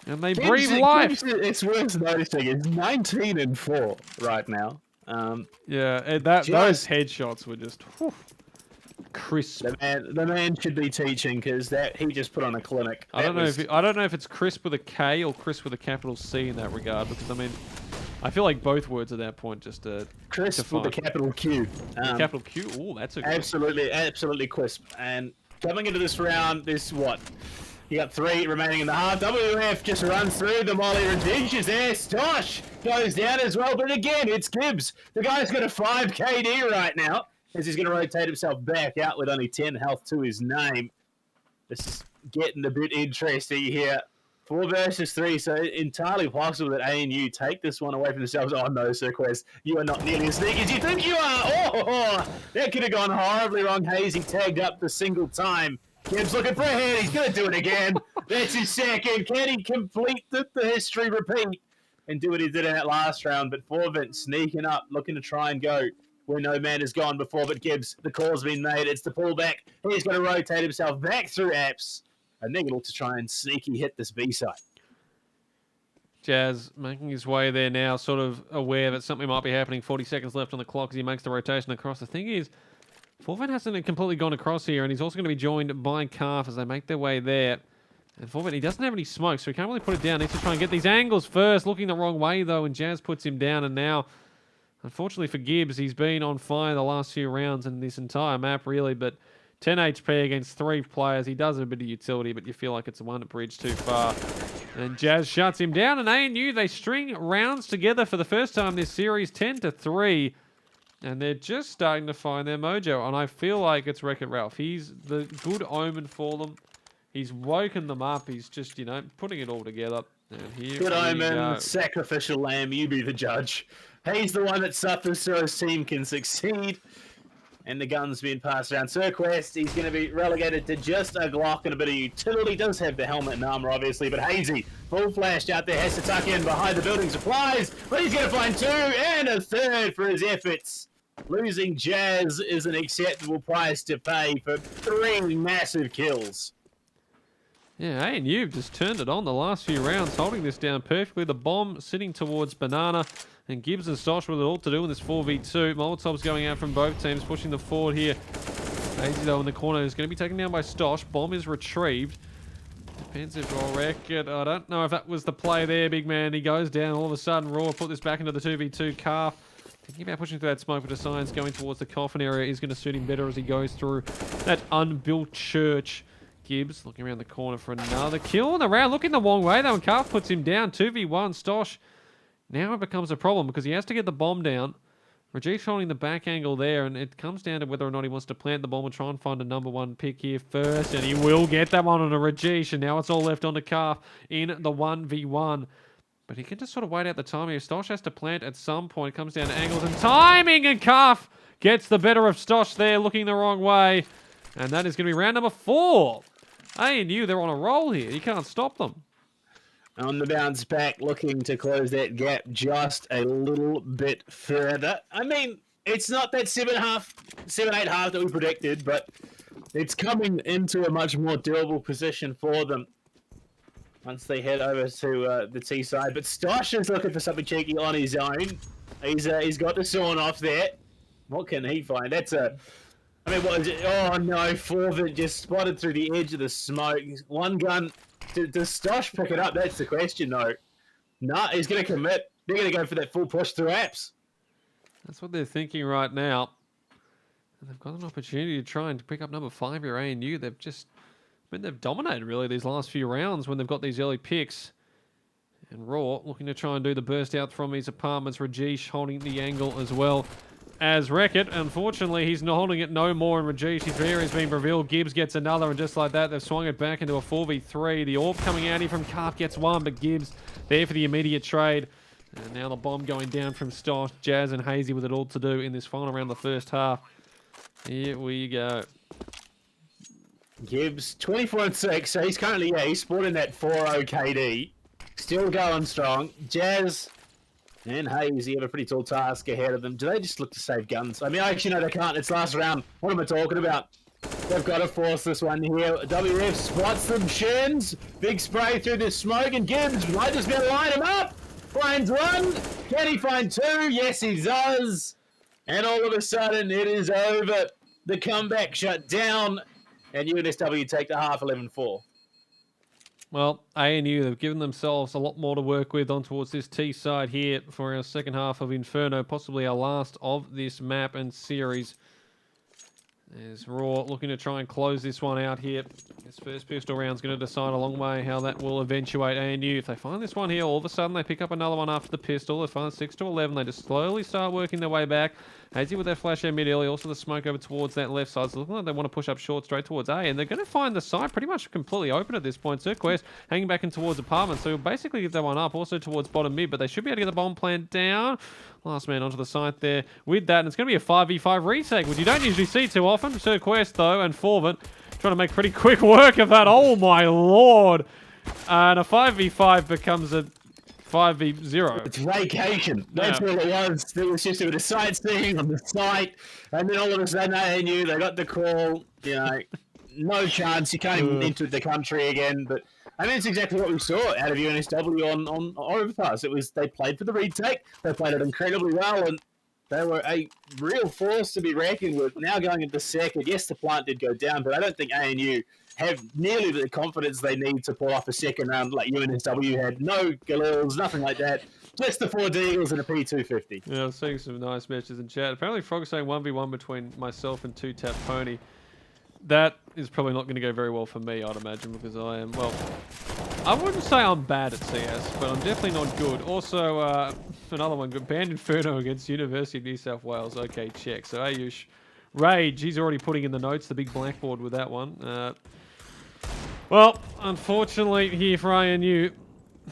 Speaker 3: And they breathe life.
Speaker 2: It's worth noticing, it's 19-4 right now.
Speaker 3: Those headshots were just crisp.
Speaker 2: The man should be teaching because he just put on a clinic.
Speaker 3: I don't know if it's crisp with a K or crisp with a capital C in that regard, because I mean, I feel like both words at that point just
Speaker 2: crisp with a capital Q.
Speaker 3: Capital Q. Oh, that's a good
Speaker 2: absolutely crisp. And coming into this round, you got 3 remaining in the half. WF just runs through the molly. Rajesh is there. Stosh goes down as well, but again, it's Gibbs. The guy's got a 5 KD right now, as he's going to rotate himself back out with only 10 health to his name. This is getting a bit interesting here. 4 versus 3, so entirely possible that ANU take this one away from themselves. Oh no, Sir Quest, you are not nearly as sneaky as you think you are. Oh, that could have gone horribly wrong. Hazy tagged up the single time. Gibbs looking for a head. He's going to do it again. That's his second. Can he complete the history repeat and do what he did in that last round? But Forvent sneaking up, looking to try and go where no man has gone before. But Gibbs, the call's been made. It's the pullback. He's going to rotate himself back through apps. And they're going to look to try and sneaky hit this B-side.
Speaker 3: Jazz making his way there now, sort of aware that something might be happening. 40 seconds left on the clock as he makes the rotation across. The thing is, Forvent hasn't completely gone across here, and he's also going to be joined by Calf as they make their way there. And Forvent, he doesn't have any smoke, so he can't really put it down. He needs to try and get these angles first. Looking the wrong way, though, and Jazz puts him down, and now, Unfortunately for Gibbs, he's been on fire the last few rounds in this entire map, really, but 10 HP against 3 players. He does have a bit of utility, but you feel like it's one bridge too far. And Jazz shuts him down, and ANU, they string rounds together for the first time this series, 10-3. And they're just starting to find their mojo, and I feel like it's Wreck-It Ralph. He's the good omen for them. He's woken them up. He's just, putting it all together. And here
Speaker 2: good
Speaker 3: we
Speaker 2: omen,
Speaker 3: go.
Speaker 2: sacrificial lamb, you be the judge. He's the one that suffers so his team can succeed. And the gun's being passed around. Sirquest, he's going to be relegated to just a Glock and a bit of utility. Does have the helmet and armor, obviously, but Hazy, full flashed out there, has to tuck in behind the building supplies, but he's going to find 2 and a 3rd for his efforts. Losing Jazz is an acceptable price to pay for 3 massive kills.
Speaker 3: Yeah, ANU just turned it on the last few rounds, holding this down perfectly. The bomb sitting towards Banana, and Gibbs and Stosh with it all to do in this 4v2. Molotov's going out from both teams, pushing the forward here. Daisy, though, in the corner is going to be taken down by Stosh. Bomb is retrieved. Depends if Raw wreck it. I don't know if that was the play there, big man. He goes down. All of a sudden, Raw put this back into the 2v2 calf. Thinking about pushing through that smoke, but decides going towards the coffin area is going to suit him better as he goes through that unbuilt church. Gibbs looking around the corner for another kill on the round. Looking the wrong way, though, and Calf puts him down. 2v1. Stosh. Now it becomes a problem because he has to get the bomb down. Rajesh holding the back angle there, and it comes down to whether or not he wants to plant the bomb and try and find a number 1 pick here first, and he will get that one on a Rajesh, and now it's all left on the Calf in the 1v1. But he can just sort of wait out the time here. Stosh has to plant at some point. It comes down to angles and timing, and Calf gets the better of Stosh there, looking the wrong way. And that is going to be round number 4. ANU, they're on a roll here. You can't stop them.
Speaker 2: On the bounce back, looking to close that gap just a little bit further. I mean, it's not that 7-8 half that we predicted, but it's coming into a much more doable position for them once they head over to the T side. But Stosh is looking for something cheeky on his own. He's got the sawn off there. What can he find? That's a... I mean, what is it? Oh no, Forvin just spotted through the edge of the smoke. One gun. Does Stosh pick it up? That's the question, though. Nah, he's going to commit. They're going to go for that full push through apps.
Speaker 3: That's what they're thinking right now. And they've got an opportunity to try and pick up number 5 here, ANU. They've dominated, really, these last few rounds when they've got these early picks. And Raw looking to try and do the burst out from his apartments. Rajesh holding the angle as well as Wreck-It. Unfortunately, he's not holding it no more, and Rajesh, his rear is being revealed. Gibbs gets another, and just like that, they've swung it back into a 4v3. The orb coming out here from Calf gets one, but Gibbs there for the immediate trade. And now the bomb going down from Stosh. Jazz and Hazy with it all to do in this final round of the first half. Here we go.
Speaker 2: Gibbs, 24-6, so he's currently, he's sporting that 4-0 KD. Still going strong. Jazz and Hazy have a pretty tall task ahead of them. Do they just look to save guns? I mean, actually, no, they can't. It's last round. What am I talking about? They've got to force this one here. WF spots them, shins. Big spray through the smoke, and Gibbs might just be able to line him up. Finds 1. Can he find 2? Yes, he does. And all of a sudden, it is over. The comeback shut down, and UNSW take the half 11-4.
Speaker 3: Well, ANU, they've given themselves a lot more to work with on towards this T side here for our second half of Inferno, possibly our last of this map and series. There's Raw looking to try and close this one out here. This first pistol round's going to decide a long way how that will eventuate ANU. If they find this one here, all of a sudden they pick up another one after the pistol. They find 6-11. They just slowly start working their way back. Hazy with their flash out mid early. Also the smoke over towards that left side. So looking like they want to push up short straight towards A. And they're going to find the side pretty much completely open at this point. Sirquest hanging back in towards apartment. So you'll basically get that one up. Also towards bottom mid. But they should be able to get the bomb plant down. Last man onto the site there with that. And it's going to be a 5v5 retake, which you don't usually see too often. Sirquest, though, and Forvin trying to make pretty quick work of that. Oh, my Lord. And a 5v5 becomes a 5v0.
Speaker 2: It's vacation. That's what it was. It was just a bit of sightseeing on the site. And then all of a sudden, they knew they got the call. You know, no chance. You can't even enter the country again. But I mean, it's exactly what we saw out of UNSW on Overpass. It was they played for the retake. They played it incredibly well. And They were a real force to be reckoned with. Now going into second, yes, the plant did go down, but I don't think ANU have nearly the confidence they need to pull off a second round like UNSW had. No Galils, nothing like that. Just the 4 Deagles and a P250.
Speaker 3: Yeah, I was seeing some nice matches in chat. Apparently, Frog's saying 1v1 between myself and 2-Tap Pony. That is probably not going to go very well for me, I'd imagine, because I am, well, I wouldn't say I'm bad at CS, but I'm definitely not good. Also, another one, Band Inferno against University of New South Wales. Okay, check. So Ayush Rage, he's already putting in the notes, the big blackboard with that one. Well, unfortunately here for ANU,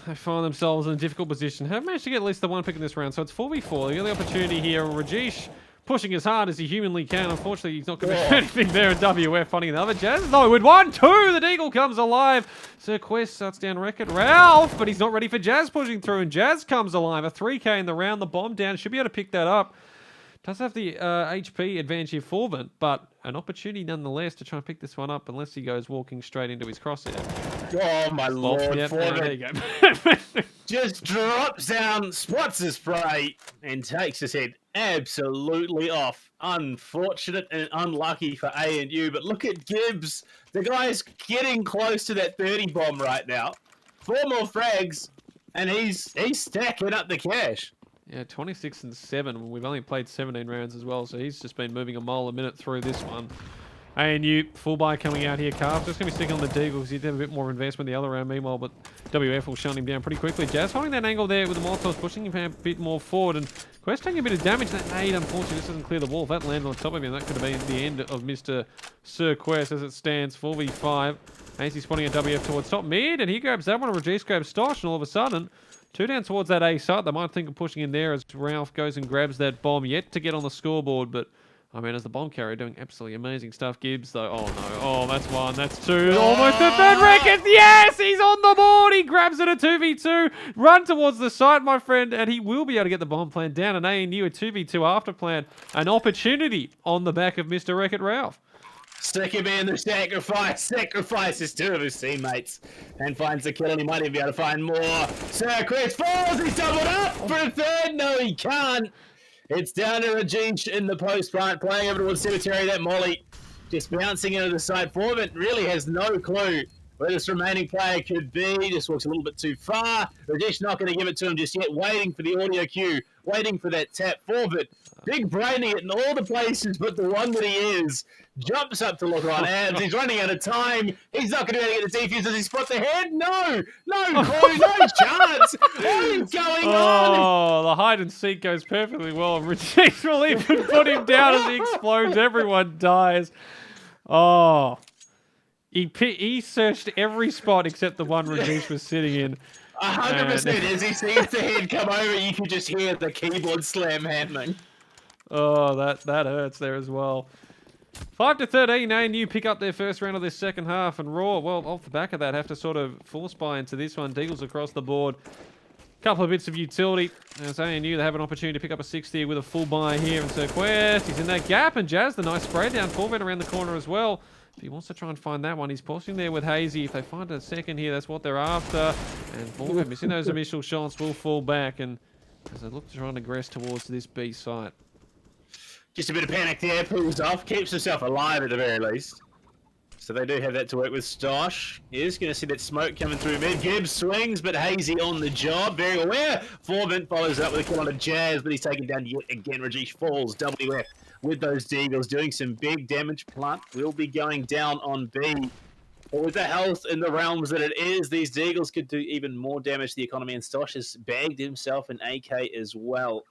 Speaker 3: they find themselves in a difficult position. Have managed to get at least the one pick in this round, so it's 4v4. The only opportunity here, Rajesh pushing as hard as he humanly can. Unfortunately, he's not going to do anything there in WF. Funny another. Jazz, though, with 1-2, the Deagle comes alive. Sir Quest shuts down Wreck-It Ralph, but he's not ready for Jazz pushing through, and Jazz comes alive. A 3k in the round, the bomb down. Should be able to pick that up. Does have the HP advantage here for Vint, but an opportunity nonetheless to try and pick this one up unless he goes walking straight into his crosshair.
Speaker 2: Oh, my lord.
Speaker 3: Yep, there you go.
Speaker 2: Just drops down, spots his spray, and takes his head absolutely off. Unfortunate and unlucky for ANU, but look at Gibbs. The guy's getting close to that 30 bomb right now. 4 more frags, and he's stacking up the cash.
Speaker 3: Yeah, 26 and 7. We've only played 17 rounds as well, so he's just been moving a mile a minute through this one. ANU, full buy coming out here. Carp just going to be sticking on the Deagle because he'd have a bit more investment the other round. Meanwhile, but WF will shut him down pretty quickly. Jazz holding that angle there with the Molotovs, pushing him a bit more forward. And Quest taking a bit of damage. That nade, unfortunately, just doesn't clear the wall. If that landed on top of him, that could have been the end of Mr. Sir Quest as it stands. 4v5. AC spotting a WF towards top mid, and he grabs that one. Rajesh grabs Stosh, and all of a sudden, 2 down towards that A site. They might think of pushing in there as Ralph goes and grabs that bomb. Yet to get on the scoreboard, but I mean, as the bomb carrier doing absolutely amazing stuff. Gibbs, though, oh no. Oh, that's 1, that's 2. Almost the 3rd record. Yes, he's on the board. He grabs it a 2v2. Run towards the site, my friend, and he will be able to get the bomb plan down. And ANU a 2v2 after plan. An opportunity on the back of Mr. Wreck-It Ralph.
Speaker 2: Sticky man, the sacrifices 2 of his teammates and finds the kill, and he might even be able to find more. Sir Quest falls, he's doubled up for a 3rd. No, he can't. It's down to Rajesh in the post front, playing over towards Cemetery. That Molly just bouncing into the side. Forvent really has no clue where this remaining player could be. Just walks a little bit too far. Rajesh not going to give it to him just yet, waiting for the audio cue, waiting for that tap. Forvent, big braining it in all the places but the one that he is. Jumps up to look on abs. He's running out of time. He's not going to be able to get the defuse. Does he spot the head? No clue, no chance. What is going on?
Speaker 3: Oh, the hide and seek goes perfectly well. Rajesh will even put him down as he explodes. Everyone dies. Oh, he searched every spot except the one Rajesh was sitting in.
Speaker 2: 100%. As he sees the head come over, you can just hear the keyboard slam hammering.
Speaker 3: Oh, that hurts there as well. 5-13, ANU pick up their first round of this second half, and Raw, well, off the back of that, have to sort of force buy into this one. Deagles across the board. Couple of bits of utility. As ANU, they have an opportunity to pick up a 60 with a full buy here. And Sir Quest, he's in that gap, and Jazz, the nice spray down. Forvet around the corner as well. If he wants to try and find that one, he's pushing there with Hazy. If they find a second here, that's what they're after. And Forvet, missing those initial shots, will fall back. And as they look to try and aggress towards this B site.
Speaker 2: Just a bit of panic there, pulls off, keeps himself alive at the very least. So they do have that to work with. Stosh is going to see that smoke coming through mid. Gibbs swings, but Hazy on the job, very aware. Forvent follows up with a kill on a Jazz, but he's taken down yet again. Rajesh falls, WF with those Deagles, doing some big damage. Plant will be going down on B. But with the health in the realms that it is, these Deagles could do even more damage to the economy, and Stosh has bagged himself an AK as well.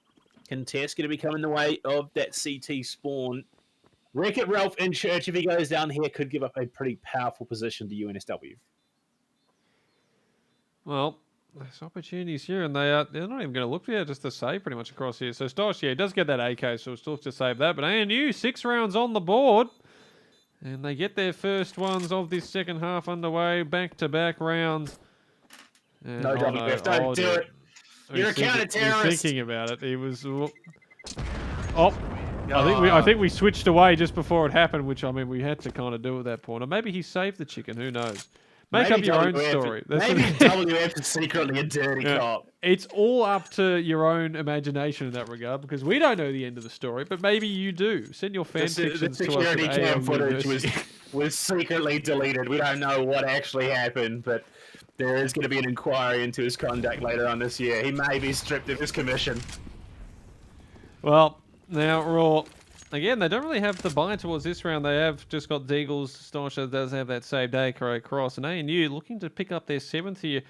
Speaker 2: Contest going to be coming the way of that CT spawn. Wreck-It Ralph in church, if he goes down here, could give up a pretty powerful position to UNSW.
Speaker 3: Well, there's opportunities here, and they're not even going to look for you just to save pretty much across here. So Stosh, yeah, does get that AK, so still to save that. But ANU, 6 rounds on the board. And they get their first ones of this second half underway, back-to-back rounds. And,
Speaker 2: no, WF, don't do it. You're a counter-terrorist.
Speaker 3: He was thinking about it. He was... Oh, I think we switched away just before it happened, which, I mean, we had to kind of do at that point. Or maybe he saved the chicken. Who knows? Make up your own
Speaker 2: WF
Speaker 3: story.
Speaker 2: Maybe WF is secretly a dirty cop.
Speaker 3: It's all up to your own imagination in that regard, because we don't know the end of the story, but maybe you do. Send your fan fictions
Speaker 2: The
Speaker 3: to us.
Speaker 2: security
Speaker 3: At
Speaker 2: cam
Speaker 3: AEL
Speaker 2: footage
Speaker 3: University.
Speaker 2: was secretly deleted. We don't know what actually happened, but there is going to be an inquiry into his conduct later on this year. He may be stripped of his commission.
Speaker 3: Well, now Raw. Again, they don't really have the buy towards this round. They have just got Deagles. Stosha does have that saved Acro across. And ANU looking to pick up their 7th here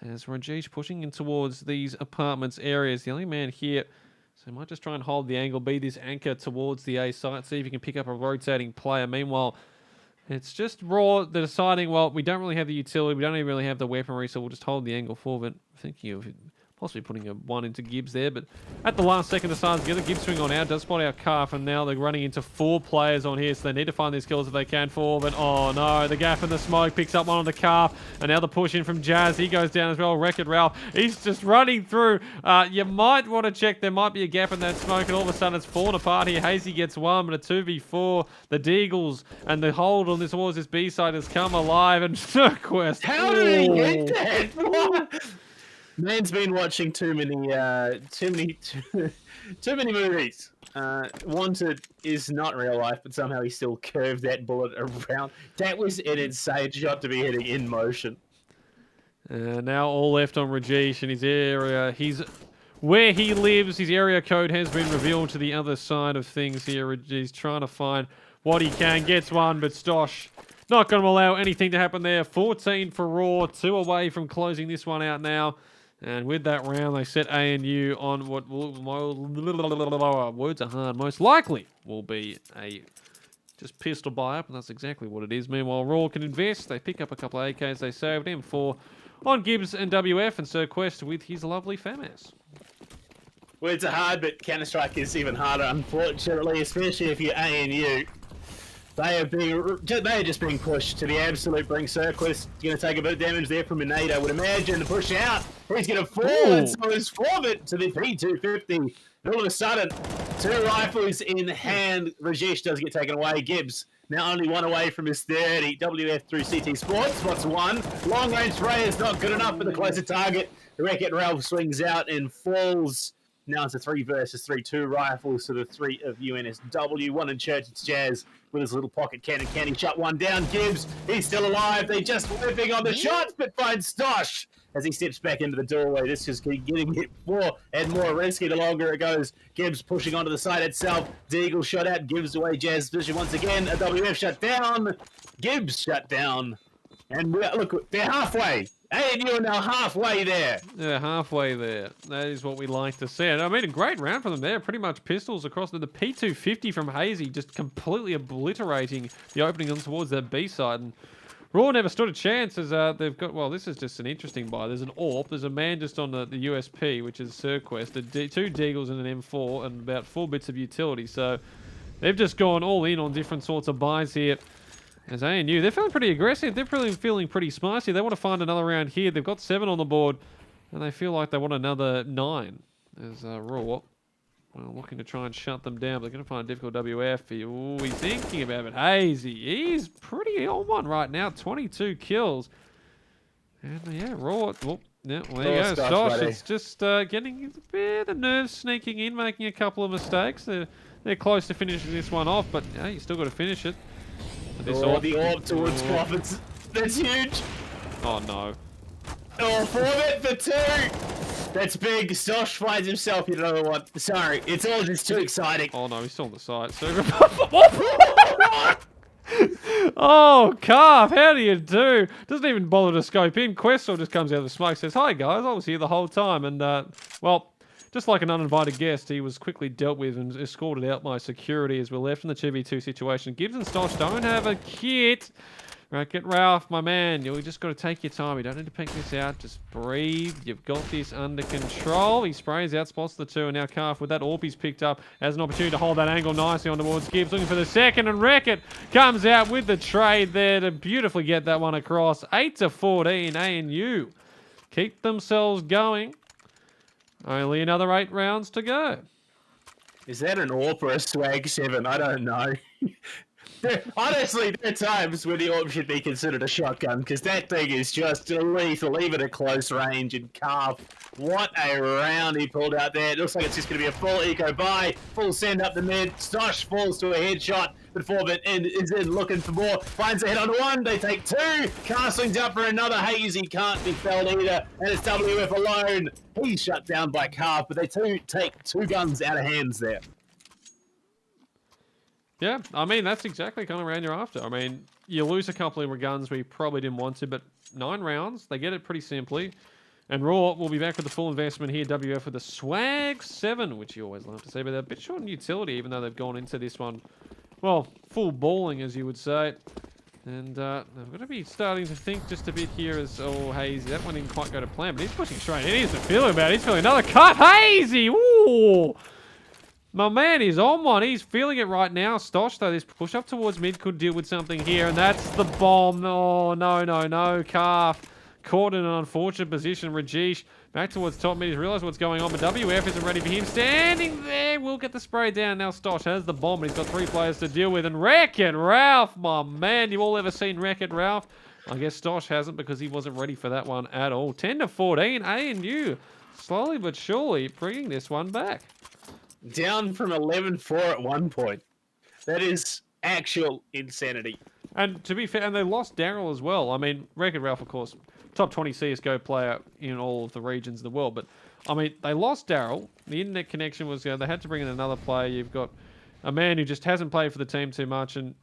Speaker 3: as Rajesh pushing in towards these apartments areas. The only man here, so he might just try and hold the angle, be this anchor towards the A site, see if he can pick up a rotating player. Meanwhile, it's just Raw. They're deciding, well, we don't really have the utility. We don't even really have the weaponry, so we'll just hold the angle forward. Thinking of possibly putting a 1 into Gibbs there, but at the last second, the sides together. Gibbs swing on out, does spot our calf, and now they're running into 4 players on here, so they need to find these kills if they can for. But oh no, the gap in the smoke picks up one on the calf, and now the push in from Jazz. He goes down as well. Wreck-It Ralph, he's just running through. You might want to check. There might be a gap in that smoke, and all of a sudden it's fallen apart here. Hazy gets 1, but a 2v4. The Deagles and the hold on this towards this B side has come alive, and Quest.
Speaker 2: How did he get that? What? Man's been watching too many movies. Wanted is not real life, but somehow he still curved that bullet around. That was an insane shot to be hitting in motion.
Speaker 3: Now all left on Rajesh in his area. Where he lives, his area code has been revealed to the other side of things here. He's trying to find what he can. Gets 1, but Stosh not going to allow anything to happen there. 14 for Raw, 2 away from closing this one out now. And with that round, they set ANU on what will, words are hard, most likely will be a just pistol buy-up, and that's exactly what it is. Meanwhile, Raw can invest. They pick up a couple of AKs. They saved M4 on Gibbs and WF, and Sir Quest with his lovely FAMAS.
Speaker 2: Words are hard, but Counter-Strike is even harder, unfortunately, especially if you're ANU. They are just being pushed to the absolute brink. Sir Quest going to take a bit of damage there from Minade, I would imagine. The push out, he's going to fall, and so is Forbit to the P250. And all of a sudden, 2 rifles in hand. Rajesh does get taken away. Gibbs now only 1 away from his 30. WF through CT Sports, spots 1. Long range spray is not good enough for the closer target. Wreck-It Ralph swings out and falls. Now it's a 3 versus 3, 2 rifles to the 3 of UNSW. 1 in church, it's Jazz with his little pocket cannon. Can he shut 1 down? Gibbs, he's still alive. They just whipping on the shots, but finds Stosh as he steps back into the doorway. This is getting hit more and more risky the longer it goes. Gibbs pushing onto the side itself. Deagle shot out, gives away Jazz vision once again. A WF shut down. Gibbs shut down. And look, they're halfway. ANU are now halfway there.
Speaker 3: Yeah, halfway there. That is what we like to see. And I mean, a great round for them there. Pretty much pistols across the P250 from Hazy, just completely obliterating the opening on towards that B side. And Raw never stood a chance as they've got, well, this is just an interesting buy. There's an AWP. There's a man just on the USP, which is Sir Quest. 2 Deagles and an M4 and about 4 bits of utility. So they've just gone all in on different sorts of buys here. As ANU, they're feeling pretty aggressive. They're really feeling pretty spicy. They want to find another round here. They've got 7 on the board, and they feel like they want another 9. As Raw, looking to try and shut them down. But they're going to find a difficult WF. Ooh, he's thinking about it. Hazy, he's pretty on one right now. 22 kills. And yeah, Raw. Well, yeah, well, there you go. Stosh, it's just getting a bit of nerves sneaking in, making a couple of mistakes. They're close to finishing this one off, but yeah, you still got to finish it.
Speaker 2: The AWP towards Crawford. That's huge.
Speaker 3: Oh, no.
Speaker 2: Oh, Forbit for 2. That's big. Stosh finds himself in another one. Sorry, it's all just too exciting.
Speaker 3: Oh, no, he's still on the side. Oh, Calf, how do you do? Doesn't even bother to scope in. Questor just comes out of the smoke, says, "Hi, guys, I was here the whole time." And, well, just like an uninvited guest, he was quickly dealt with and escorted out by security as we're left in the 2v2 situation. Gibbs and Stosh don't have a kit. Wreck-It Ralph, my man, you just got to take your time. You don't need to pick this out. Just breathe. You've got this under control. He sprays out, spots the 2, and now Calf with that AWP he's picked up has an opportunity to hold that angle nicely on towards Gibbs. Looking for the second, and Wreck-It comes out with the trade there to beautifully get that one across. 8-14, ANU keep themselves going. Only another 8 rounds to go.
Speaker 2: Is that an AWP or a swag 7? I don't know. Honestly, there are times when the AWP should be considered a shotgun because that thing is just lethal, even at close range. And Calf, what a round he pulled out there. It looks like it's just going to be a full eco buy, full send up the mid. Stosh falls to a headshot, but Forbin is in looking for more. Finds a hit on one, they take two. Castling's up for another. Hazy can't be felled either, and it's WF alone. He's shut down by Calf, but they take two guns out of hands there.
Speaker 3: Yeah, I mean, that's exactly kind of round you're after. I mean, you lose a couple of guns where you probably didn't want to, but 9 rounds, they get it pretty simply. And Raw will be back with the full investment here. WF with the Swag 7, which you always love to see, but they're a bit short in utility, even though they've gone into this one, well, full balling, as you would say. And they're going to be starting to think just a bit here as, oh, Hazy, that one didn't quite go to plan, but he's pushing straight in. He's feeling about it. He's feeling another cut. Hazy! Ooh! My man is on one. He's feeling it right now. Stosh, though, this push up towards mid could deal with something here, and that's the bomb. Oh, no. Calf caught in an unfortunate position. Rajesh back towards top mid. He's realised what's going on, but WF isn't ready for him. Standing there. We'll get the spray down. Now Stosh has the bomb, and he's got 3 players to deal with. And Wreck-It Ralph, my man. You've all ever seen Wreck-It Ralph? I guess Stosh hasn't because he wasn't ready for that one at all. 10-14. ANU slowly but surely bringing this one back.
Speaker 2: Down from 11-4 at one point. That is actual insanity.
Speaker 3: And to be fair, and they lost Daryl as well. I mean, Wreck-It Ralph, of course, top 20 CSGO player in all of the regions in the world. But, I mean, they lost Daryl. The internet connection was, they had to bring in another player. You've got a man who just hasn't played for the team too much. And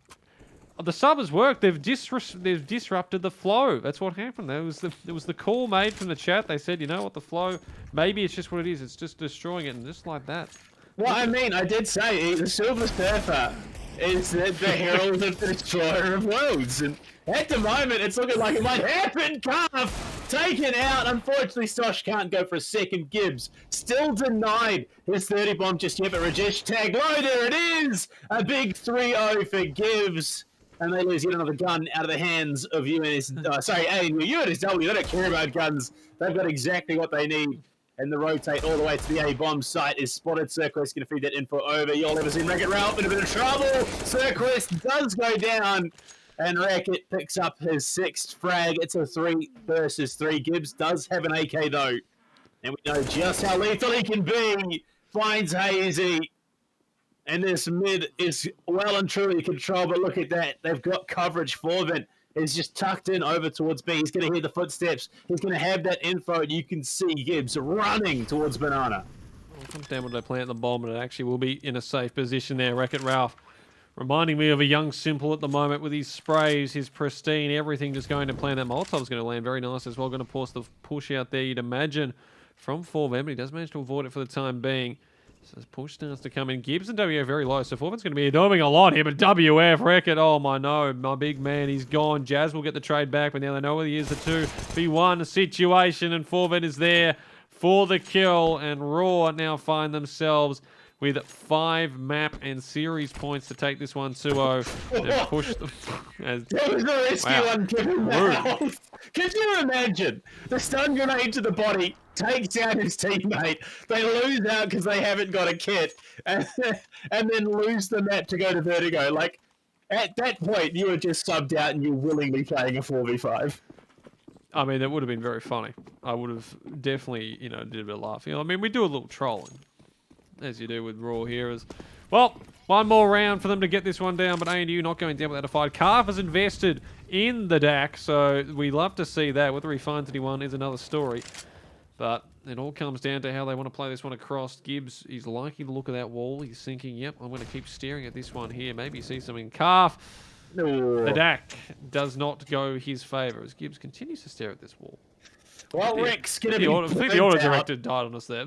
Speaker 3: the sub has worked. They've disrupted the flow. That's what happened. It was the call made from the chat. They said, you know what, the flow, maybe it's just what it is. It's just destroying it. And just like that.
Speaker 2: Well, I mean, I did say the Silver Surfer is the herald of the destroyer of worlds, and at the moment, it's looking like it might happen. Calf taken out. Unfortunately, Stosh can't go for a second. Gibbs still denied his 30 bomb just yet, but Rajesh tagged low. There it is, a big 3-0 for Gibbs, and they lose yet another gun out of the hands of ANU. UNSW. They don't care about guns. They've got exactly what they need. And the rotate all the way to the A-bomb site is spotted. Cirquest going to feed that info over. You'll ever seen Wreck-It Ralph in a bit of trouble. Cirquest does go down. And Wreck-It picks up his 6th frag. It's a 3 versus 3. Gibbs does have an AK though. And we know just how lethal he can be. Finds Hazy. And this mid is well and truly controlled. But look at that. They've got coverage for them. He's just tucked in over towards B. He's going to hear the footsteps. He's going to have that info, and you can see Gibbs running towards Banana.
Speaker 3: Well, it comes down when they plant the bomb, and it actually will be in a safe position there. Wreck-It Ralph reminding me of a young Simple at the moment with his sprays, his pristine, everything just going to plan. That Molotov's going to land very nice as well. Going to force the push out there, you'd imagine, from 4-Vem, but he does manage to avoid it for the time being. So push starts to come in. Gibbs and WF very low. So Forman's going to be doing a lot here, but WF, Wreck-It, oh my big man, he's gone. Jazz will get the trade back, but now they know where he is. The 2v1 situation, and Forvet is there for the kill, and Raw now find themselves with 5 map and series points to take this one 2-0 and push them.
Speaker 2: That was the risky one given now. Could you imagine the stun grenade to the body takes out his teammate, they lose out because they haven't got a kit, and then lose the map to go to Vertigo. Like, at that point, you were just subbed out and you're willingly playing a 4v5.
Speaker 3: I mean, that would have been very funny. I would have definitely, did a bit of laughing. I mean, we do a little trolling, as you do with Raw here. Well, one more round for them to get this one down, but ANU not going down without a fight. Calf has invested in the DAC, so we love to see that. Whether he finds anyone is another story. But it all comes down to how they want to play this one across. Gibbs, he's liking the look of that wall. He's thinking, yep, I'm going to keep staring at this one here. Maybe see something. Calf, the DAC does not go his favour as Gibbs continues to stare at this wall.
Speaker 2: Well, Rick's going to be
Speaker 3: I think the auto-director died on us there.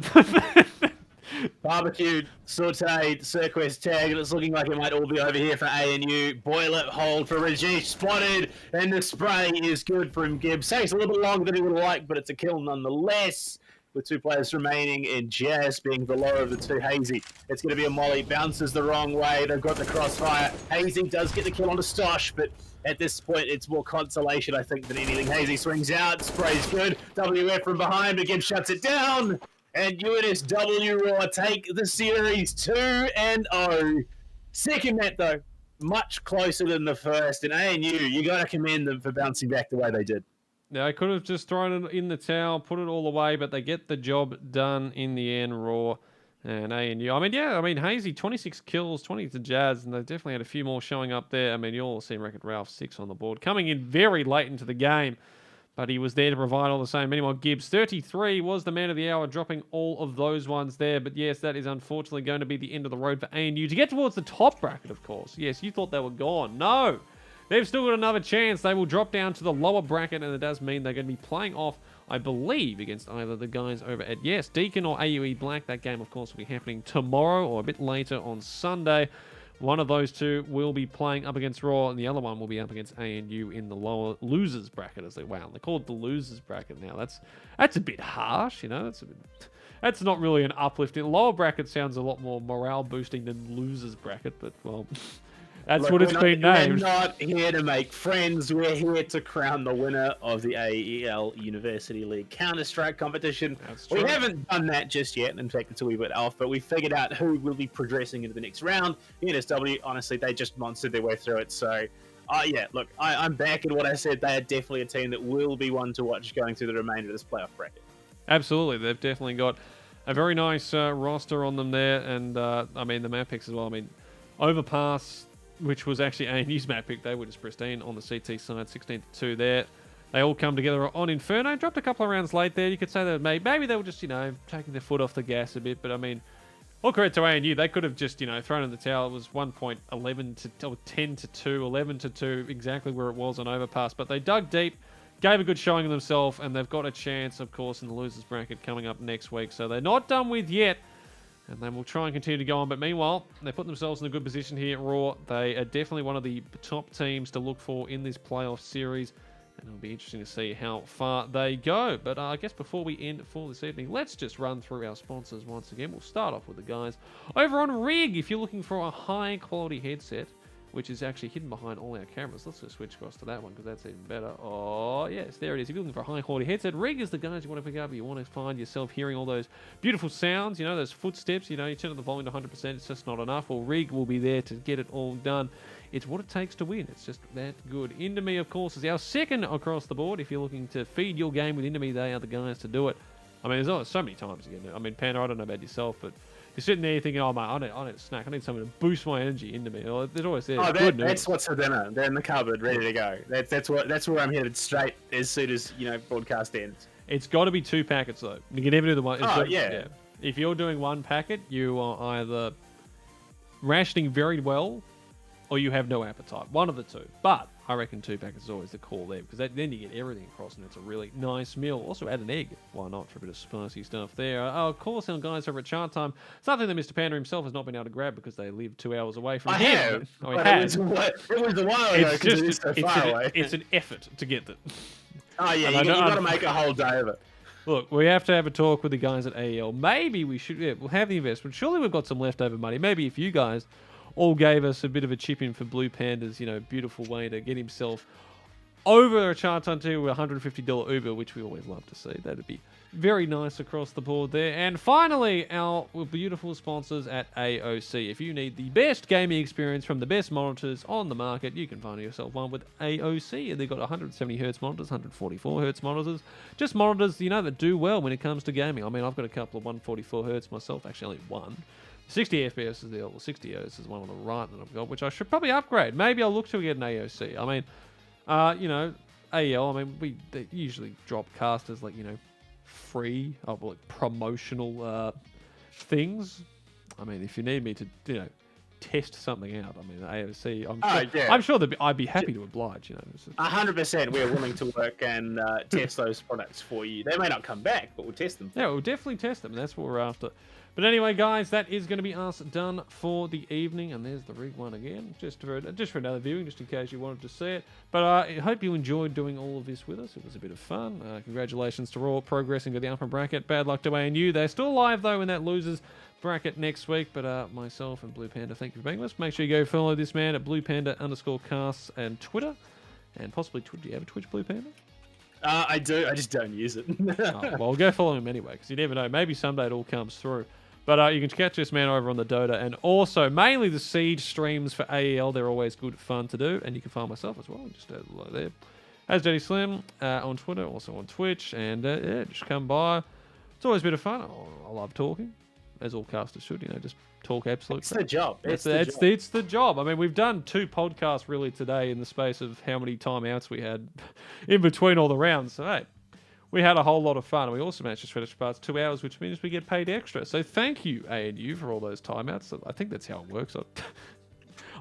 Speaker 2: Barbecued, sauteed, Cirquest tag, and it's looking like it might all be over here for ANU. Boiler hold for Rajesh, spotted, and the spray is good from Gibbs. Takes a little bit longer than he would have liked, but it's a kill nonetheless. With 2 players remaining, and Jazz being the lower of the 2. Hazy, it's going to be a molly, bounces the wrong way. They've got the crossfire. Hazy does get the kill onto Stosh, but at this point, it's more consolation, I think, than anything. Hazy swings out, sprays good. WF from behind, again shuts it down. And UNSW Raw take the series 2-0. Second map, though. much closer than the first. And ANU, you got to commend them for bouncing back the way they did.
Speaker 3: Now, I could have just thrown it in the towel, put it all away, but they get the job done in the end, Raw and ANU. I mean, Hazy, 26 kills, 20 to Jazz, and they've definitely had a few more showing up there. I mean, you all seen record Ralph 6 on the board, coming in very late into the game, but he was there to provide all the same. Meanwhile, Gibbs, 33, was the man of the hour, dropping all of those ones there. But yes, that is unfortunately going to be the end of the road for ANU. To get towards the top bracket, of course. Yes, you thought they were gone. No! They've still got another chance. They will drop down to the lower bracket, and it does mean they're going to be playing off, I believe, against either the guys over at, yes, Deacon or AUE Black. That game, of course, will be happening tomorrow or a bit later on Sunday. One of those two will be playing up against Raw, and the other one will be up against ANU in the lower losers bracket, as they they call it the losers bracket now. That's a bit harsh, you know. That's not really an uplifting. Lower bracket sounds a lot more morale boosting than losers bracket, but well. That's what it's been named.
Speaker 2: We're not here to make friends. We're here to crown the winner of the AEL University League Counter-Strike competition. We haven't done that just yet. In fact, it's a wee bit off, but we figured out who will be progressing into the next round. UNSW, honestly, they just monstered their way through it. So, yeah, look, I'm back in what I said. They are definitely a team that will be one to watch going through the remainder of this playoff bracket.
Speaker 3: Absolutely. They've definitely got a very nice roster on them there. And, I mean, the map picks as well. I mean, Overpass, which was actually ANU's map pick. They were just pristine on the CT side, 16-2 there. They all come together on Inferno. Dropped a couple of rounds late there. You could say that maybe they were just, taking their foot off the gas a bit. But, I mean, all credit to ANU. They could have just, thrown in the towel. It was 1.11 to 10-2, 11-2, exactly where it was on Overpass. But they dug deep, gave a good showing of themselves, and they've got a chance, of course, in the losers bracket coming up next week. So they're not done with yet. And they will try and continue to go on. But meanwhile, they put themselves in a good position here at Raw. They are definitely one of the top teams to look for in this playoff series. And it'll be interesting to see how far they go. But I guess before we end for this evening, let's just run through our sponsors once again. We'll start off with the guys over on Rig. If you're looking for a high quality headset, which is actually hidden behind all our cameras. Let's just switch across to that one because that's even better. Oh, yes, there it is. If you're looking for a high-quality headset, Rig is the guys you want to pick up. You want to find yourself hearing all those beautiful sounds, those footsteps. You turn up the volume to 100%, it's just not enough. Well, Rig will be there to get it all done. It's what it takes to win. It's just that good. Indomie, of course, is our second across the board. If you're looking to feed your game with Indomie, they are the guys to do it. I mean, there's so many times again. I mean, Panda, I don't know about yourself, but you're sitting there thinking, oh, mate, I need a snack. I need something to boost my energy into me. There's always there.
Speaker 2: That's what's for dinner. They're in the cupboard, ready to go. That's where I'm headed straight as soon as, broadcast ends.
Speaker 3: It's got to be 2 packets, though. You can never do the one.
Speaker 2: Yeah.
Speaker 3: If you're doing 1 packet, you are either rationing very well or you have no appetite. One of the two. But I reckon 2 packets is always the call there because then you get everything across and it's a really nice meal. Also add an egg. Why not for a bit of spicy stuff there? Of course, our guys over at Chatime. Something that Mr. Panda himself has not been able to grab because they live 2 hours away from him.
Speaker 2: It was a while ago because it is so far away.
Speaker 3: It's an effort to get that.
Speaker 2: Oh, yeah, you've got to make a whole day of it.
Speaker 3: Look, we have to have a talk with the guys at AEL. Maybe we should, we'll have the investment. Surely we've got some leftover money. Maybe if you guys all gave us a bit of a chip in for Blue Panda's, beautiful way to get himself over a Chatime to a $150 Uber, which we always love to see. That'd be very nice across the board there. And finally, our beautiful sponsors at AOC. If you need the best gaming experience from the best monitors on the market, you can find yourself one with AOC. And they've got 170Hz monitors, 144Hz monitors. Just monitors, that do well when it comes to gaming. I mean, I've got a couple of 144Hz myself, actually only one. 60 FPS is the old 60 Hz is one on the right that I've got, which I should probably upgrade. Maybe I'll look to get an AOC. I mean, AEL, they usually drop casters like, free, promotional things. I mean, if you need me to, test something out, AOC, I'm sure that I'd be happy to oblige,
Speaker 2: 100%, we're willing to work and test those products for you. They may not come back, but we'll test them.
Speaker 3: Yeah, we'll definitely test them. That's what we're after. But anyway, guys, that is going to be us done for the evening. And there's the Rig one again, just for another viewing, just in case you wanted to see it. But I hope you enjoyed doing all of this with us. It was a bit of fun. Congratulations to Raw progressing to the upper bracket. Bad luck to ANU. They're still alive, though, in that losers bracket next week. But myself and Blue Panda, thank you for being with us. Make sure you go follow this man at BluePanda_casts and Twitter. And possibly Twitter. Do you have a Twitch, Blue Panda?
Speaker 2: I do. I just don't use it.
Speaker 3: Well, go follow him anyway, because you never know. Maybe someday it all comes through. But you can catch this man over on the Dota and also mainly the Siege streams for AEL. They're always good fun to do. And you can find myself as well. Just below there. As Daddy Slim on Twitter, also on Twitch. And yeah, just come by. It's always a bit of fun. I love talking, as all casters should. Just talk absolute.
Speaker 2: It's the job.
Speaker 3: It's the job. I mean, we've done 2 podcasts really today in the space of how many timeouts we had in between all the rounds. So hey, we had a whole lot of fun, and we also managed to stretch it past 2 hours, which means we get paid extra. So thank you, ANU, for all those timeouts. I think that's how it works.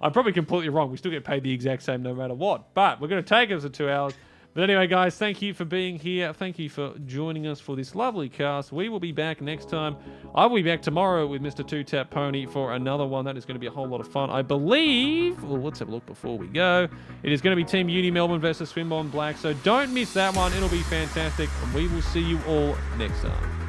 Speaker 3: I'm probably completely wrong. We still get paid the exact same no matter what. But we're going to take us to 2 hours. But anyway, guys, thank you for being here. Thank you for joining us for this lovely cast. We will be back next time. I will be back tomorrow with Mr. Two Tap Pony for another one. That is going to be a whole lot of fun. I believe, well, let's have a look before we go. It is going to be Team Uni Melbourne versus Swinbomb Black. So don't miss that one. It'll be fantastic. And we will see you all next time.